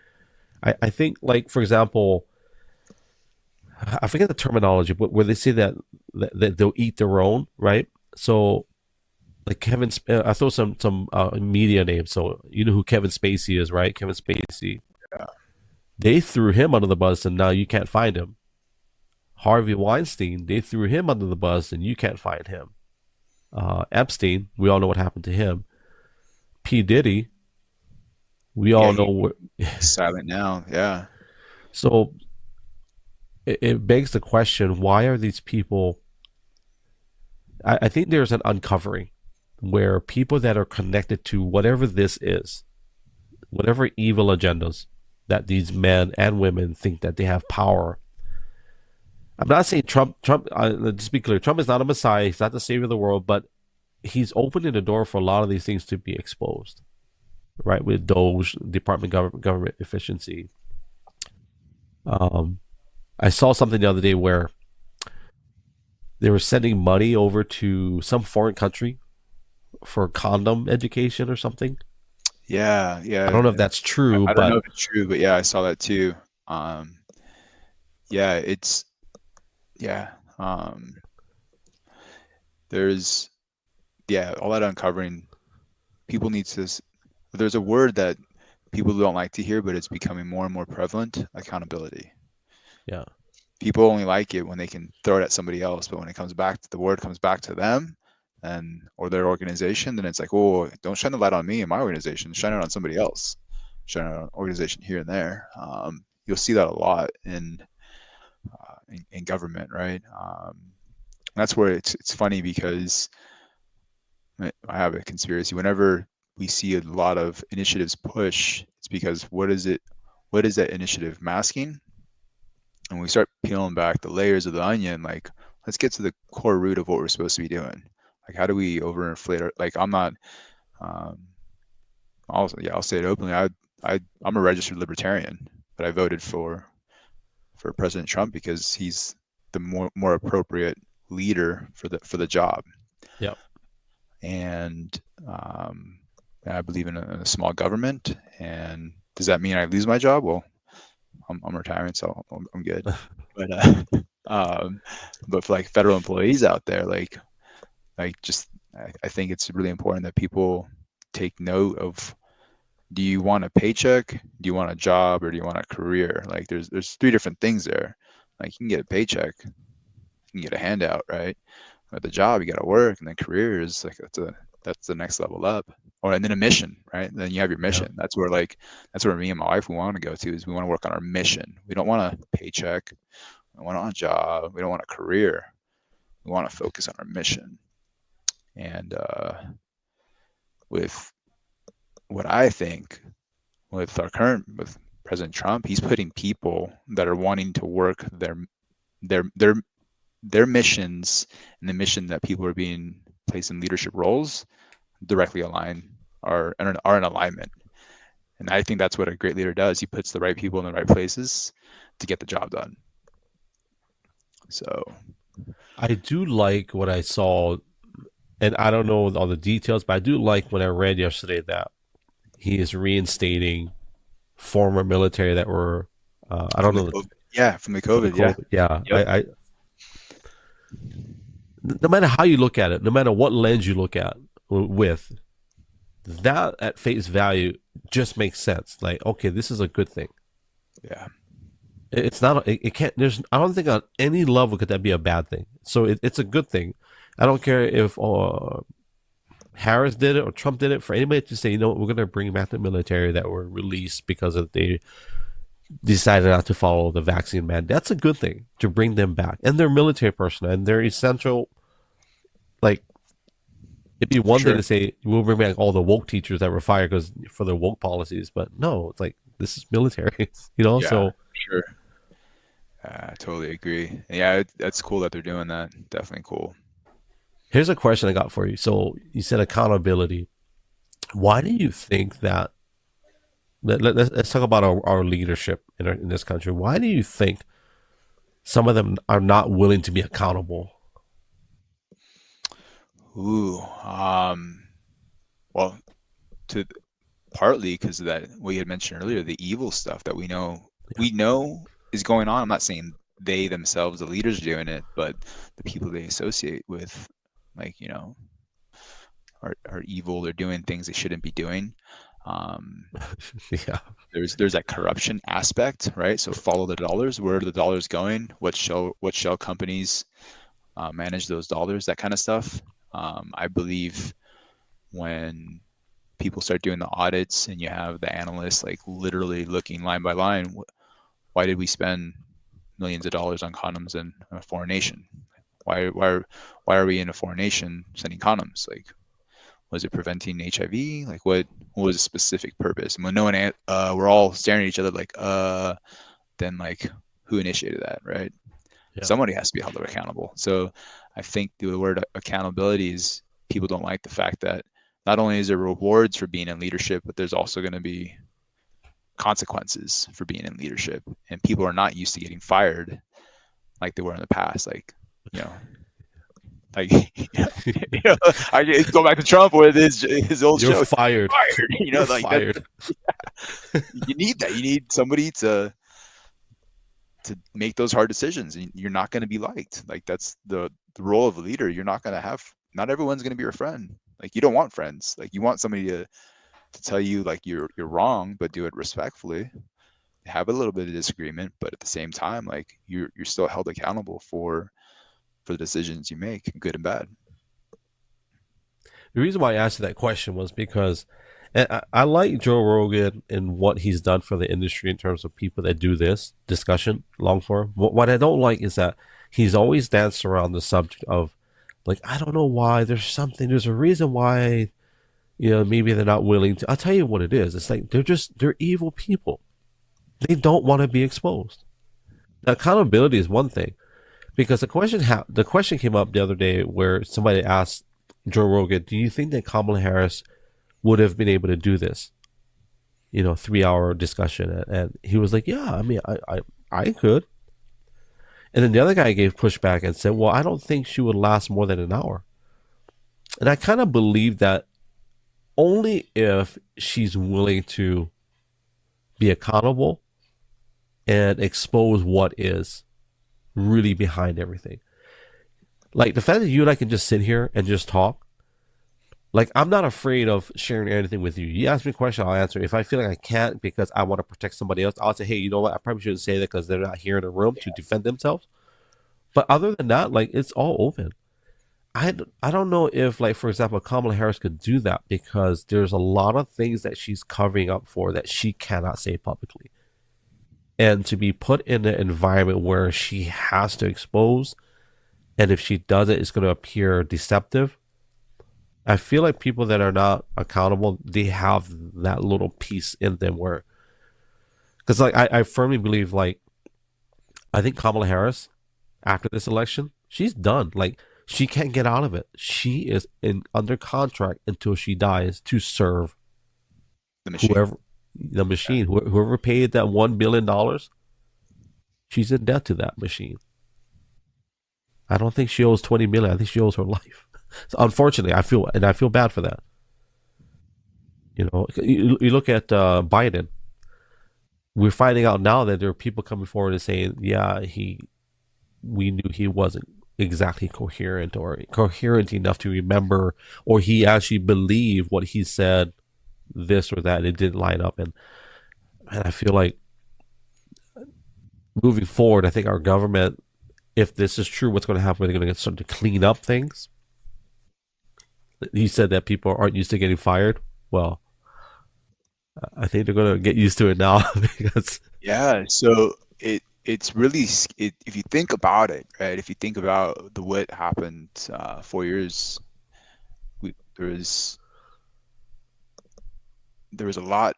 I think, like, for example, I forget the terminology, but where they say that they'll eat their own, right? So, like I throw some media names. So you know who Kevin Spacey is, right? Kevin Spacey. They threw him under the bus, and now you can't find him. Harvey Weinstein, they threw him under the bus, and you can't find him. Epstein, we all know what happened to him. P. Diddy, we Yeah, all know what. he's silent now. Yeah. So it begs the question: why are these people? I think there's an uncovering where people that are connected to whatever this is, whatever evil agendas that these men and women think that they have power. I'm not saying Trump. Let's be clear. Trump is not a messiah. He's not the savior of the world, but he's opening the door for a lot of these things to be exposed, right? With Doge, Department of Government Efficiency. Um, I saw something the other day where they were sending money over to some foreign country for condom education or something. Yeah, I yeah. don't know if that's true, I don't know but if it's true, but yeah, I saw that too. Um, yeah, it's yeah. There's yeah, all that uncovering. People need to. There's a word that people don't like to hear, but it's becoming more and more prevalent: accountability. yeah, People only like it when they can throw it at somebody else, but when it comes back, the word comes back to them, and or their organization, then it's like, oh, don't shine the light on me and my organization. Shine it on somebody else. Shine it on an organization here and there. You'll see that a lot in government, right? That's where it's funny because I have a conspiracy. Whenever we see a lot of initiatives push, it's because what is it? What is that initiative masking? And we start peeling back the layers of the onion, like let's get to the core root of what we're supposed to be doing. Like how do we overinflate our, like I'm not um I'll say it openly. I'm a registered libertarian, but I voted for President Trump because he's the more appropriate leader for the job. yeah. And I believe in a small government. And does that mean I lose my job? Well, I'm retiring, so I'm good. But um, but for like federal employees out there, like just I think it's really important that people take note of: do you want a paycheck? Do you want a job, or do you want a career? Like there's three different things there. Like you can get a paycheck, you can get a handout, right? But the job, you got to work, and then career is like that's the next level up. Or and then a mission, right? Then you have your Yeah. mission. That's where me and my wife we want to go to is we want to work on our mission. We don't want a paycheck. We don't want a job. We don't want a career. We want to focus on our mission. And with what I think with President Trump, he's putting people that are wanting to work their their their missions and the mission that people are being placed in leadership roles directly align are in alignment. And I think that's what a great leader does. He puts the right people in the right places to get the job done. So I do like what I saw, and I don't know all the details, but I do like when I read yesterday that he is reinstating former military that were, I don't from the know, COVID, yeah, from the for the COVID, yeah, COVID. Yeah, yep, no matter how you look at it, no matter what lens you look at with that at face value, just makes sense. Like, okay, this is a good thing. yeah, It's not. It can't. There's. I don't think on any level could that be a bad thing. So it's a good thing. I don't care if Harris did it or Trump did it. For anybody to say, you know what, we're going to bring back the military that were released because of they decided not to follow the vaccine mandate. That's a good thing to bring them back, and they're military personnel, and they're essential. Like it'd be for one thing sure, to say we'll bring back all the woke teachers that were fired because for their woke policies, but no, it's like this is military, you know. yeah, So sure. I totally agree. Yeah, that's cool that they're doing that. Definitely cool. here's a question I got for you. So you said accountability. Why do you think that? Let's talk about our leadership in this country. Why do you think some of them are not willing to be accountable? Ooh, well, to partly because of that what you had mentioned earlier, the evil stuff that Yeah, we know is going on. I'm not saying they themselves, the leaders, are doing it, but the people they associate with, like are evil. They're doing things they shouldn't be doing. Um, Yeah. there's that corruption aspect, right? So follow the dollars. Where are the dollars going? What shell companies manage those dollars? That kind of stuff. I believe when people start doing the audits and you have the analysts like literally looking line by line, why did we spend millions of dollars on condoms in a foreign nation? Why are we in a foreign nation sending condoms? Like, was it preventing HIV? Like, what was the specific purpose? And when no one, we're all staring at each other like, then like, who initiated that, right? Yeah. Somebody has to be held accountable. So I think the word accountability is, people don't like the fact that not only is there rewards for being in leadership, but there's also going to be consequences for being in leadership. And people are not used to getting fired like they were in the past. Like, you know, like, I go back to Trump with his old You're show, fired. fired, You're like that. fired. You need that. You need somebody to make those hard decisions. And you're not going to be liked. Like, that's the role of a leader. You're not going to have, not everyone's going to be your friend. Like, you don't want friends. Like, you want somebody to tell you like you're wrong, but do it respectfully. Have a little bit of disagreement, but at the same time, like, you're still held accountable for the decisions you make, good and bad. The reason why I asked you that question was because I like Joe Rogan and what he's done for the industry in terms of people that do this discussion long form. What I don't like is that he's always danced around the subject of, like, I don't know why, there's a reason why, maybe they're not willing to. I'll tell you what it is. It's like they're evil people. They don't want to be exposed. Now, accountability is one thing, because the question came up the other day where somebody asked Joe Rogan, "Do you think that Kamala Harris would have been able to do this? 3-hour discussion?" And he was like, "Yeah, I mean, I could." And then the other guy gave pushback and said, "Well, I don't think she would last more than an hour." And I kind of believe that only if she's willing to be accountable and expose what is really behind everything. Like the fact that you and I can just sit here and just talk. Like, I'm not afraid of sharing anything with you. You ask me a question, I'll answer. If I feel like I can't because I want to protect somebody else, I'll say, hey, you know what? I probably shouldn't say that because they're not here in the room to defend themselves. But other than that, like, it's all open. I don't know if, like, for example, Kamala Harris could do that because there's a lot of things that she's covering up for that she cannot say publicly. And to be put in an environment where she has to expose, and if she does it, it's going to appear deceptive. I feel like people that are not accountable, they have that little piece in them where, because like I firmly believe, like, I think Kamala Harris, after this election, she's done. Like, she can't get out of it. She is under contract until she dies to serve The machine. whoever, the machine, whoever paid that $1 billion. She's in debt to that machine. I don't think she owes 20 million. I think she owes her life. So unfortunately, I feel bad for that. You look at Biden. We're finding out now that there are people coming forward and saying, yeah, we knew he wasn't exactly coherent or coherent enough to remember, or he actually believed what he said, this or that. It didn't line up, and I feel like moving forward, I think our government, if this is true, what's going to happen? They're going to start to clean up things. He said that people aren't used to getting fired. Well, I think they're going to get used to it now because Yeah. So it's really, if you think about it, right? If you think about what happened 4 years, there was a lot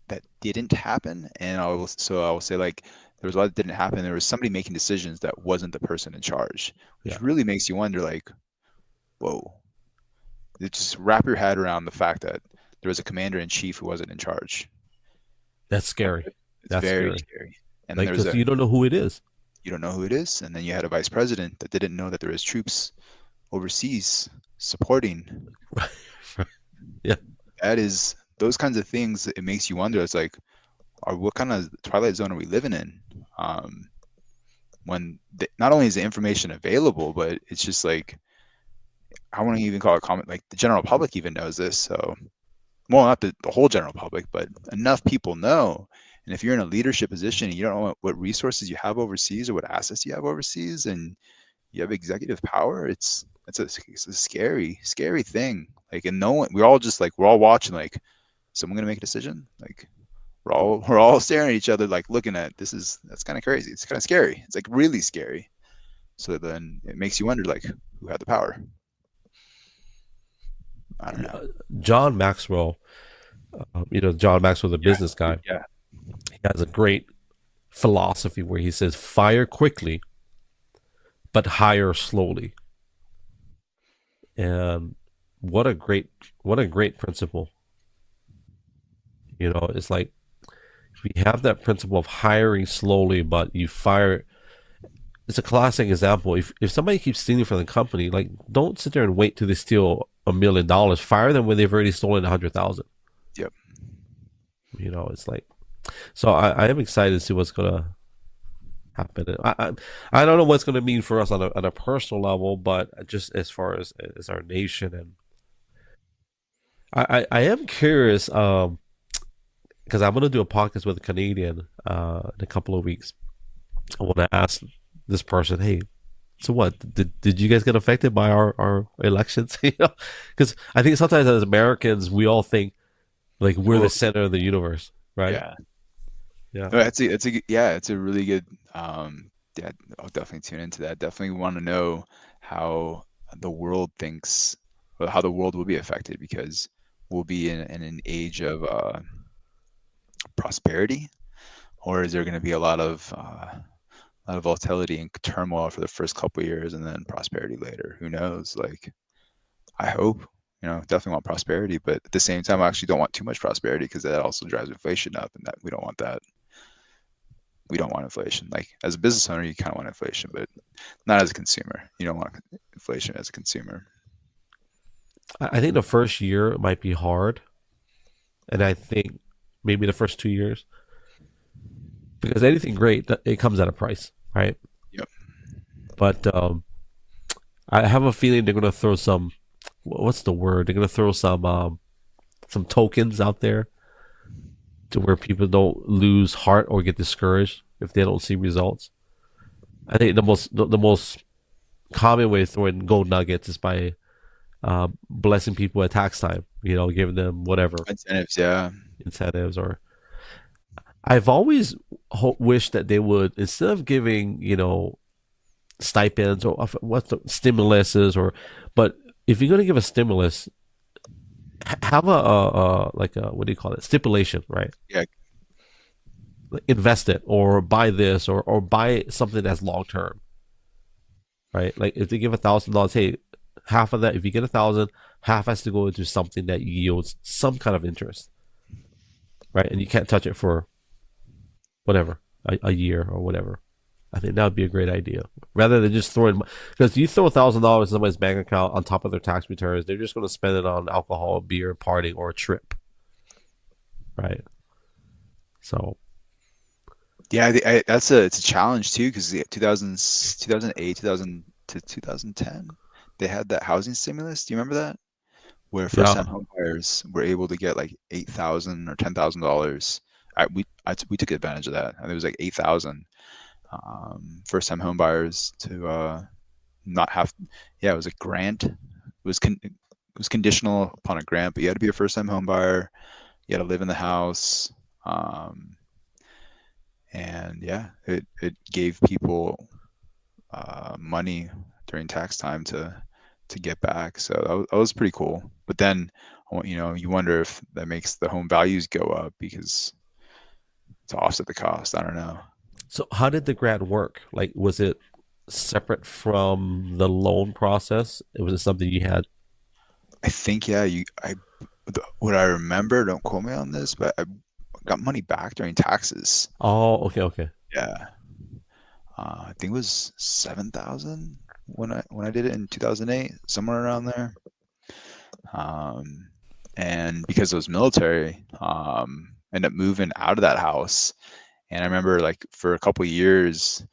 that didn't happen, and I will say, like, there was a lot that didn't happen. There was somebody making decisions that wasn't the person in charge, which yeah, really makes you wonder, like, whoa. Just wrap your head around the fact that there was a commander in chief who wasn't in charge. that's scary. It's That's very scary. scary. And then Like, there's because you don't know who it is. you don't know who it is, and then you had a vice president that didn't know that there was troops overseas supporting. Yeah, That is, those kinds of things. It makes you wonder. It's like, what kind of twilight zone are we living in? When not only is the information available, but it's just like, I won't even call it common. Like, the general public even knows this. So well, not the whole general public, but enough people know. And if you're in a leadership position and you don't know what resources you have overseas or what assets you have overseas, and you have executive power, it's a scary, scary thing. Like, and no one, we're all watching, like, someone gonna make a decision? Like, we're all staring at each other, like, looking at that's kind of crazy. It's kind of scary. It's like really scary. So then it makes you wonder, like, who had the power? I don't know. John Maxwell, John Maxwell, the Yeah, business guy, yeah, he has a great philosophy where he says, fire quickly, but hire slowly. And what a great, what a great principle. It's like, if you have that principle of hiring slowly, but you fire, it's a classic example. If somebody keeps stealing from the company, like, don't sit there and wait till they steal $1 million. Fire them when they've already stolen 100,000. yep. It's like, so I am excited to see what's gonna happen. I don't know what's gonna mean for us on a personal level, but just as far as our nation. And I am curious, because I'm gonna do a podcast with a Canadian in a couple of weeks. I want to ask this person, hey, so what? Did you guys get affected by our elections? Because I think sometimes as Americans we all think like we're the Well, center of the universe, right? yeah. Yeah. No, it's a really good. Yeah, I'll definitely tune into that. Definitely want to know how the world thinks, or how the world will be affected, because we'll be in an age of prosperity, or is there going to be a lot of volatility and turmoil for the first couple of years, and then prosperity later? Who knows? Like, I hope, definitely want prosperity, but at the same time, I actually don't want too much prosperity, because that also drives inflation up, and that we don't want that. We don't want inflation. Like, as a business owner, you kind of want inflation, but not as a consumer. You don't want inflation as a consumer. I think the first year might be hard, and I think maybe the first 2 years, because anything great it comes at a price, right? Yep. But I have a feeling they're gonna throw some. What's the word? They're gonna throw some tokens out there to where people don't lose heart or get discouraged if they don't see results. I think the most common way of throwing gold nuggets is by blessing people at tax time. Giving them whatever Incentives, yeah. incentives. Or I've always wished that they would, instead of giving stipends or what the stimuluses, but if you're going to give a stimulus, have a like a, what do you call it, stipulation, right? Yeah. Invest it or buy this or buy something that's long term, right? Like if they give $1,000, hey, half of that, if you get 1,000, half has to go into something that yields some kind of interest, right? And you can't touch it for whatever, a year or whatever. I think that would be a great idea. Rather than just throwing, because you throw $1,000 in somebody's bank account on top of their tax returns, they're just going to spend it on alcohol, beer, partying, or a trip, right? So Yeah, it's a challenge too, because the 2008, 2000 to 2010, they had that housing stimulus. Do you remember that? Where yeah, first-time home buyers were able to get like $8,000 or $10,000. We took advantage of that. I think it was like 8,000. First-time home buyers to not have. Yeah, it was a grant. It was conditional upon a grant, but you had to be a first-time home buyer. You had to live in the house. Um, and yeah, it gave people money during tax time to get back. So that was pretty cool. But then, you wonder if that makes the home values go up, because to offset the cost. I don't know. so how did the grant work? Like, was it separate from the loan process? Was it something you had? I think, yeah, what I remember, don't quote me on this, but I got money back during taxes. Oh, okay, okay. Yeah, I think it was 7,000 when I did it in 2008, somewhere around there. Um, and because I was military, ended up moving out of that house. And I remember, like, for a couple of years,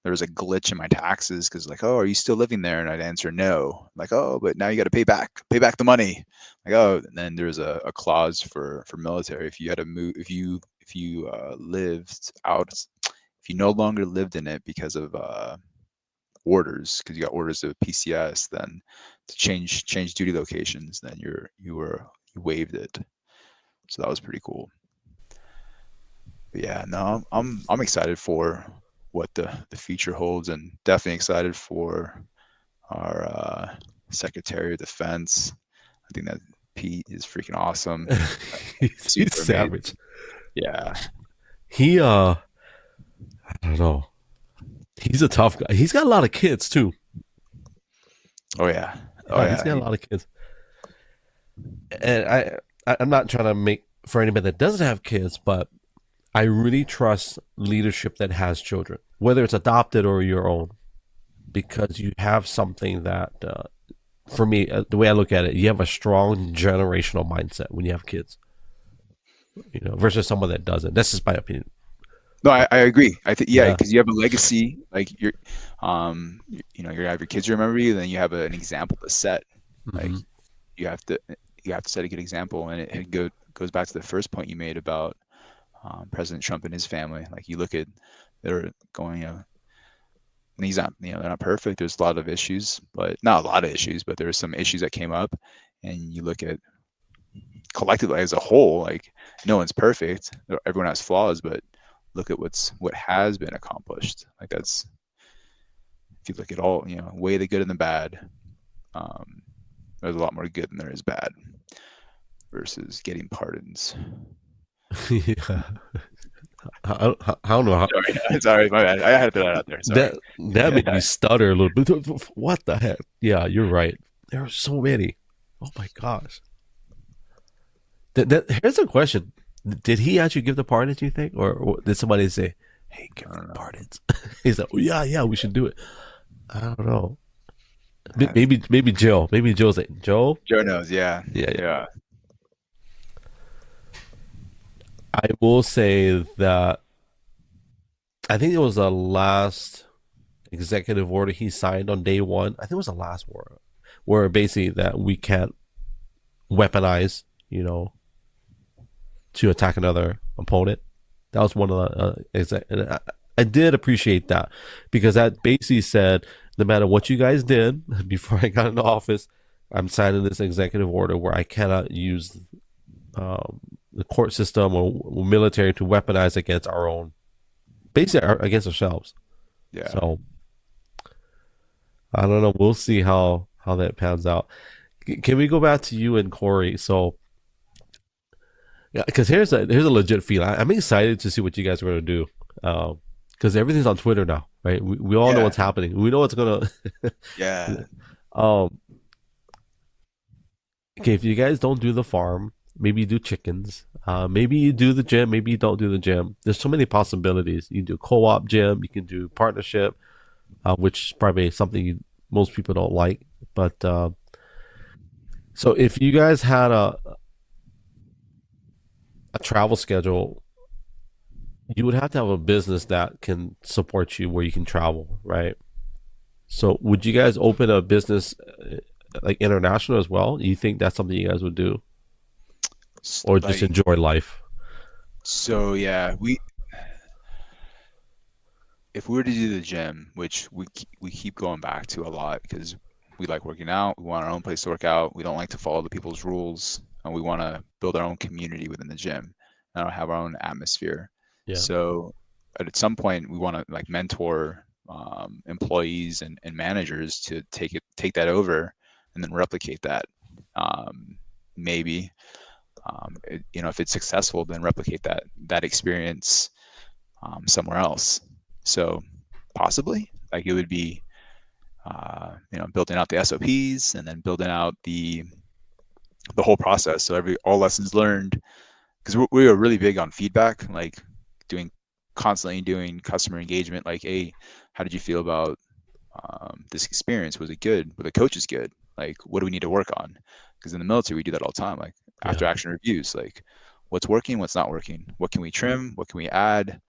there was a glitch in my taxes because like, oh, are you still living there? And I'd answer no. Like, oh, but now you got to pay back the money. Like, oh, and then there's a clause for military. If you had to move, if you lived out, if you no longer lived in it because of orders, because you got orders of PCS, then to change duty locations, then you waived it. So that was pretty cool. But yeah, no, I'm excited for what the future holds, and definitely excited for our Secretary of Defense. I think that Pete is freaking awesome. He's Super amazing. savage. Yeah. He I don't know. He's a tough guy. He's got a lot of kids too. Oh yeah. Oh Yeah, he's yeah. got a lot of kids. And I'm not trying to make for anybody that doesn't have kids, but I really trust leadership that has children, whether it's adopted or your own, because you have something that, for me, the way I look at it, you have a strong generational mindset when you have kids, versus someone that doesn't. That's just my opinion. No, I agree. I think yeah, Yeah. because you have a legacy. Like you know, you have your kids remember you, then you have an example to set. Like Hmm. you have to you have to set a good example, and goes back to the first point you made about President Trump and his family. Like you look at they're going, and he's not, they're not perfect. There's a lot of issues, but not a lot of issues, but there are some issues that came up, and you look at collectively as a whole, like no one's perfect. Everyone has flaws, but look at what has been accomplished. Like that's if you look at all, weigh the good and the bad. Um, there's a lot more good than there is bad versus getting pardons. Yeah. I don't know how Sorry, my bad. I had to throw that out there. Sorry. that made me stutter a little bit. What the heck? Yeah, you're right. There are so many. Oh my gosh. Here's a question: did he actually give the pardons? You think, or did somebody say, "Hey, give I the don't know. pardons"? He's like, oh, "Yeah, yeah, we should do it." I don't know. I, Maybe Joe. Maybe Joe's like, Joe. Joe knows. Yeah, Yeah, yeah. yeah, I will say that I think it was the last executive order he signed on day one. I think it was the last one where basically that we can't weaponize, to attack another opponent. That was one of the and I did appreciate that because that basically said no matter what you guys did before I got into office, I'm signing this executive order where I cannot use the court system or military to weaponize against our own, basically against ourselves. yeah. So I don't know. We'll see how that pans out. Can we go back to you and Corey? So yeah, because here's a legit feel. I'm excited to see what you guys are going to do. Because everything's on Twitter now, right? We all know Yeah, what's happening. We know what's gonna. yeah. um. Okay, if you guys don't do the farm, maybe you do chickens. Maybe you do the gym. Maybe you don't do the gym. There's so many possibilities. You can do co-op gym. You can do partnership, which is probably something most people don't like. But so if you guys had a travel schedule, you would have to have a business that can support you where you can travel, right? So would you guys open a business like international as well? You think that's something you guys would do, or just Like enjoy life? so, yeah. We if we were to do the gym, which we keep going back to a lot because we like working out, we want our own place to work out. We don't like to follow the people's rules, and we want to build our own community within the gym and have our own atmosphere. Yeah, So, at some point, we want to like mentor employees and managers to take that over and then replicate that. Maybe if it's successful, then replicate that experience somewhere else. So possibly like it would be building out the SOPs and then building out the whole process. So all lessons learned, because we are really big on feedback, like constantly doing customer engagement. Like, hey, how did you feel about this experience? Was it good? Were the coaches good? Like, what do we need to work on? Because in the military, we do that all the time. Like yeah, after action reviews, like what's working, what's not working, what can we trim, what can we add,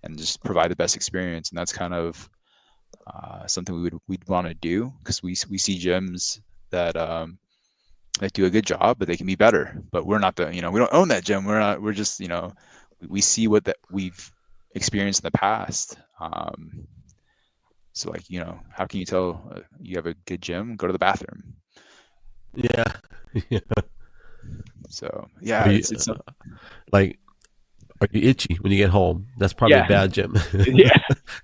and just provide the best experience. And that's kind of something we'd want to do, because we see gyms that that do a good job, but they can be better. But we're not the, we don't own that gym. We're just, we see what that we've experienced in the past. So like, how can you tell you have a good gym? Go to the bathroom. Yeah. Yeah. So Are yeah, you it's like are you itchy when you get home? That's probably a yeah, bad gym. yeah,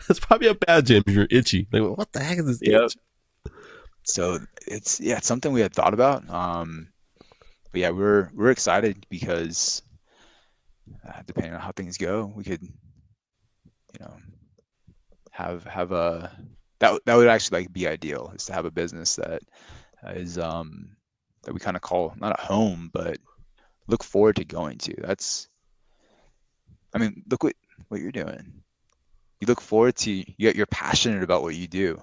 That's probably a bad gym if you're itchy. Like what the heck is this yep. itch? So it's something we had thought about. But yeah, we're excited because depending on how things go, we could, you know, have a that would actually like be ideal, is to have a business that is that we kind of call not a home, but look forward to going to. I mean, look what you're doing. You look forward to, you're passionate about what you do.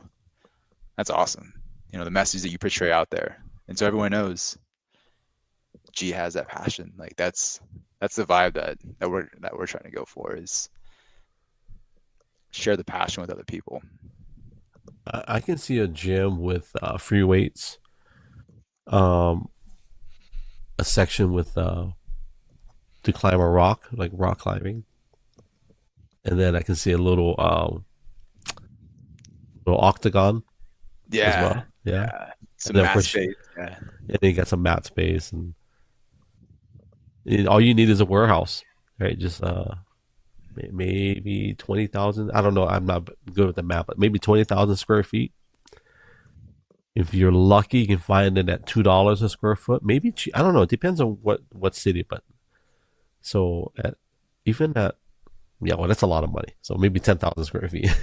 That's awesome. The message that you portray out there, and so everyone knows G has that passion. Like that's the vibe that we're trying to go for, is share the passion with other people. I can see a gym with free weights, um, a section with to climb a rock, like rock climbing, and then I can see a little octagon as Yeah, well. Yeah, yeah. and Some then of mat course, space. Yeah, and then you got some mat space, and all you need is a warehouse, right? Just maybe 20,000. I don't know. I'm not good with the map, but maybe 20,000 square feet. If you're lucky, you can find it at $2 a square foot. Maybe I don't know. It depends on what city, but so even at yeah, well, that's a lot of money. So maybe 10,000 square feet.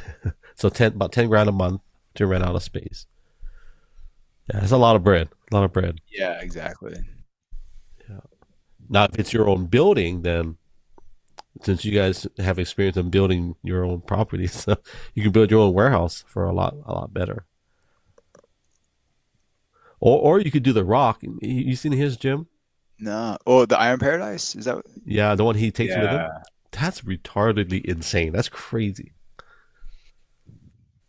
So about 10 grand a month to rent out a space. Yeah, it's a lot of bread. A lot of bread. yeah, exactly. Yeah. Now, if it's your own building, then since you guys have experience in building your own properties, so you can build your own warehouse for a lot better. Or you could do the Rock. You seen his gym? No, oh, the Iron Paradise, is that? Yeah, the one he takes with him. Yeah, That's retardedly insane. That's crazy.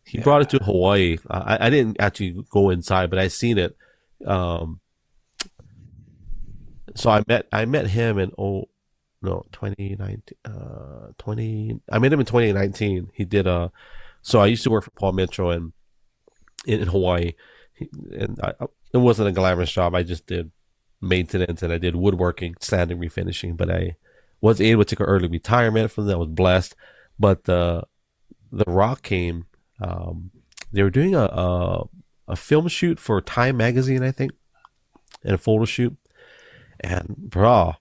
He brought it yeah, to Hawaii. I didn't actually go inside, but I seen it. Um, so I met him in oh no 2019 20 I met him in 2019. He did a so I used to work for Paul Mitchell in Hawaii, and it wasn't a glamorous job. I just did maintenance and I did woodworking, sanding, refinishing. But I was able to take an early retirement from that. I was blessed. But the Rock came. They were doing a film shoot for Time magazine, I think, and a photo shoot. And bro,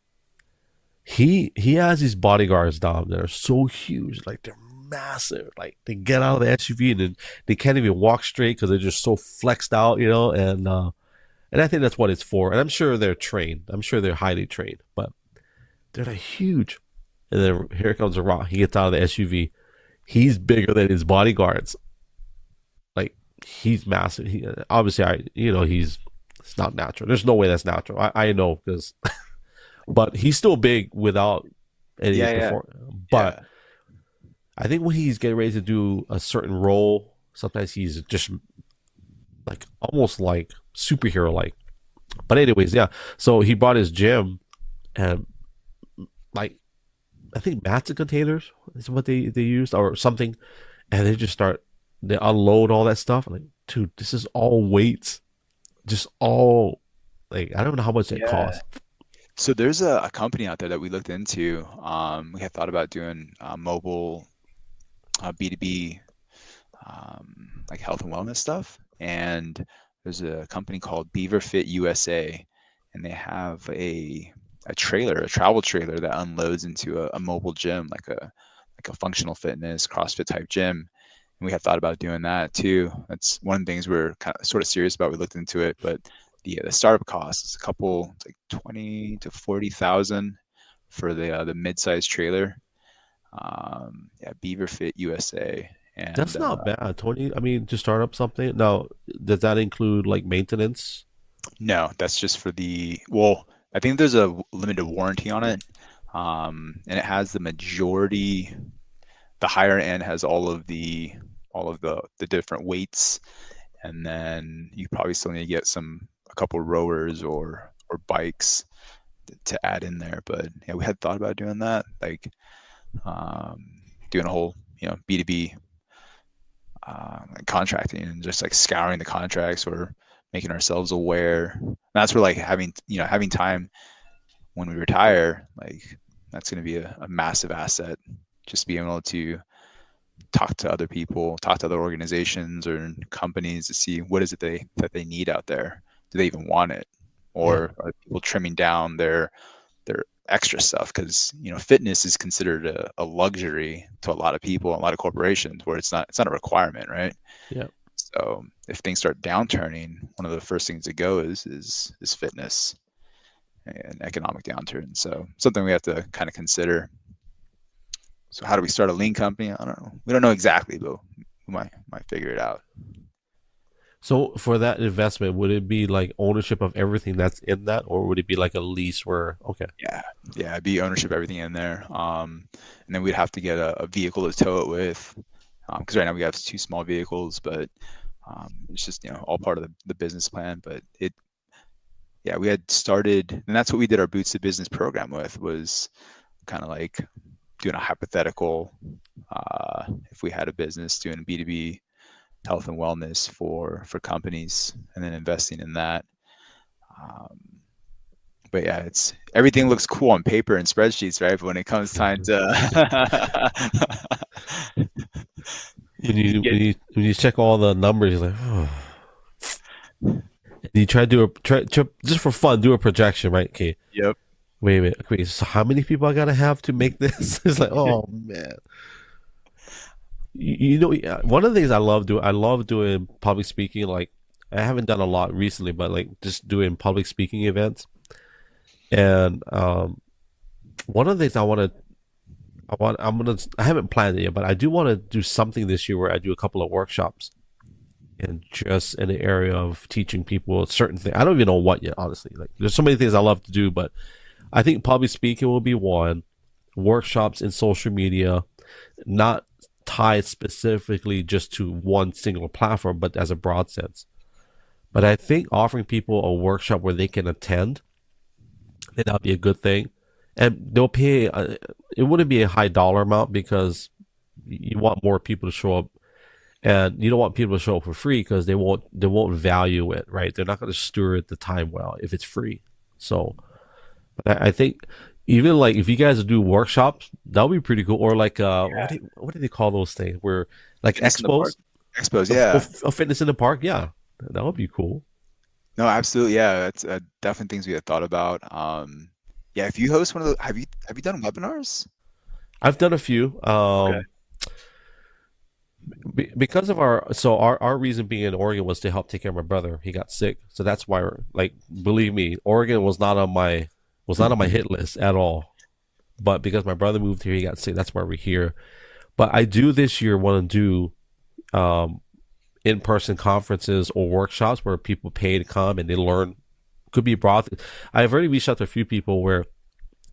he has these bodyguards down that are so huge, like they're massive. Like they get out of the SUV and then they can't even walk straight because they're just so flexed out, and I think that's what it's for. And I'm sure they're trained. I'm sure they're highly trained, but they're like huge. And then here comes a Rock. He gets out of the SUV. He's bigger than his bodyguards. Like he's massive. Obviously, he's it's not natural. There's no way that's natural. I know because, but he's still big without any yeah, yeah, perform. But yeah, I think when he's getting ready to do a certain role, sometimes he's just like almost like superhero like. But anyways, yeah. So he bought his gym and like I think Matson containers is what they used or something, and they unload all that stuff. I'm like, dude, this is all weights, just all like I don't know how much that yeah. costs. So there's a company out there that we looked into. We had thought about doing mobile B2B, like health and wellness stuff. And there's a company called Beaver Fit USA, and they have a travel trailer that unloads into a mobile gym, like a functional fitness, CrossFit type gym. And we had thought about doing that too. That's one of the things we're kind of sort of serious about. We looked into it, but the startup cost is it's like 20 to 40,000 for the mid-sized trailer. Yeah, Beaver Fit USA, and That's not bad. 20. I mean, to start up something. Now, does that include like maintenance? no, that's just for well, I think there's a limited warranty on it, and it has the higher end has all of the all of the different weights, and then you probably still need to get a couple rowers or bikes to add in there. But yeah, we had thought about doing that, like um, doing a whole B2B like contracting and just like scouring the contracts or making ourselves aware. And that's where like having time when we retire, like that's going to be a massive asset. Just being able to talk to other people, talk to other organizations or companies to see what is it that they need out there. Do they even want it, Yeah. or are people trimming down their extra stuff? Because fitness is considered a luxury to a lot of people, a lot of corporations, where it's not a requirement, right? Yeah. So if things start downturning, one of the first things to go is fitness and economic downturn. So something we have to kind of consider. So how do we start a lean company? I don't know. We don't know exactly, but we might figure it out. So for that investment, would it be like ownership of everything that's in that, or would it be like a lease where okay? Yeah, it'd be ownership, everything in there. And then we'd have to get a vehicle to tow it with, because right now we have 2 small vehicles, but it's just all part of the business plan. But yeah, we had started, and that's what we did our Boots to Business program with, was kind of like doing a hypothetical, if we had a business doing B2B health and wellness for companies, and then investing in that. Um, but yeah, it's everything looks cool on paper and spreadsheets, right? But when it comes time to you get, When you check all the numbers, you're like, oh. And you try to just for fun, do a projection, right? Okay, yep, wait a minute. Okay, so how many people I gotta have to make this? It's like, oh man. One of the things I love doing public speaking. Like, I haven't done a lot recently, but like just doing public speaking events. And one of the things I haven't planned it yet, but I do want to do something this year where I do a couple of workshops, and just in the area of teaching people certain things. I don't even know what yet, honestly. Like, there's so many things I love to do, but I think public speaking will be one. Workshops in social media, not tied specifically just to one single platform, but as a broad sense. But I think offering people a workshop where they can attend, I think that'd be a good thing. And they'll pay. It wouldn't be a high dollar amount because you want more people to show up, and you don't want people to show up for free because they won't value it, right? They're not going to steward the time well if it's free. So, I think even like if you guys do workshops, that would be pretty cool. Or like yeah, what do they call those things? Where like fitness in the park, expos expos, yeah. of fitness in the park. Yeah, that would be cool. No, absolutely, yeah. That's definitely things we had thought about. Yeah, if you host one of the, have you done webinars? I've done a few. Okay. Because of our reason being in Oregon was to help take care of my brother. He got sick, so that's why like, believe me, Oregon was not on my hit list at all. But because my brother moved here, he got sick. That's why we're here. But I do this year want to do in-person conferences or workshops where people pay to come and they learn. Could be broad. I've already reached out to a few people where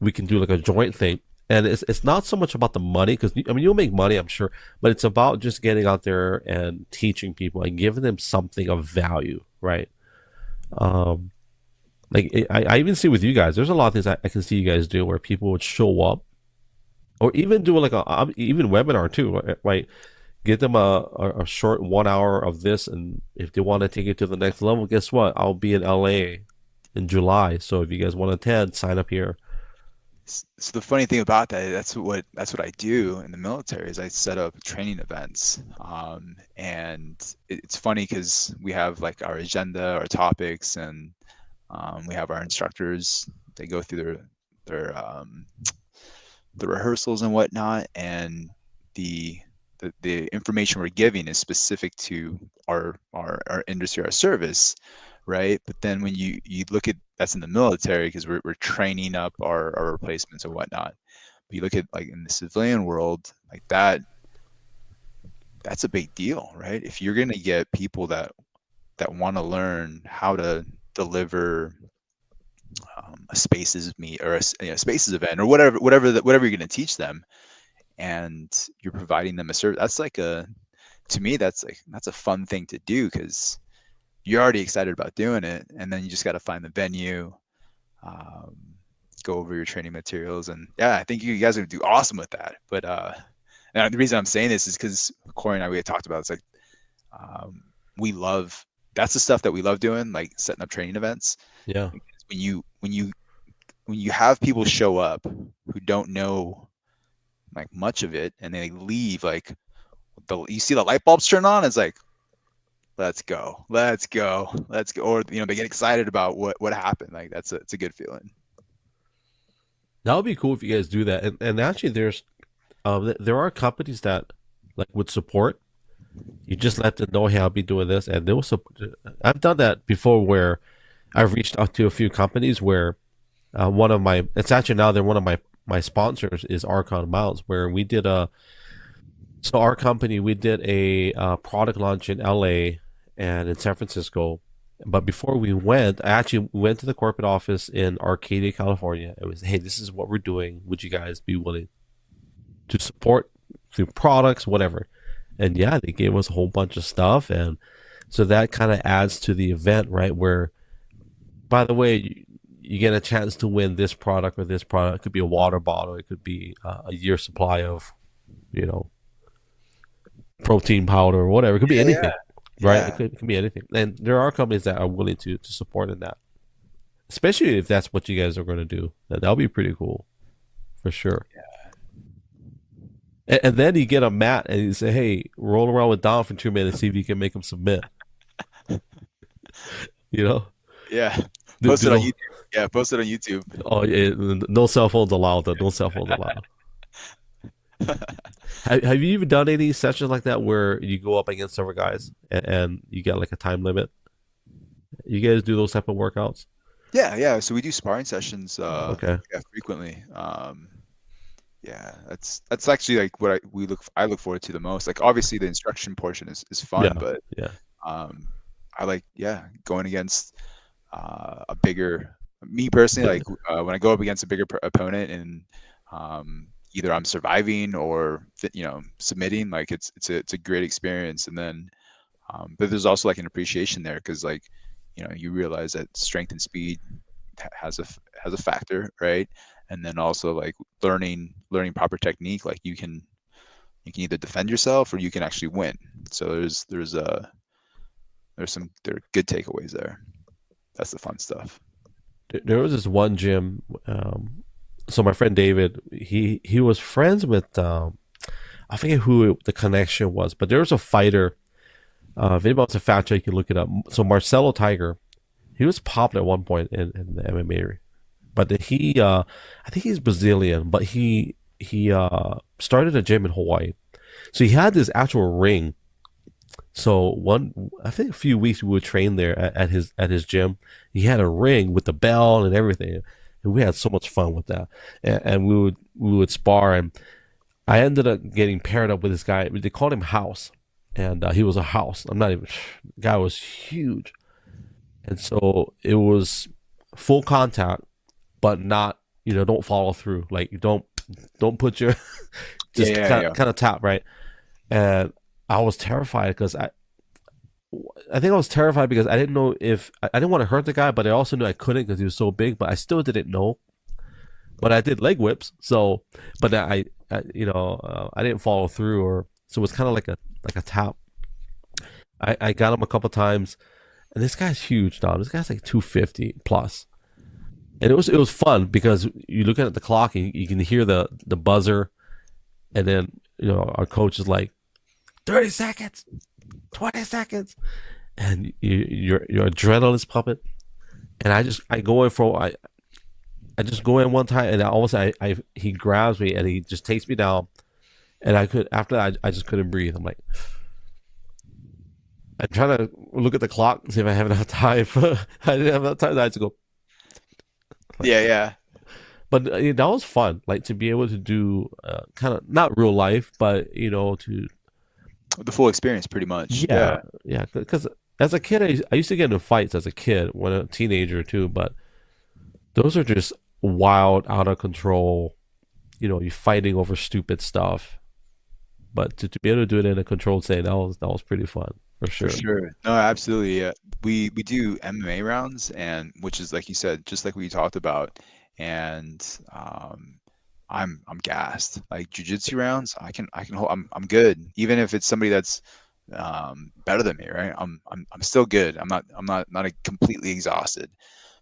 we can do like a joint thing, and it's not so much about the money, because I mean, you'll make money, I'm sure, but it's about just getting out there and teaching people and giving them something of value, right? Um, like I even see with you guys, there's a lot of things I can see you guys do where people would show up, or even do like even webinar too, right? Get them a short 1 hour of this, and if they want to take it to the next level, guess what? I'll be in LA in July, so if you guys want to attend, sign up here. So the funny thing about that, that's what I do in the military, is I set up training events. And it's funny because we have like our agenda, our topics, and we have our instructors. They go through the rehearsals and whatnot, and the information we're giving is specific to our industry, our service, right? But then when you look at, that's in the military, because we're training up our replacements and whatnot. But you look at like in the civilian world, like that's a big deal, right? If you're gonna get people that want to learn how to deliver a spaces meet, or a spaces event, or whatever you're going to teach them, and you're providing them a service, that's to me, that's a fun thing to do because you're already excited about doing it, and then you just got to find the venue, um, go over your training materials, and yeah, I think you guys are gonna do awesome with that. But and the reason I'm saying this is because Corey and I, we had talked about, it's like, um, we love, that's the stuff that we love doing, like setting up training events. Yeah. Because when you have people show up who don't know like much of it, and they leave like you see the light bulbs turn on, it's like, let's go, let's go, let's go. Or they get excited about what happened. Like it's a good feeling. That would be cool if you guys do that. And actually, there are companies that like would support. You just let them know, hey, I'll be doing this, and they will support. I've done that before, where I've reached out to a few companies where it's actually now they're one of my sponsors is Archon Mounts, where we did our company, we did a product launch in LA and in San Francisco. But before we went, I actually went to the corporate office in Arcadia, California. It was, hey, this is what we're doing. Would you guys be willing to support through products, whatever? And yeah, they gave us a whole bunch of stuff. And so that kind of adds to the event, right? Where, by the way, you get a chance to win this product or this product. It could be a water bottle. It could be a year supply of, protein powder or whatever. It could be anything. Right? Yeah. It can be anything. And there are companies that are willing to support in that. Especially if that's what you guys are going to do. That'll be pretty cool. For sure. Yeah. And then you get a mat and you say, hey, roll around with Dom for 2 minutes, see if you can make him submit. Yeah. Post it on YouTube. Yeah, post it on YouTube. Oh, yeah, no cell phones allowed, though. No cell phones allowed. Have you even done any sessions like that where you go up against other guys and you get like a time limit? You guys do those type of workouts? Yeah. So we do sparring sessions Okay. frequently. Yeah, that's actually like what I look forward to the most. Like obviously the instruction portion is fun, Yeah. but Yeah. I like going against a bigger, me personally, like when I go up against a bigger opponent, and either I'm surviving or submitting, like it's a great experience. And then but there's also like an appreciation there, because like you realize that strength and speed has a factor, right? And then also like learning proper technique, like you can either defend yourself or you can actually win. So there are good takeaways there. That's the fun stuff. There was this one gym. So my friend David, he was friends with I forget who the connection was, but there was a fighter. If anybody's a fact check, you can look it up. So Marcelo Tiger, he was popular at one point in the MMA, but I think he's Brazilian, but he started a gym in Hawaii. So he had this actual ring. So I think a few weeks we would train there at his gym. He had a ring with the bell and everything, and we had so much fun with that. And we would spar, and I ended up getting paired up with this guy. They called him House, and he was a house. I'm not even. The guy was huge, and so it was full contact, but not don't follow through. Like don't put your just kind of tap, right. And I was terrified because I think I was terrified because I didn't know if I didn't want to hurt the guy, but I also knew I couldn't because he was so big. But I still didn't know. But I did leg whips, so but I didn't follow through, or so it was kind of like a tap. I got him a couple times, and this guy's huge, dog. This guy's like 250 plus, and it was fun because you look at the clock and you can hear the buzzer, and then our coach is like 30 seconds, 20 seconds, and your adrenaline's pumping. And I just go in one time, and all of a sudden he grabs me and he just takes me down, and after that I just couldn't breathe. I'm like, I'm trying to look at the clock and see if I have enough time. I didn't have enough time. I had to go. Yeah. But that was fun, like to be able to do kind of not real life, but to the full experience, pretty much. Yeah. Because as a kid, I used to get into fights as a kid, when a teenager too. But those are just wild, out of control. You're fighting over stupid stuff. But to be able to do it in a controlled setting, that was pretty fun for For sure. sure. No, absolutely. Yeah. We do MMA rounds, and which is like you said, just like we talked about. And I'm gassed. Like jujitsu rounds, I can hold. I'm good, even if it's somebody that's better than me, right? I'm still good. I'm not completely exhausted.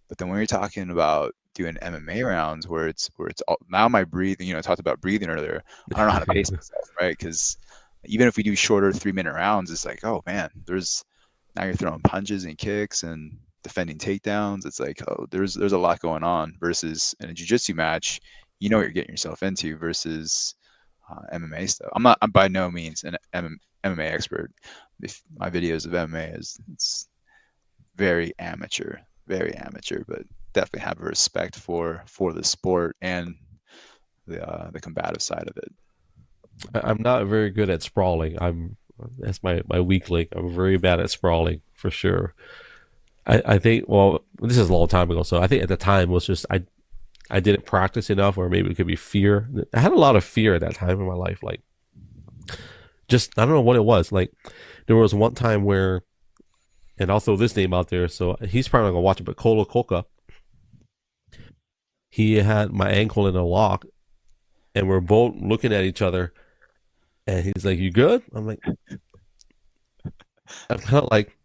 But then when you're talking about doing MMA rounds, where it's all, now my breathing, I talked about breathing earlier. I don't know how to pace myself, right? Because even if we do shorter 3-minute rounds, it's like, oh man, there's now you're throwing punches and kicks and defending takedowns. It's like, oh, there's a lot going on versus in a jiu-jitsu match, you know what you're getting yourself into versus MMA stuff. I'm by no means an MMA expert. If my videos of MMA it's very amateur, but definitely have a respect for the sport and the combative side of it. I'm not very good at sprawling. That's my weak link. I'm very bad at sprawling for sure. I think, well, this is a long time ago, so I think at the time it was just I didn't practice enough, or maybe it could be fear. I had a lot of fear at that time in my life, like just I don't know what it was. Like there was one time where, and I'll throw this name out there, so he's probably not gonna watch it, but Kolo Koka, he had my ankle in a lock, and we're both looking at each other, and he's like, "You good?" I'm kind of like,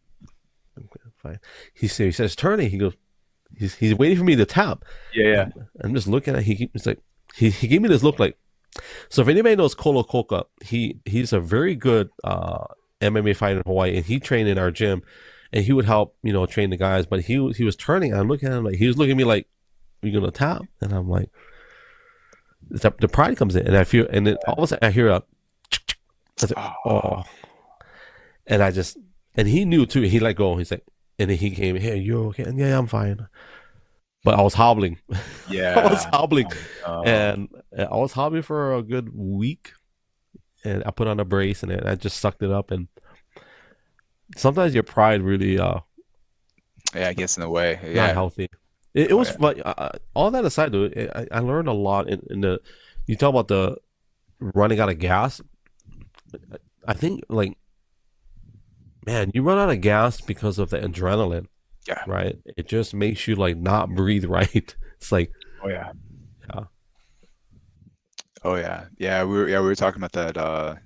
"Okay, fine." He says turning. He goes, he's waiting for me to tap. Yeah, yeah. I'm just looking at. He's like, he gave me this look like. So if anybody knows Kolo Koka, he's a very good MMA fighter in Hawaii, and he trained in our gym, and he would help train the guys. But he was turning, and I'm looking at him like he was looking at me like, "Are you gonna tap?" And I'm like, the pride comes in, and I feel, and then all of a sudden I hear a. I said, Oh, "Oh," and I just, and he knew too. He let go. He's like, and then he came, "Hey, you okay?" And yeah, I'm fine. But I was hobbling. I was yeah. hobbling, Oh, and I was hobbling for a good week. And I put on a brace, and I just sucked it up. And sometimes your pride really yeah, I guess in a way. not Yeah. healthy. It Oh, was, yeah. but all that aside, though, I learned a lot in the. You talk about the running out of gas. I think like man, you run out of gas because of the adrenaline, Yeah. right? It just makes you like not breathe right. It's like Oh, yeah. yeah, Oh, yeah. Yeah, we were talking about that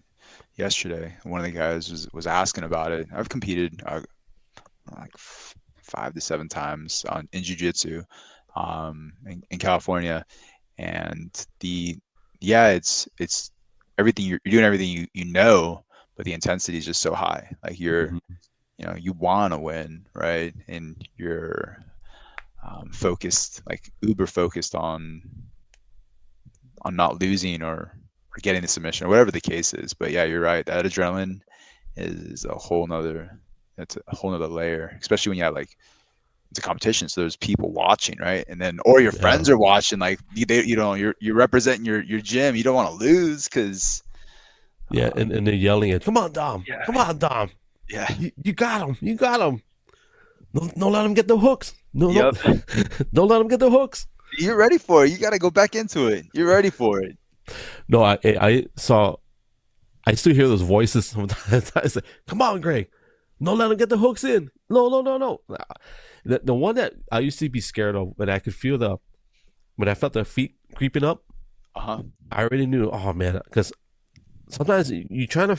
yesterday. One of the guys was asking about it. I've competed like 5 to 7 times in jiu-jitsu in California, and it's everything you're doing everything you know, but the intensity is just so high. Like mhm. you want to win, right? And you're focused, like uber focused on not losing or getting the submission or whatever the case is. But yeah, you're right. That adrenaline is a whole nother that's a whole nother layer, especially when you have like it's a competition, so there's people watching, right? And then or your Yeah, friends are watching, like you're representing your gym. You don't want to lose because yeah, and they're yelling at, "Come on, Dom! yeah, Come on, Dom! yeah, You got him! You got him! No, let him get the hooks! No, no, yep. don't let him get the hooks!" You're ready for it. You got to go back into it. You're ready for it. No, I saw. I still hear those voices sometimes. I say, "Come on, Greg! No, let him get the hooks in! No, no, no, no!" The one that I used to be scared of when I could feel when I felt the feet creeping up, Uh-huh. I already knew. Oh man, because sometimes you trying to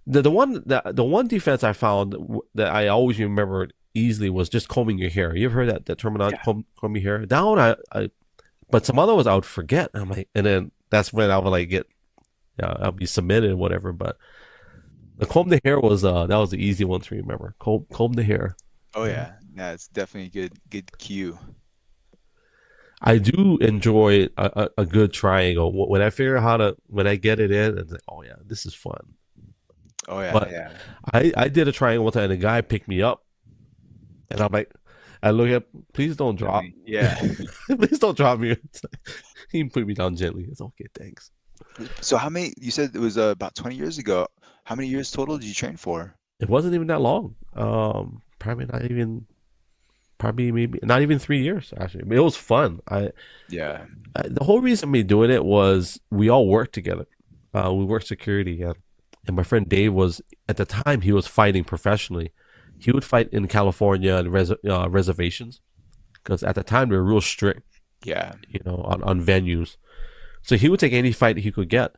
the one defense I found that I always remembered easily was just combing your hair. You ever heard that terminology, Yeah. comb your hair? That one I but some other ones I would forget. I'm like, and then that's when I would like get, yeah, I'll be submitted or whatever. But the comb the hair was that was the easy one to remember. Comb the hair. Oh yeah. Yeah, it's definitely a good cue. I do enjoy a good triangle when I figure out how to when I get it in. It's like, oh yeah, this is fun. Oh yeah, But yeah. I did a triangle one time, and a guy picked me up, and I'm like, I look at, please don't drop, Gently. Yeah. please don't drop me. It's like, he put me down gently. It's okay, thanks. So how many, you said it was about 20 years ago. How many years total did you train for? It wasn't even that long. Probably maybe not even 3 years actually. I mean, it was fun. Yeah. The whole reason me doing it was we all worked together. We worked security, yeah. And my friend Dave was at the time he was fighting professionally. He would fight in California and reservations because at the time they were real strict, Yeah. on venues. So he would take any fight he could get,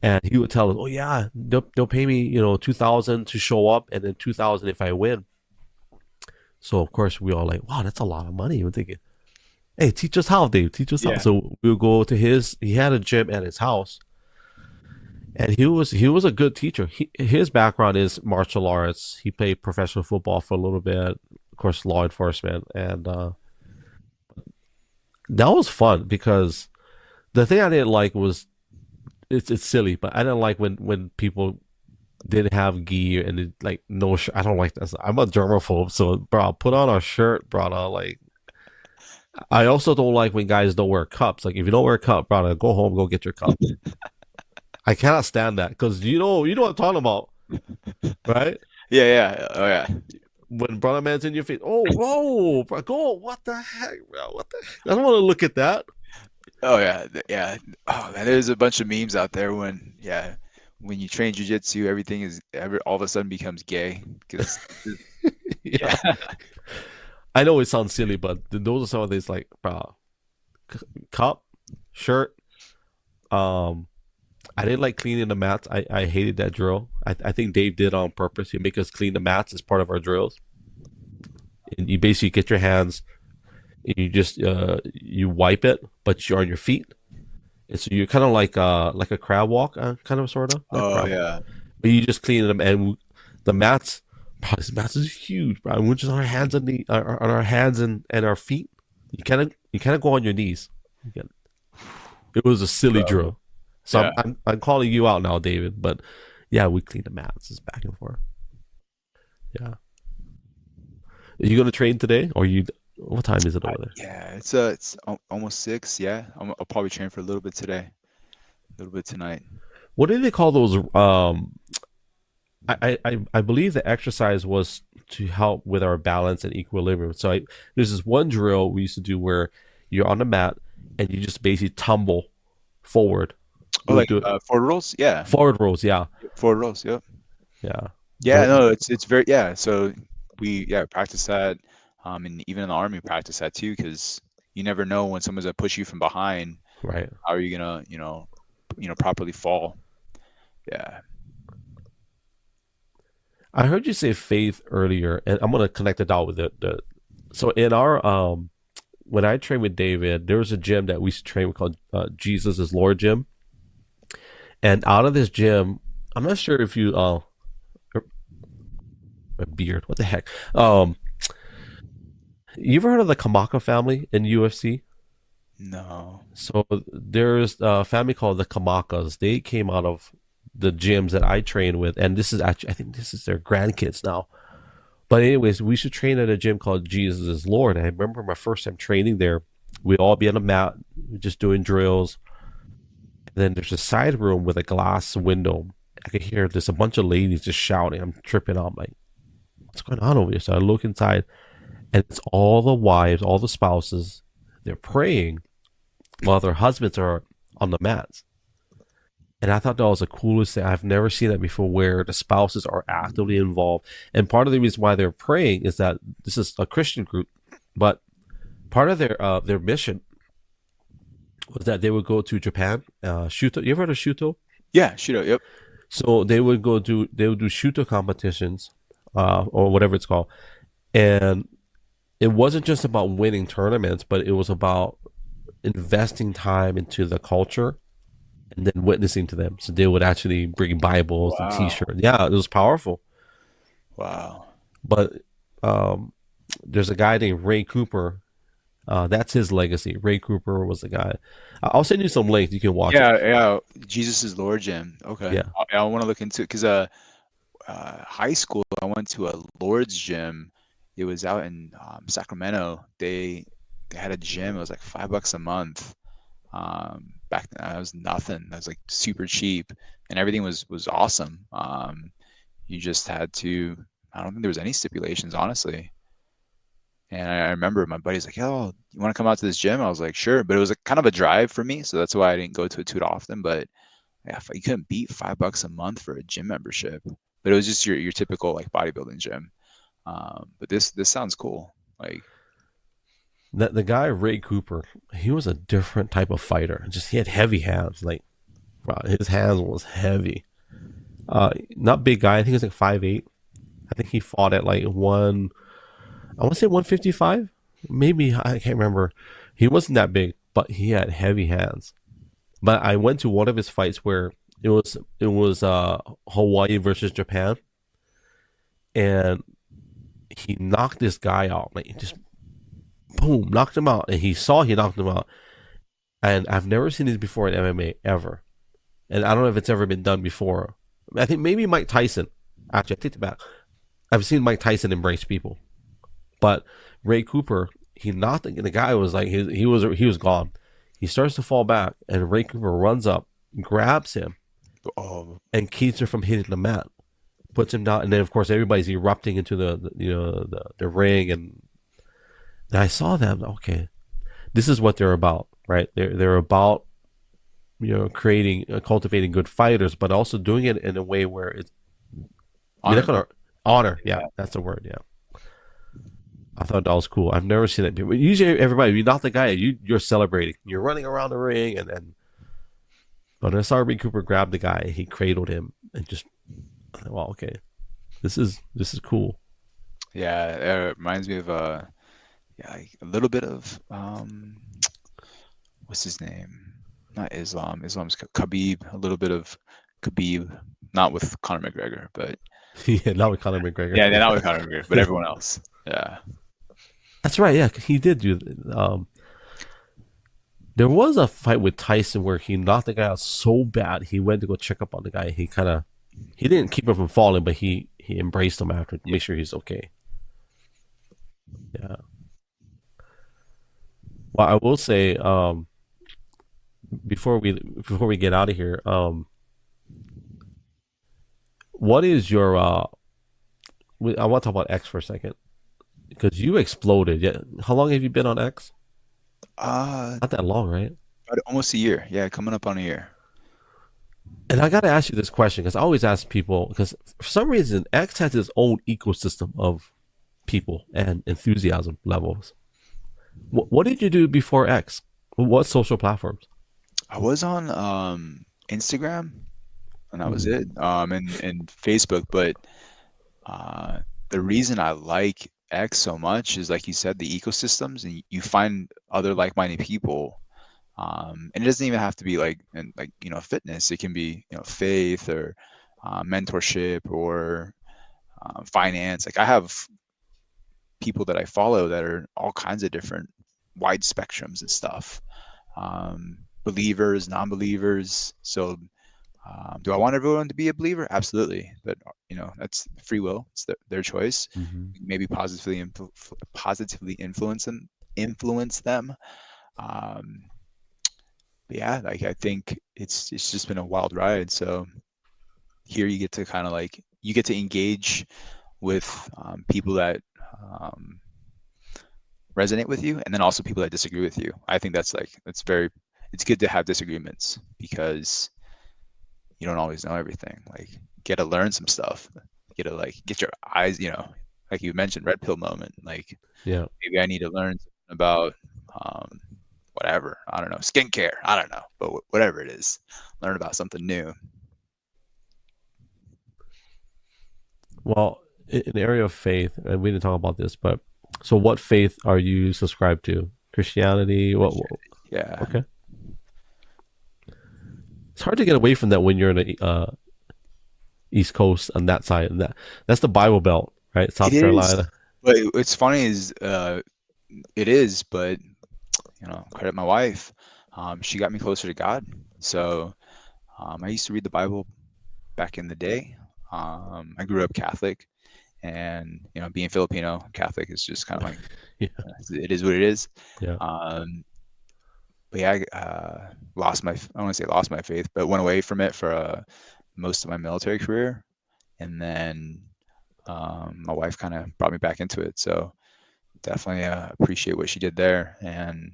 and he would tell us, "Oh yeah, they'll pay me 2,000 to show up, and then 2,000 if I win." So of course we all like, "Wow, that's a lot of money." We're thinking, "Hey, teach us how, Dave. Teach us how." Yeah. So we would go to his. He had a gym at his house, and he was a good teacher. His background is martial arts. He played professional football for a little bit, of course, law enforcement, and that was fun because the thing I didn't like was it's silly, but I didn't like when people didn't have gear and like no shirt. I don't like that. I'm a germaphobe, so bro, put on a shirt, brother. Like I also don't like when guys don't wear cups. Like if you don't wear a cup, brother, go home, go get your cup. I cannot stand that because you know what I'm talking about, right? Yeah. Yeah. Oh yeah. When brother man's in your face, oh whoa, bro, go. What the heck, bro? What the? I don't want to look at that. Oh yeah. Yeah. Oh man, there's a bunch of memes out there when you train jujitsu, everything all of a sudden becomes gay because Yeah, yeah. I know it sounds silly, but those are some of these like, bro, cup, shirt. Um, I didn't like cleaning the mats. I hated that drill. I think Dave did on purpose. He make us clean the mats as part of our drills. And you basically get your hands, and you just you wipe it, but you're on your feet. And so you're kind of like a crab walk, kind of sort of not Oh crab walk, yeah. but you just clean them. And the mats, bro, this mats is huge, bro. We're just on our hands and on our hands and our feet. You kind of go on your knees. It was a silly Bro. drill. So I'm, Yeah. I'm I'm calling you out now, David. But yeah, we clean the mats. It's back and forth. Yeah. Are you gonna train today, or you? What time is it over there? Yeah. Almost 6. Yeah. I'll probably train for a little bit today, a little bit tonight. What do they call those? I believe the exercise was to help with our balance and equilibrium. So there's this one drill we used to do where you're on the mat and you just basically tumble forward. Oh, We would like do it forward rolls? Yeah. forward rolls. Yeah, Forward rolls. Yep. yeah. Yeah, Don't. no, it's very yeah. So we practice that, and even in the army practice that too, because you never know when someone's gonna push you from behind. Right. How are you gonna properly fall? Yeah. I heard you say faith earlier, and I'm gonna connect it out with the. So in our when I trained with David, there was a gym that we used to train with called Jesus is Lord Gym, and out of this gym, I'm not sure if you a beard, what the heck, you ever heard of the Kamaka family in UFC? No. So there's a family called the Kamakas. They came out of the gyms that I train with, and this is actually I think this is their grandkids now. But anyways, we should train at a gym called Jesus is Lord. And I remember my first time training there. We'd all be on a mat, just doing drills. And then there's a side room with a glass window. I could hear there's a bunch of ladies just shouting. I'm tripping out. I'm like, what's going on over here? So I look inside, and it's all the wives, all the spouses. They're praying while their husbands are on the mats. And I thought that was the coolest thing. I've never seen that before where the spouses are actively involved. And part of the reason why they're praying is that this is a Christian group, but part of their mission was that they would go to Japan. Shuto, you ever heard of Shuto? Yeah, shoot out. Yep. So they would do Shuto competitions, or whatever it's called. And it wasn't just about winning tournaments, but it was about investing time into the culture and then witnessing to them. So they would actually bring Bibles and Wow. T-shirts. Yeah, it was powerful. Wow. But um, there's a guy named Ray Cooper. That's his legacy. Ray Cooper was the guy. I'll send you some links. You can watch it. Yeah, yeah. Jesus is Lord Gym. Okay. Yeah, I want to look into it because high school I went to a Lord's Gym. It was out in Sacramento. They had a gym. It was like $5 a month. Back then, that was nothing. That was like super cheap, and everything was awesome. You just had to. I don't think there was any stipulations, honestly. And I remember my buddy's like, "Yo, you want to come out to this gym?" I was like, "Sure," but it was a kind of a drive for me, so that's why I didn't go to it too often. But yeah, you couldn't beat $5 a month for a gym membership, but it was just your typical like bodybuilding gym. But this sounds cool. Like, The guy Ray Cooper, he was a different type of fighter. Just he had heavy hands. Like wow, his hands was heavy. Not big guy. I think he was like 5'8". I think he fought at like one. I want to say 155. Maybe I can't remember. He wasn't that big, but he had heavy hands. But I went to one of his fights where it was Hawaii versus Japan, and he knocked this guy out. Like just boom, knocked him out, and he knocked him out. And I've never seen this before in MMA ever, and I don't know if it's ever been done before. I think maybe Mike Tyson. Actually, I take it back. I've seen Mike Tyson embrace people, but Ray Cooper, he knocked the guy was like he was gone. He starts to fall back, and Ray Cooper runs up, grabs him, oh, and keeps him from hitting the mat. Puts him down, and then of course everybody's erupting into the ring, and I saw them. Okay, this is what they're about, right? They're about creating cultivating good fighters, but also doing it in a way where it's you're not honor. gonna honor. Yeah, that's the word. Yeah, I thought that was cool. I've never seen it. Usually, everybody, you knock the guy, you're celebrating. You're running around the ring, and then. But I saw Ray Cooper grab the guy, he cradled him, and just, well, okay, this is cool. Yeah, it reminds me of yeah, like a little bit of what's his name? Not Islam. Islam's Khabib. A little bit of Khabib, not with Conor McGregor, but Yeah, not with Conor McGregor. yeah, not with Conor McGregor, but everyone else. Yeah. That's right. Yeah, he did do. There was a fight with Tyson where he knocked the guy out so bad he went to go check up on the guy. He didn't keep him from falling, but he embraced him after to make sure he's okay. Yeah. Well, I will say before we get out of here, what is your I want to talk about X for a second because you exploded. Yeah, how long have you been on X? Uh, Not that long, right? about almost a year. Yeah, coming up on a year. And I got to ask you this question because I always ask people because for some reason X has its own ecosystem of people and enthusiasm levels. What did you do before X? What social platforms? I was on Instagram, and that was Mm. it. And Facebook, but the reason I like X so much is like you said, the ecosystems, and you find other like-minded people. And it doesn't even have to be like fitness. It can be faith or mentorship or finance. Like I have people that I follow that are all kinds of different wide spectrums and stuff. Believers, non-believers. So do I want everyone to be a believer? Absolutely, but that's free will. It's their choice. Mm-hmm. Maybe positively influence them. Um, but yeah, like I think it's just been a wild ride. So here you get to kind of like you get to engage with people that um, resonate with you, and then also people that disagree with you. I think it's good to have disagreements because you don't always know everything. Like you get to learn some stuff. You get to like get your eyes, like you mentioned, red pill moment. Like Yeah. maybe I need to learn about um, whatever. I don't know, skincare. I don't know, but whatever it is, learn about something new. Well, in the area of faith, and we didn't talk about this, but so what faith are you subscribed to? Christianity? Yeah, Okay. It's hard to get away from that when you're in the East Coast on that side. And that's the Bible Belt, right? it South is. Carolina. But what's funny is it is, but credit my wife. She got me closer to God. So I used to read the Bible back in the day. I grew up Catholic, and being Filipino, Catholic is just kind of like Yeah. it is what it is. Yeah. Um, but yeah, I lost my I don't want to say lost my faith, but went away from it for most of my military career, and then my wife kind of brought me back into it. So definitely appreciate what she did there, and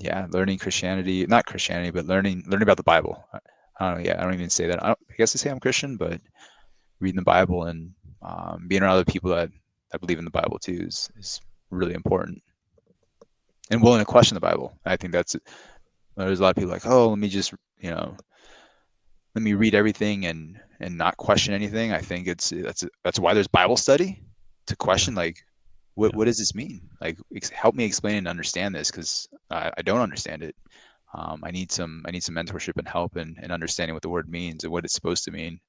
yeah, learning Christianity, not Christianity, but learning about the Bible. I don't know. Yeah, I don't even say that. I guess I say I'm Christian, but reading the Bible and being around other people that believe in the Bible too is really important, and willing to question the Bible. I think there's a lot of people like, oh, let me just let me read everything and not question anything. I think that's why there's Bible study, to Yeah. question like Yeah. what does this mean? Like help me explain and understand this, because I don't understand it. I need some mentorship and help and understanding what the word means and what it's supposed to mean.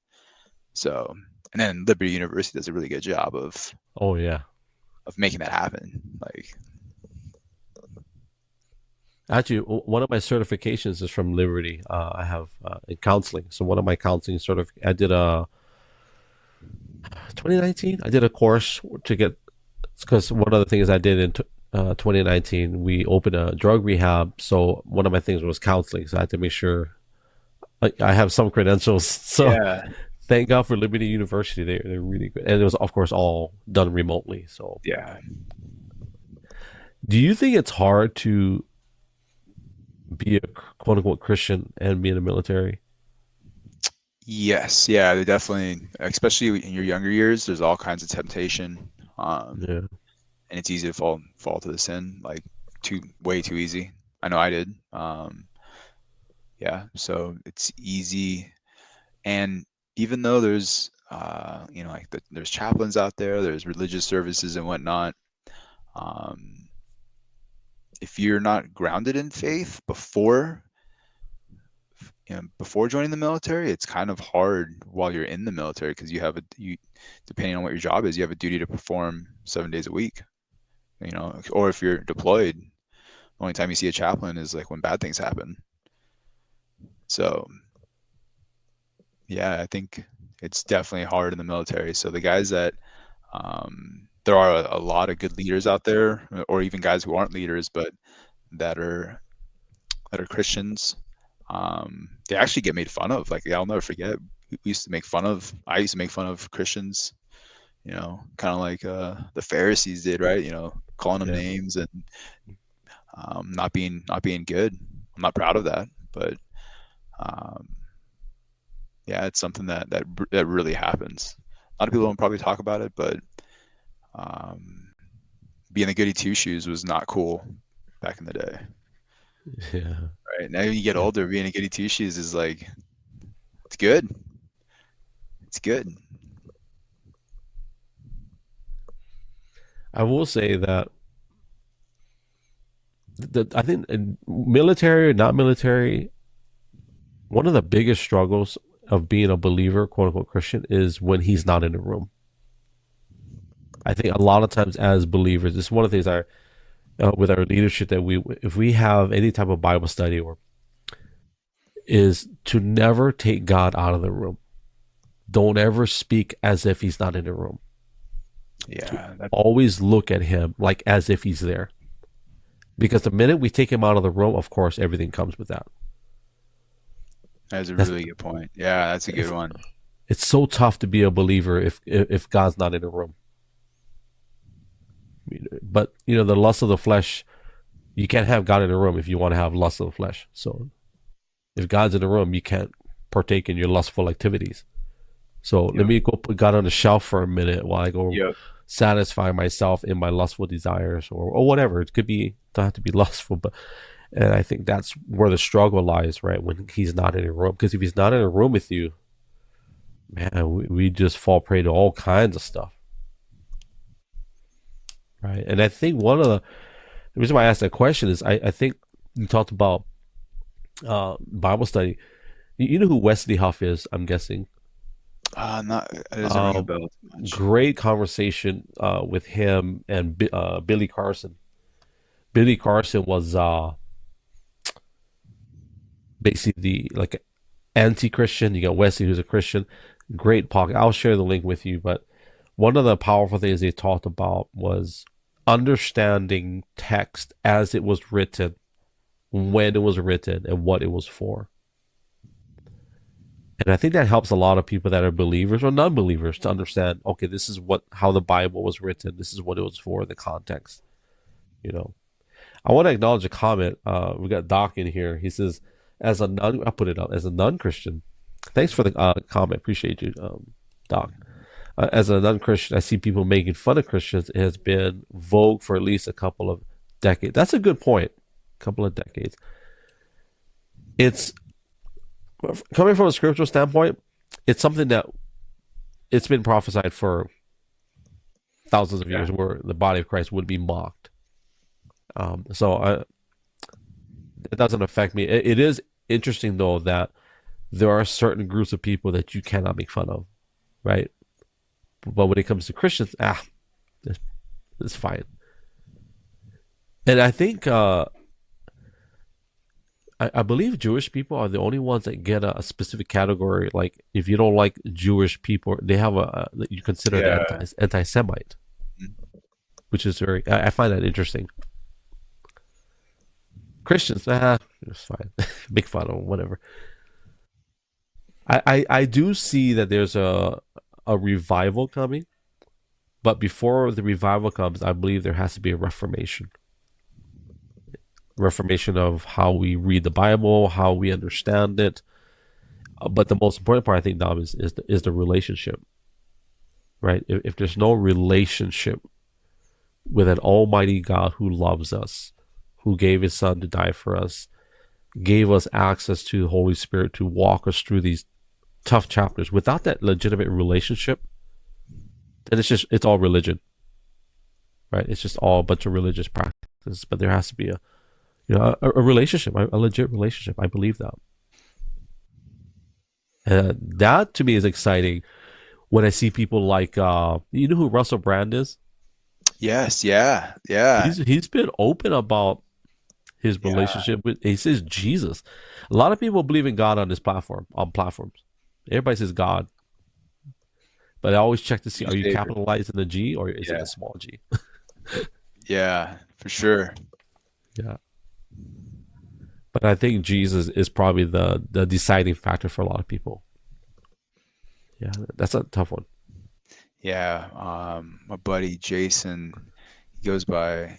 So, and then Liberty University does a really good job Oh yeah. of making that happen. Like, Actually, one of my certifications is from Liberty. I have in counseling. So one of my counseling I did a 2019. I did a course to get, because one of the things I did in 2019, we opened a drug rehab. So one of my things was counseling. So I had to make sure I have some credentials. So yeah, thank God for Liberty University. They're really good, and it was of course all done remotely. So yeah, do you think it's hard to be a quote unquote Christian and be in the military? yes, yeah, they definitely, especially in your younger years, there's all kinds of temptation, Yeah. and it's easy to fall to the sin, like way too easy. I know I did. Yeah, so it's easy, and even though there's like there's chaplains out there, there's religious services and whatnot. Um, if you're not grounded in faith before joining the military, it's kind of hard while you're in the military, because you depending on what your job is, you have a duty to perform 7 days a week. Or if you're deployed, the only time you see a chaplain is like when bad things happen. So yeah, I think it's definitely hard in the military. So the guys that there are a lot of good leaders out there, or even guys who aren't leaders, but that are Christians. They actually get made fun of. Like, I'll never forget. I used to make fun of Christians. Kind of like the Pharisees did, right? Calling them Yeah. names and not being good. I'm not proud of that, but um, yeah, it's something that really happens. A lot of people don't probably talk about it, but um, being a goody two shoes was not cool back in the day. Yeah. Right now, when you get Yeah. older, being a goody two shoes is like it's good. It's good. I will say that I think in military or not military, one of the biggest struggles of being a believer, quote unquote Christian, is when he's not in the room. I think a lot of times as believers, this is one of the things with our leadership, that if we have any type of Bible study, or is to never take God out of the room. Don't ever speak as if he's not in the room. To Yeah, always look at him like as if he's there. Because the minute we take him out of the room, of course, everything comes with that. that's a That's really good point. Yeah, that's a good it's, one. it's so tough to be a believer if God's not in the room. But the lust of the flesh, you can't have God in the room if you want to have lust of the flesh. So if God's in the room, you can't partake in your lustful activities. So let Yep. me go put God on the shelf for a minute while I go Yep. satisfy myself in my lustful desires, or whatever. It could be, don't have to be lustful, but and I think that's where the struggle lies, right? When he's not in a room, because if he's not in a room with you, man, we just fall prey to all kinds of stuff, right? And I think one of the reason why I asked that question is I think you talked about Bible study. You know who Wesley Huff is? I'm guessing. Not it doesn't ring a Uh, bell too much. Great conversation with him and Billy Carson. Billy Carson was basically the like anti-Christian. You got Wesley, who's a Christian. Great podcast. I'll share the link with you. But one of the powerful things they talked about was understanding text as it was written, when it was written, and what it was for. And I think that helps a lot of people that are believers or non-believers to understand, okay, this is how the Bible was written. This is what it was for, the context. You know, I want to acknowledge a comment. We got Doc in here. He says, as a non, I put it up as a non-Christian. Thanks for the comment. Appreciate you, Doc. As a non-Christian, I see people making fun of Christians. It has been vogue for at least a couple of decades. That's a good point. A couple of decades. It's coming from a scriptural standpoint. It's something that it's been prophesied for thousands of years, where the body of Christ would be mocked. It doesn't affect me. It is interesting though that there are certain groups of people that you cannot make fun of, right? But when it comes to Christians, it's fine. And I think I believe Jewish people are the only ones that get a specific category. Like if you don't like Jewish people, they have you consider that anti-Semite, which is very. I find that interesting. Christians, it's fine. Make fun of them, whatever. I do see that there's a revival coming, but before the revival comes, I believe there has to be a reformation. Reformation of how we read the Bible, how we understand it. But the most important part, I think, Dom, is the relationship, right? If there's no relationship with an almighty God who loves us, who gave his son to die for us, gave us access to the Holy Spirit to walk us through these tough chapters, without that legitimate relationship, then it's all religion, right? It's just all a bunch of religious practices. But there has to be a relationship, a legit relationship. I believe that. That to me is exciting when I see people like, you know who Russell Brand is? Yes, yeah. He's been open about his relationship with. He says Jesus. A lot of people believe in God on platforms. Everybody says God, but I always check to see: are you capitalizing the G or is it a small G? Yeah, for sure. Yeah. But I think Jesus is probably the deciding factor for a lot of people. Yeah, that's a tough one. Yeah, my buddy Jason, he goes by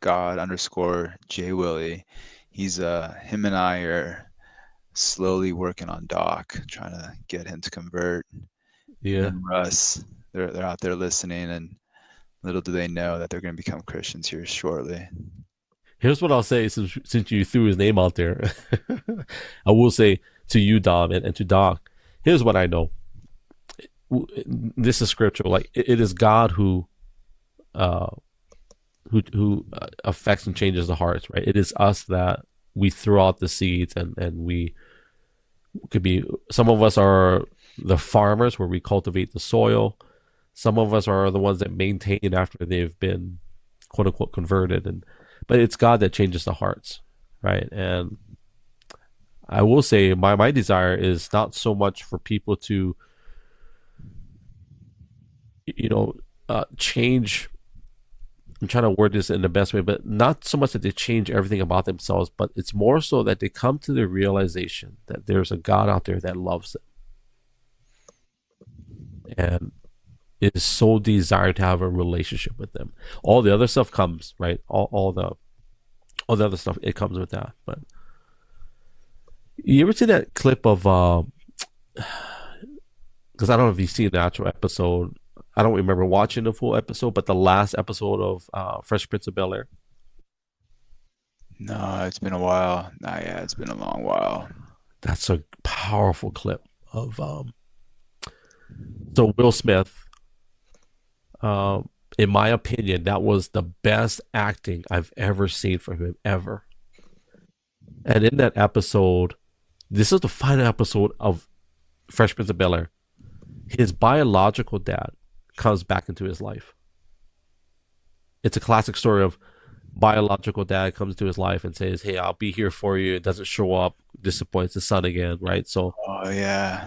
God_J Willie. Him and I are slowly working on Doc, trying to get him to convert. Yeah. And Russ, they're out there listening, and little do they know that they're going to become Christians here shortly. Here's what I'll say, since you threw his name out there. I will say to you, Dom, and to Doc, here's what I know. This is scriptural. Like it is God who affects and changes the hearts, right? It is us that we throw out the seeds, and we could be. Some of us are the farmers where we cultivate the soil. Some of us are the ones that maintain after they've been quote unquote converted, but it's God that changes the hearts, right? And I will say my desire is not so much for people to, change. I'm trying to word this in the best way, but not so much that they change everything about themselves, but it's more so that they come to the realization that there's a God out there that loves them and is so desired to have a relationship with them. All the other stuff comes, right? All the other stuff, it comes with that. But you ever see that clip of because I don't know if you've seen the actual episode. I don't remember watching the full episode, but the last episode of Fresh Prince of Bel-Air. No, it's been a while. Yeah, it's been a long while. That's a powerful clip of so Will Smith. In my opinion, that was the best acting I've ever seen from him ever. And in that episode, this is the final episode of Fresh Prince of Bel-Air. His biological dad comes back into his life. It's a classic story of biological dad comes to his life and says, "Hey, I'll be here for you." It doesn't show up, disappoints his son again, right? So, oh yeah.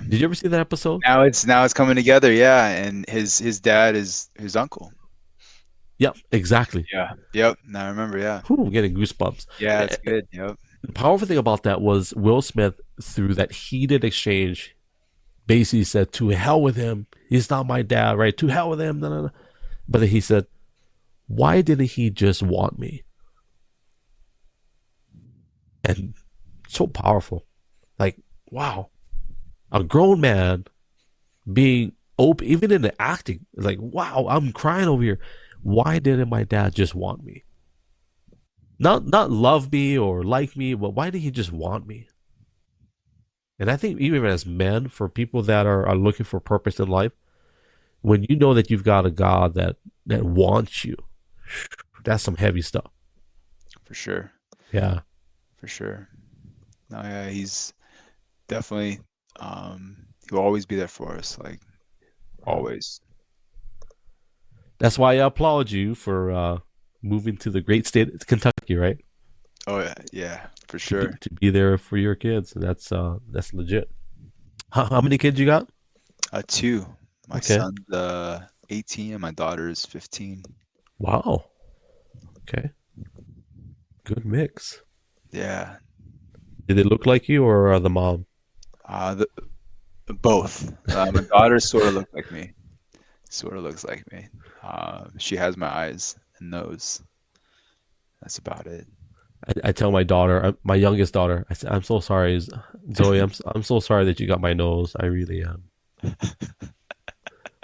Did you ever see that episode? Now it's coming together, yeah. And his dad is his uncle. Yep, exactly. Yeah, yep. Now I remember, yeah. Whew, I'm getting goosebumps. Yeah, it's good. Yep. The powerful thing about that was Will Smith, through that heated exchange, basically said, "To hell with him. He's not my dad, right? To hell with him." No. But then he said, "Why didn't he just want me? and so powerful. Like, wow, a grown man being open, even in the acting. It's like, wow, I'm crying over here. Why didn't my dad just want me? Not love me or like me, but why did he just want me? And I think even as men, for people that are looking for purpose in life, when you know that you've got a God that wants you, that's some heavy stuff. For sure. Yeah, For sure. No, yeah, he's definitely he'll always be there for us, like yeah. always. That's why I applaud you for moving to the great state of Kentucky, right? Oh yeah, yeah, for To be sure. to be there for your kids, and that's legit. How many kids you got? Two. My Okay. son's 18 and my daughter is 15. Wow. Okay. Good mix. Yeah. Did they look like you or the mom? The, both. My daughter sort of looks like me. Sort of looks like me. She has my eyes and nose. That's about it. I tell my daughter, my youngest daughter, I said, I'm so sorry, Zoe. I'm so sorry that you got my nose. I really am.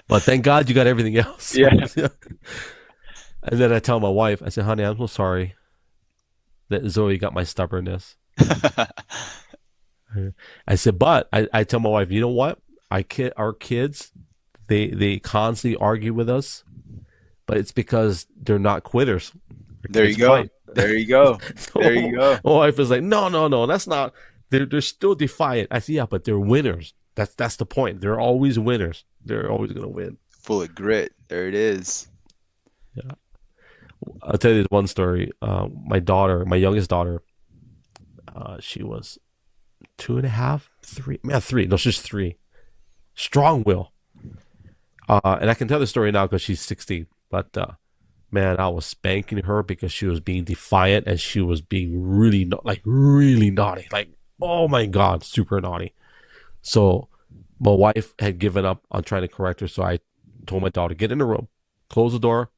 But thank God you got everything else. Yeah. And then I tell my wife, I said, honey, I'm so sorry that Zoe got my stubbornness. I said, but I tell my wife, you know what? Our kids, they constantly argue with us, but it's because they're not quitters. Our There you kids go. fight. There you go. There you So go. my wife is like, no, that's not. They're still defiant. I said, yeah, but they're winners. That's the point. They're always winners. They're always gonna win. Full of grit. There it is. Yeah. I'll tell you this one story. My daughter, my youngest daughter, she was two and a half, three. Man, three. No, she's three. Strong will. And I can tell the story now because she's 16. But man, I was spanking her because she was being defiant and she was being really, like, really naughty. Like, oh my God, super naughty. So my wife had given up on trying to correct her. So I told my daughter, get in the room, close the door,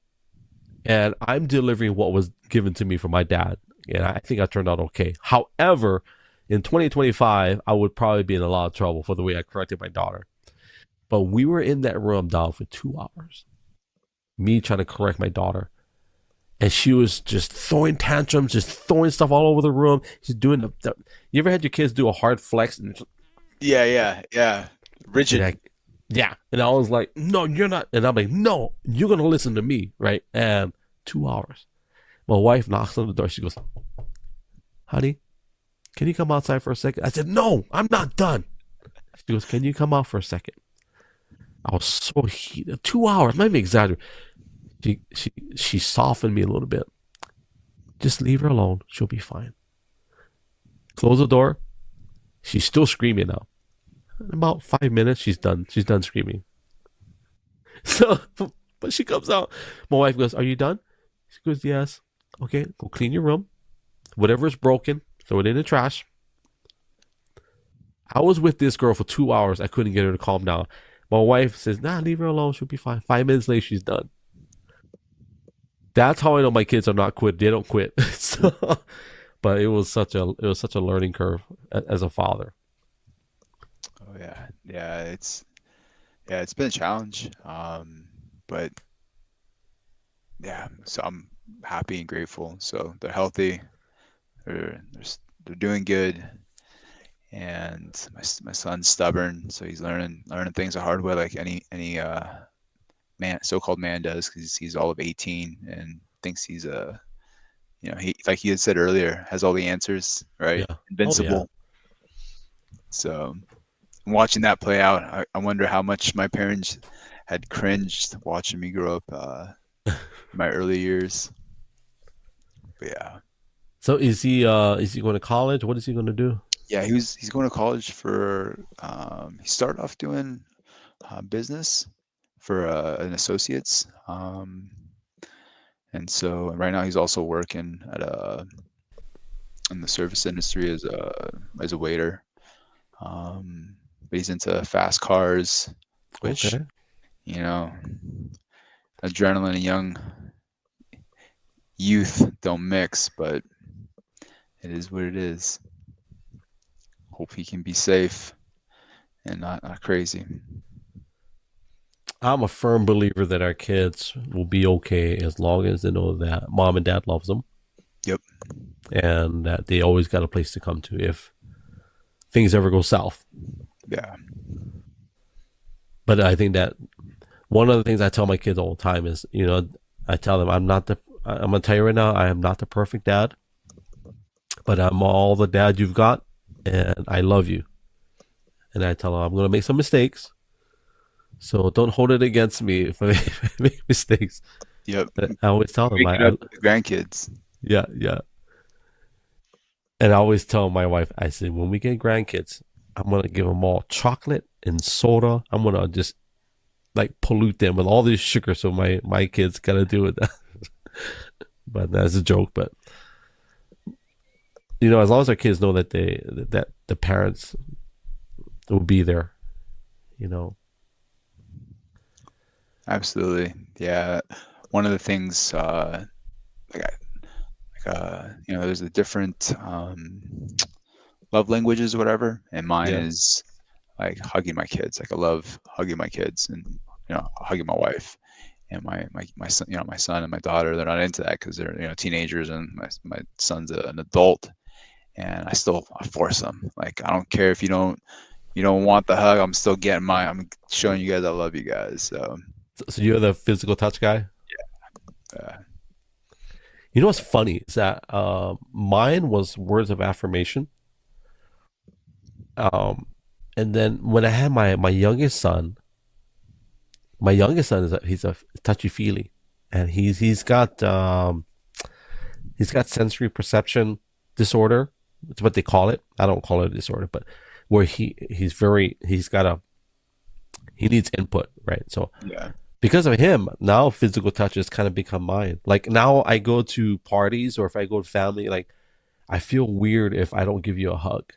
and I'm delivering what was given to me from my dad. And I think I turned out okay. However, in 2025, I would probably be in a lot of trouble for the way I corrected my daughter. But we were in that room down for 2 hours, me trying to correct my daughter. And she was just throwing tantrums, just throwing stuff all over the room. She's doing you ever had your kids do a hard flex? Yeah, yeah, yeah. And Rigid. yeah. And I was like, no, you're not. And I'm like, no, you're going to listen to me. Right. And 2 hours. My wife knocks on the door. She goes, honey, can you come outside for a second? I said, no, I'm not done. She goes, can you come out for a second? I was so heated. 2 hours. I'm not even exaggerating. She softened me a little bit. Just leave her alone. She'll be fine. Close the door. She's still screaming now. In about 5 minutes, she's done. She's done screaming. So, but she comes out. My wife goes, "Are you done?" She goes, "Yes." Okay, go clean your room. Whatever is broken, throw it in the trash. I was with this girl for 2 hours. I couldn't get her to calm down. My wife says, "Nah, leave her alone. She'll be fine." 5 minutes later, she's done. That's how I know my kids are not quit. They don't quit. So, but it was such a learning curve as a father. Oh yeah. Yeah, it's been a challenge. But yeah, so I'm happy and grateful. So they're healthy. They're doing good. And my son's stubborn, so he's learning things the hard way, like any man, so-called man does, because he's all of 18 and thinks he's he, like he had said earlier, has all the answers, right? Yeah. Oh yeah. Invincible. So watching that play out, I wonder how much my parents had cringed watching me grow up in my early years. But yeah, So is he going to college? What is he going to do? yeah, he's going to college for he started off doing business for an associate's, and so right now he's also working at a in the service industry as a waiter. But he's into fast cars, which, Okay. you know, adrenaline and young youth don't mix. But It is what it is. Hope he can be safe and not crazy. I'm a firm believer that our kids will be okay as long as they know that mom and dad loves them Yep. and that they always got a place to come to if things ever go south. Yeah. But I think that one of the things I tell my kids all the time is, I tell them I'm gonna tell you right now, I am not the perfect dad, but I'm all the dad you've got, and I love you. And I tell them I'm gonna make some mistakes, so don't hold it against me if I make mistakes. Yep. I always tell them, Waking up the grandkids. yeah, yeah. And I always tell my wife, I said, when we get grandkids, I'm gonna give them all chocolate and soda. I'm gonna just like pollute them with all this sugar, so my kids gotta do it. But that's a joke. But as long as our kids know that the parents will be there, you know. Absolutely. Yeah. One of the things, like, there's a different love languages or whatever, and mine Yeah, is like hugging my kids. Like I love hugging my kids and hugging my wife and my son, my son and my daughter. They're not into that because they're teenagers, and my son's an adult, and I force them. Like I don't care if you don't want the hug. I'm still getting mine. I'm showing you guys I love you guys. So so you're the physical touch guy. uh, You know what's funny is that mine was words of affirmation. Um, and then when I had my youngest son, he's a touchy feely, and he's got sensory perception disorder. It's what they call it. I don't call it a disorder, but where he needs input, right? So yeah, because of him, now physical touch has kind of become mine. Like now I go to parties or if I go to family, like I feel weird if I don't give you a hug.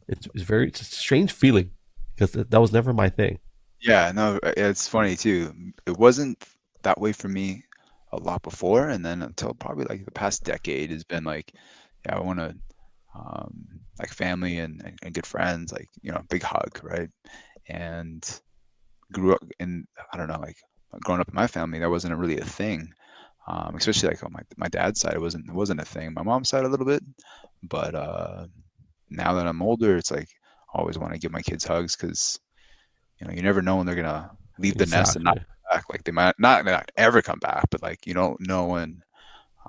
It's a strange feeling because that was never my thing. yeah. No, it's funny too. It wasn't that way for me a lot before, and then until probably like the past decade has been like, yeah, I want to like family and good friends, like big hug, right? And grew up in, I don't know, like growing up in my family, that wasn't really a thing. Especially like on my dad's side, it wasn't a thing. My mom's side a little bit, but now that I'm older, it's like I always want to give my kids hugs because you never know when they're gonna leave the nest and not Exactly. come back. Like they might not ever come back, but like you don't know when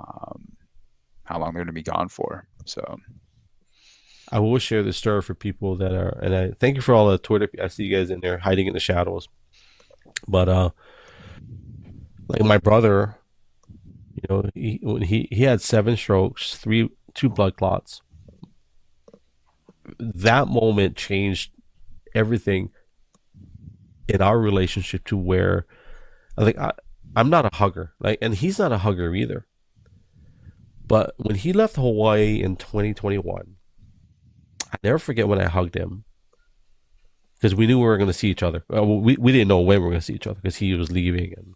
um, how long they're gonna be gone for. So I will share this story for people that are, and I thank you for all the Twitter. I see you guys in there hiding in the shadows. But like my brother, when he had 7 strokes, two blood clots. That moment changed everything in our relationship to where I think I'm not a hugger, like, and he's not a hugger either. But when he left Hawaii in 2021, I never forget when I hugged him because we knew we were going to see each other. We didn't know when we were going to see each other because he was leaving, and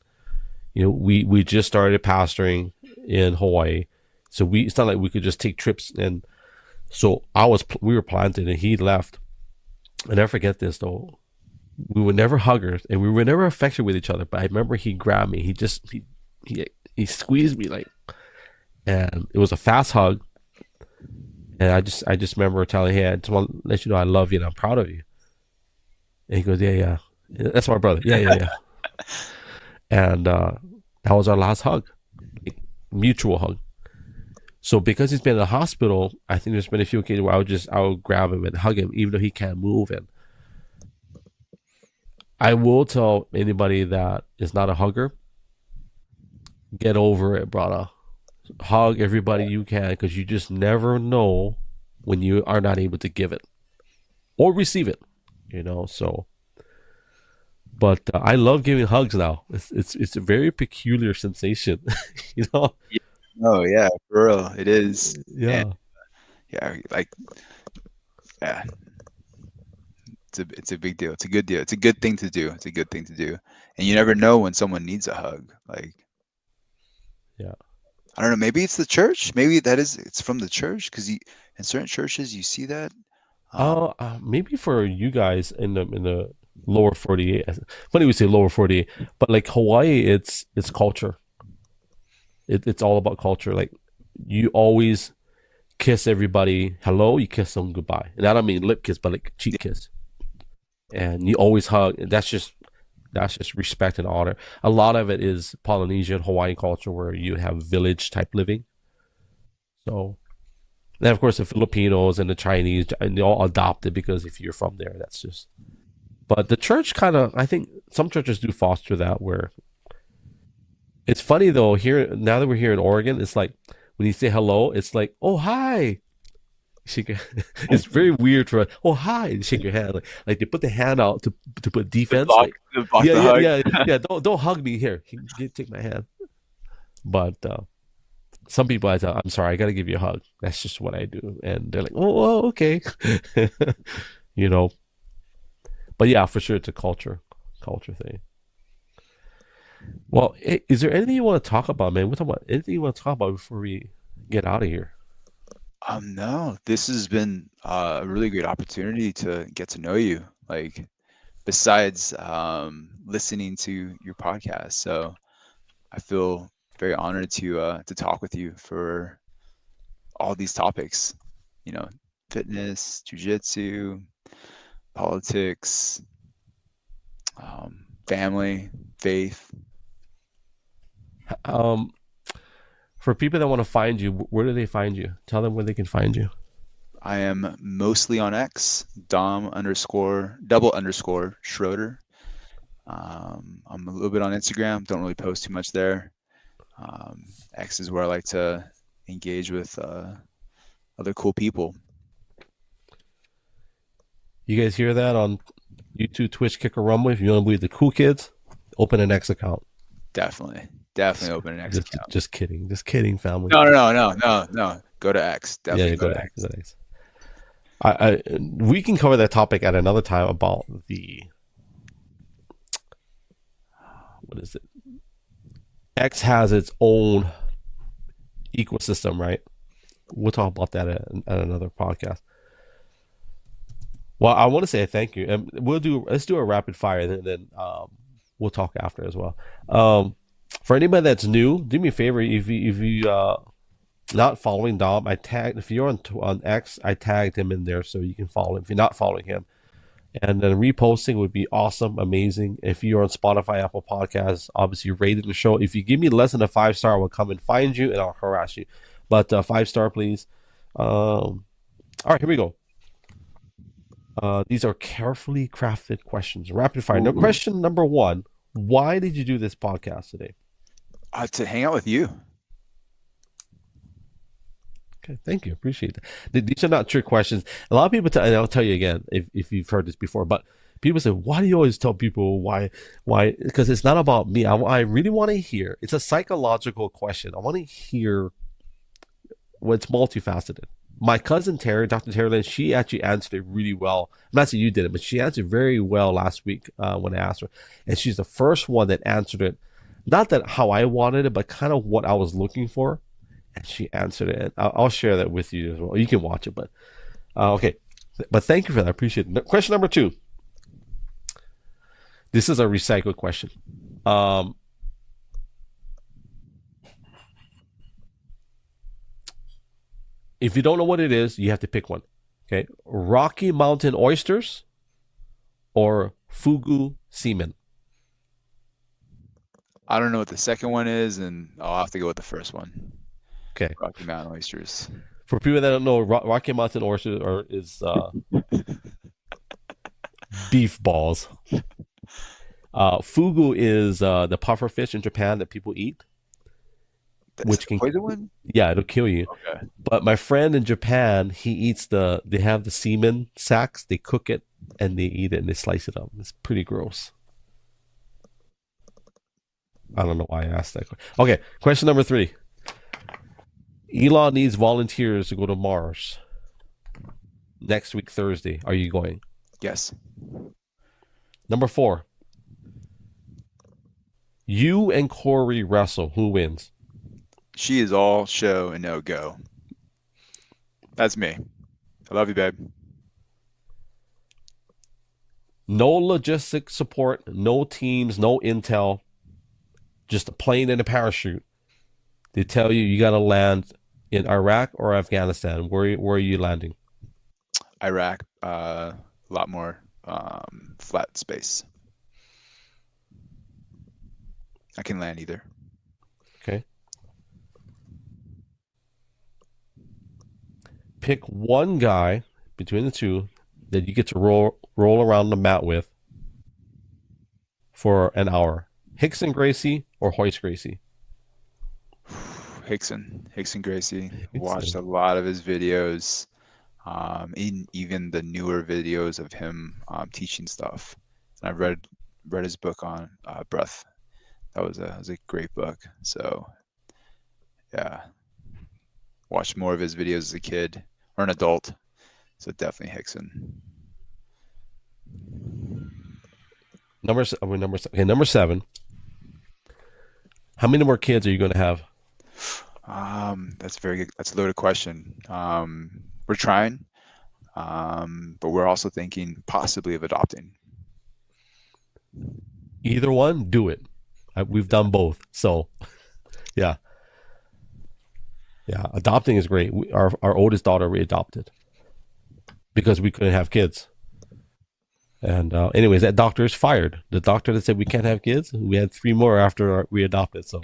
we just started pastoring in Hawaii, so it's not like we could just take trips. And so we were planted, and he left. I never forget this though. We were never huggers, and we were never affectionate with each other. But I remember he grabbed me. He squeezed me like, and it was a fast hug. And I just remember telling him, hey, I just want to let you know I love you and I'm proud of you. And he goes, yeah, yeah, that's my brother. Yeah, yeah, yeah. And that was our last hug, mutual hug. So because he's been in the hospital, I think there's been a few occasions where I would grab him and hug him, even though he can't move. And I will tell anybody that is not a hugger, get over it, brother. Hug everybody you can because you just never know when you are not able to give it or receive it. So. But I love giving hugs now. It's a very peculiar sensation, you know. yeah, no, yeah, for real, it is. And Yeah, yeah, like yeah, it's a big deal. It's a good deal. It's a good thing to do. It's a good thing to do. And you never know when someone needs a hug. Like yeah. I don't know. Maybe it's the church. Maybe it's from the church because in certain churches you see that. Maybe for you guys in the lower 48. Funny we say lower 48, but like Hawaii, it's culture. It's all about culture. Like you always kiss everybody hello, you kiss them goodbye, and I don't mean lip kiss, but like cheek kiss, and you always hug. That's just respect and honor. A lot of it is Polynesian, Hawaiian culture where you have village type living. So then, of course, the Filipinos and the Chinese, and they all adopt it because if you're from there, that's just. But the church kind of, I think some churches do foster that. Where it's funny though, here now that we're here in Oregon, it's like when you say hello, it's like, oh hi. Shake your, it's very weird for oh hi and shake your hand like they put the hand out to put defense like Block yeah the yeah hug. yeah don't hug me here take my hand but some people I tell I'm sorry I gotta give you a hug that's just what I do and they're like oh okay you know but yeah for sure it's a culture thing. Well, is there anything you want to talk about, man? We're talking about anything you want to talk about before we get out of here. No, this has been a really great opportunity to get to know you. Like besides listening to your podcast, so I feel very honored to talk with you for all these topics. You know, fitness, jujitsu, politics, family, faith. Um, for people that want to find you, where do they find you? Tell them where they can find you. I am mostly on X, Dom underscore double underscore Schroeder. I'm a little bit on Instagram. Don't really post too much there. X is where I like to engage with other cool people. You guys hear that on YouTube, Twitch, Kick or Rumble? If you want to believe the cool kids, open an X account. Definitely open an X account. Just kidding, family. No. Go to X. Definitely go to X. Go to X. We can cover that topic at another time about the what is it? X has its own ecosystem, right? We'll talk about that at another podcast. Well, I want to say thank you, and let's do a rapid fire, and then we'll talk after as well. For anybody that's new, do me a favor if you not following Dom, if you're on X, I tagged him in there so you can follow him if you're not following him. And then reposting would be awesome, amazing. If you're on Spotify, Apple Podcasts, obviously rated the show. If you give me less than a 5-star, I will come and find you and I'll harass you. But 5-star, please. All right, here we go. These are carefully crafted questions, rapid fire. Now, question number 1: why did you do this podcast today? To hang out with you. Okay, thank you. Appreciate that. These are not trick questions. A lot of people, and I'll tell you again if you've heard this before, but people say, why do you always tell people why? Because it's not about me. I really want to hear. It's a psychological question. I want to hear what's multifaceted. My cousin Terry, Dr. Terry Lynn, she actually answered it really well. I'm not saying you did it, but she answered very well last week when I asked her. And she's the first one that answered it. Not that how I wanted it, but kind of what I was looking for. And she answered it. I'll share that with you as well. You can watch it, but okay. But thank you for that. I appreciate it. Question number 2. This is a recycled question. If you don't know what it is, you have to pick one. Okay, Rocky Mountain oysters or fugu semen. I don't know what the second one is, and I'll have to go with the first one. Okay. Rocky Mountain oysters. For people that don't know, Rocky Mountain oysters is beef balls. Fugu is the puffer fish in Japan that people eat. Which can poison one? Yeah, it'll kill you. Okay. But my friend in Japan, he eats they have the semen sacks, they cook it and they eat it and they slice it up. It's pretty gross. I don't know why I asked that. Okay, question number 3. Elon needs volunteers to go to Mars next week, Thursday. Are you going? Yes. Number 4. You and Corey wrestle. Who wins? She is all show and no go. That's me. I love you, babe. No logistic support, no teams, no intel, just a plane and a parachute. They tell you you got to land in Iraq or Afghanistan. Where are you landing? Iraq, a lot more flat space. I can land either. Okay. Pick one guy between the two that you get to roll around the mat with for an hour. Hickson Gracie or Hoist Gracie? Hickson Gracie. Watched a Hickson. lot of his videos, even the newer videos of him teaching stuff. And I read his book on breath. That was a great book. So yeah, watched more of his videos as a kid or an adult. So definitely Hickson. Number 7. How many more kids are you going to have? That's very good. That's a loaded question. We're trying, but we're also thinking possibly of adopting. Either one, do it. We've done both. So, yeah. Yeah, adopting is great. Our oldest daughter we adopted because we couldn't have kids. And anyways, that doctor is fired. The doctor that said we can't have kids, we had 3 more after we adopted. So,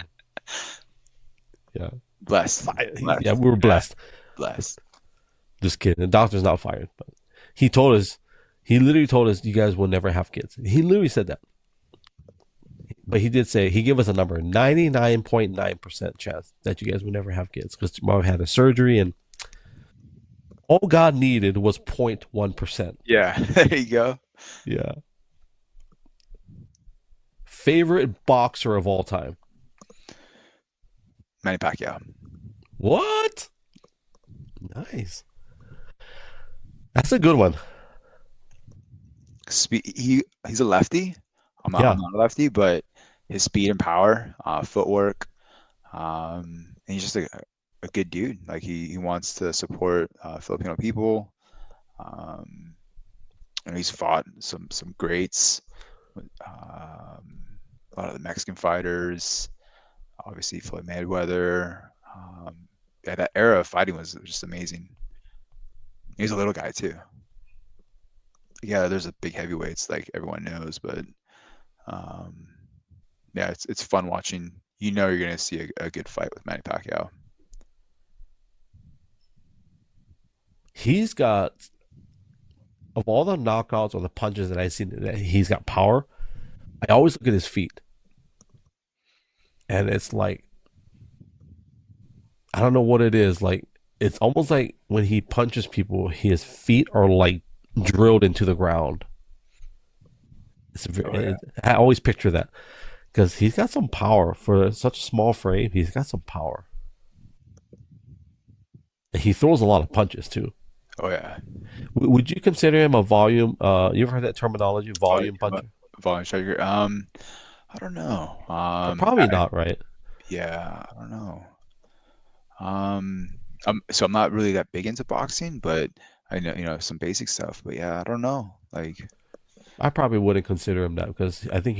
yeah. Blessed. Yeah, we were blessed. Blessed. Just kidding. The doctor's not fired, but he literally told us, you guys will never have kids. He literally said that. But he did say, he gave us a number, 99.9% chance that you guys will never have kids because mom had a surgery and all God needed was 0.1%. Yeah, there you go. Yeah. Favorite boxer of all time? Manny Pacquiao. What? Nice. That's a good one. He's a lefty. I'm not a lefty, but his speed and power, footwork, and he's just a good dude. Like he wants to support Filipino people. And he's fought some greats, a lot of the Mexican fighters, obviously Floyd Mayweather. Yeah, that era of fighting was just amazing. He's a little guy too. Yeah, there's a big heavyweights like everyone knows, but yeah, it's fun watching. You know, you're gonna see a good fight with Manny Pacquiao. He's got, of all the knockouts or the punches that I've seen, that he's got power. I always look at his feet, and it's like, I don't know what it is. Like, it's almost like when he punches people, his feet are like drilled into the ground. I always picture that because he's got some power for such a small frame. He's got some power. And he throws a lot of punches too. Oh yeah. Would you consider him a volume? You ever heard that terminology, volume puncher? Volume striker. I don't know. Probably not, right? Yeah, I don't know. So I'm not really that big into boxing, but I know some basic stuff. But yeah, I don't know. Like, I probably wouldn't consider him that because I think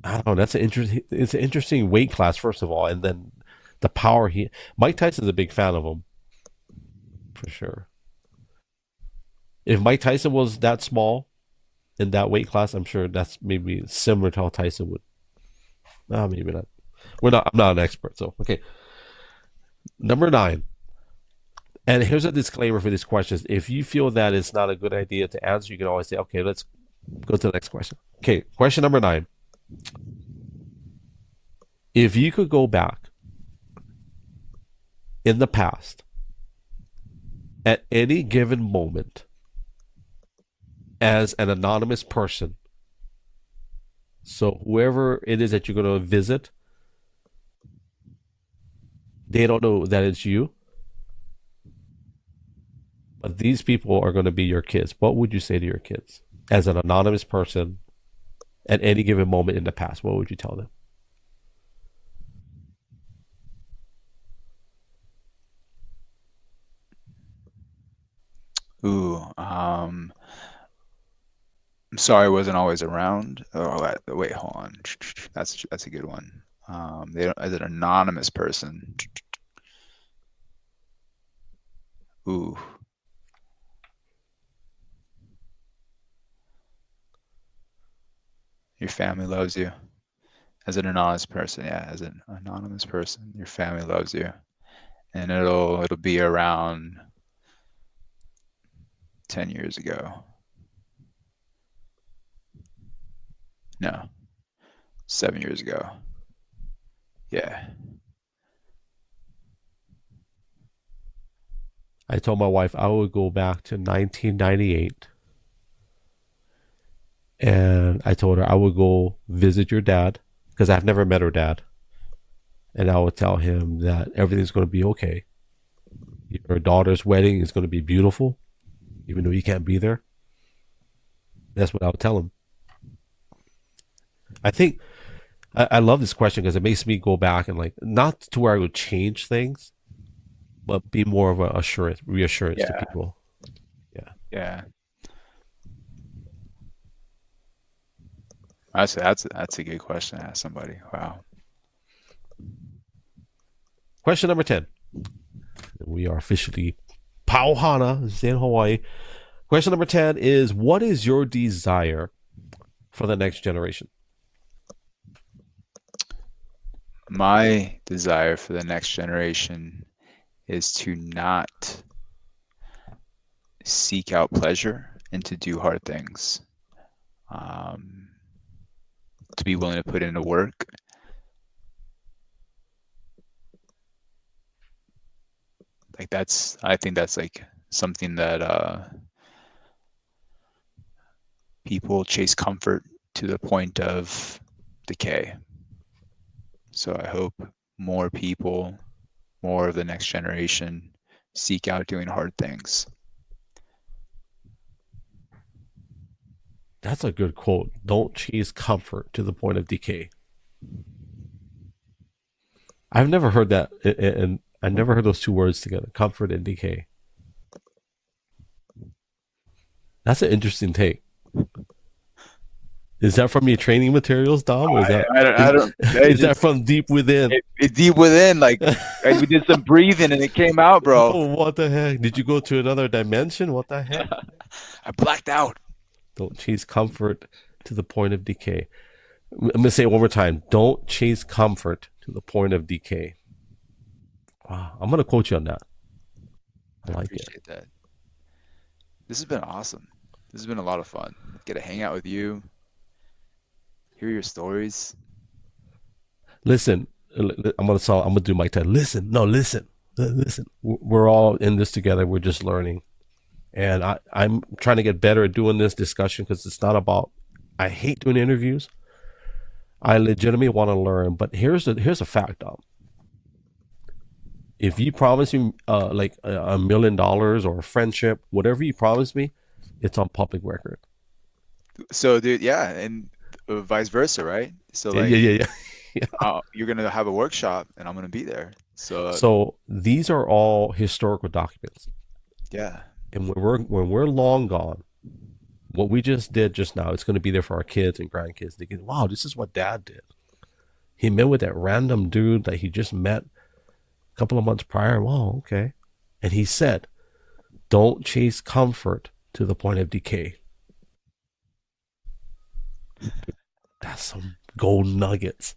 I don't know. That's an interesting. It's an interesting weight class, first of all, and then the power Mike Tyson's a big fan of him, for sure. If Mike Tyson was that small in that weight class, I'm sure that's maybe similar to how Tyson would. No, maybe not. I'm not an expert, so okay. Number 9. And here's a disclaimer for these questions. If you feel that it's not a good idea to answer, you can always say, okay, let's go to the next question. Okay, question number 9. If you could go back in the past at any given moment as an anonymous person, so whoever it is that you're going to visit, they don't know that it's you, but these people are going to be your kids. What would you say to your kids as an anonymous person at any given moment in the past? What would you tell them? sorry I wasn't always around. Oh, wait, hold on. That's a good one. They don't, as an anonymous person. Ooh. Your family loves you. As an anonymous person, yeah, as an anonymous person, your family loves you. And it'll be around 10 years ago. No. 7 years ago. Yeah. I told my wife I would go back to 1998. And I told her I would go visit your dad because I've never met her dad. And I would tell him that everything's going to be okay. Your daughter's wedding is going to be beautiful, even though you can't be there. That's what I would tell him. I think I love this question because it makes me go back and like, not to where I would change things, but be more of a reassurance to people. Yeah. Yeah. That's a good question to ask somebody. Wow. Question number 10. We are officially Pauhana, in Hawaii. Question number 10 is, what is your desire for the next generation? My desire for the next generation is to not seek out pleasure and to do hard things. To be willing to put in the work. I think that's like something that people chase comfort to the point of decay. So I hope more people, more of the next generation, seek out doing hard things. That's a good quote. Don't chase comfort to the point of decay. I've never heard that, and I've never heard those two words together, comfort and decay. That's an interesting take. Is that from your training materials, Dom? Or is that from deep within? It's deep within. Like we did some breathing and it came out, bro. Oh, what the heck? Did you go to another dimension? What the heck? I blacked out. Don't chase comfort to the point of decay. I'm going to say it one more time. Don't chase comfort to the point of decay. Wow. I'm going to quote you on that. I appreciate that. This has been awesome. This has been a lot of fun. Get to hang out with you. Hear your stories. Listen, I'm gonna do my time. Listen. We're all in this together. We're just learning, and I'm trying to get better at doing this discussion because it's not about. I hate doing interviews. I legitimately want to learn, but here's a fact, Dom. If you promise me like $1 million or a friendship, whatever you promise me, it's on public record. So, dude, yeah, and vice versa, right? So, like, yeah. You're gonna have a workshop, and I'm gonna be there. So these are all historical documents. Yeah. And when we're long gone, what we just did just now, it's going to be there for our kids and grandkids. They get, wow, this is what Dad did. He met with that random dude that he just met a couple of months prior. Wow, okay. And he said, don't chase comfort to the point of decay. That's some gold nuggets.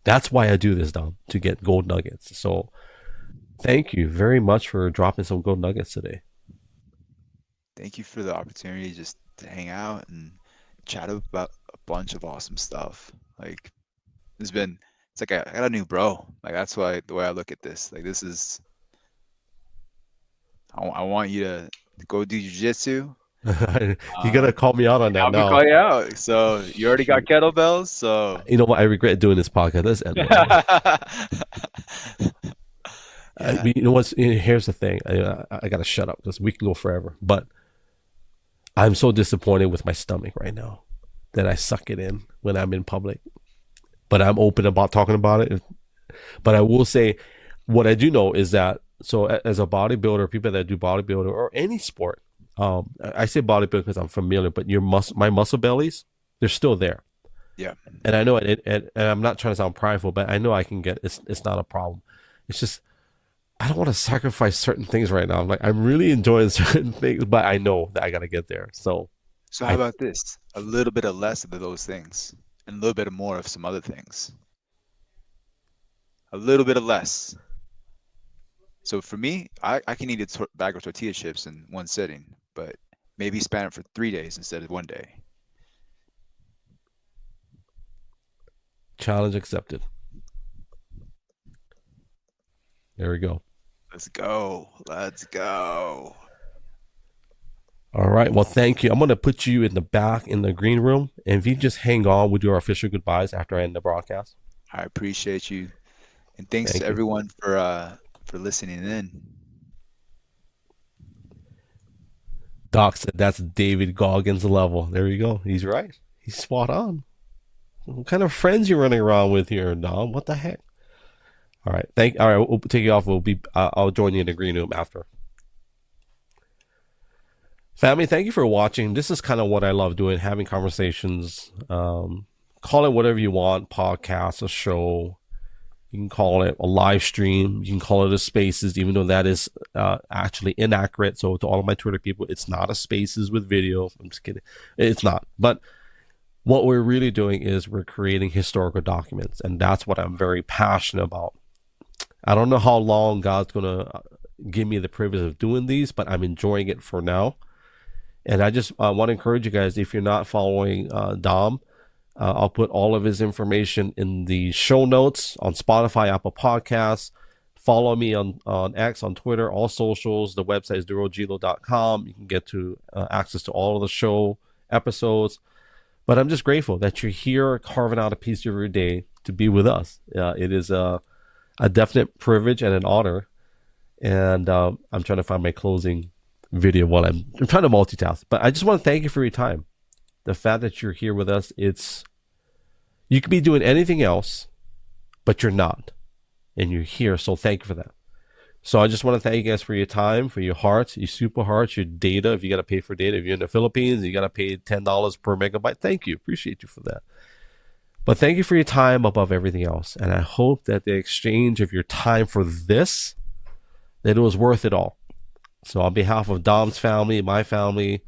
That's why I do this, Dom, to get gold nuggets. So thank you very much for dropping some gold nuggets today. Thank you for the opportunity just to hang out and chat about a bunch of awesome stuff. Like, it's like I got a new bro. Like, that's the way I look at this. Like, this is, I want you to go do Jiu Jitsu. You gotta call me out on that now. I'm gonna call you out. So you already got kettlebells. So you know what? I regret doing this podcast. Let's end it. You know what's? Here's the thing. I gotta shut up because we can go forever. But I'm so disappointed with my stomach right now that I suck it in when I'm in public. But I'm open about talking about it. But I will say, what I do know is that, so as a bodybuilder, people that do bodybuilding or any sport, I say bodybuilding because I'm familiar, but my muscle bellies, they're still there. Yeah. And I know and I'm not trying to sound prideful, but I know I can get it's not a problem. It's just I don't want to sacrifice certain things right now. I'm really enjoying certain things, but I know that I gotta get there. So So how I about this? A little bit of less of those things and a little bit of more of some other things. A little bit of less. So for me, I can eat a bag of tortilla chips in one sitting, but maybe span it for 3 days instead of one day. challenge accepted. There we go. Let's go. Let's go. All right. Well, thank you. I'm gonna put you in the back in the green room, and if you just hang on, we'll do our official goodbyes after I end the broadcast. I appreciate you. And thanks to Thank you. everyone for listening in. Doc said that's David Goggins level. There you go. He's right. He's spot on. What kind of friends you running around with here, Dom? What the heck? All right. All right. We'll take you off. I'll join you in the green room after. Family, thank you for watching. This is kind of what I love doing, having conversations. Call it whatever you want, podcast, a show. You can call it a live stream. You can call it a spaces, even though that is actually inaccurate. So to all of my Twitter people, it's not a spaces with video. I'm just kidding. It's not. But what we're really doing is we're creating historical documents. And that's what I'm very passionate about. I don't know how long God's going to give me the privilege of doing these, but I'm enjoying it for now. And I just want to encourage you guys, if you're not following Dom, I'll put all of his information in the show notes on Spotify, Apple Podcasts. Follow me on X, on Twitter, all socials. The website is durogilo.com. You can get to access to all of the show episodes. But I'm just grateful that you're here carving out a piece of your day to be with us. It is a definite privilege and an honor. And I'm trying to find my closing video while I'm trying to multitask. But I just want to thank you for your time. The fact that you're here with us, you could be doing anything else, but you're not. And you're here, so thank you for that. So I just want to thank you guys for your time, for your hearts, your super hearts, your data. If you got to pay for data, if you're in the Philippines, you got to pay $10 per megabyte. Thank you. Appreciate you for that. But thank you for your time above everything else. And I hope that the exchange of your time for this, that it was worth it all. So on behalf of Dom's family, my family,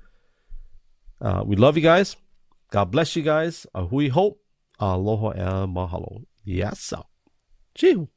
we love you guys. God bless you guys. Ahui hope. Aloha and mahalo. Yes, sir. Jiu.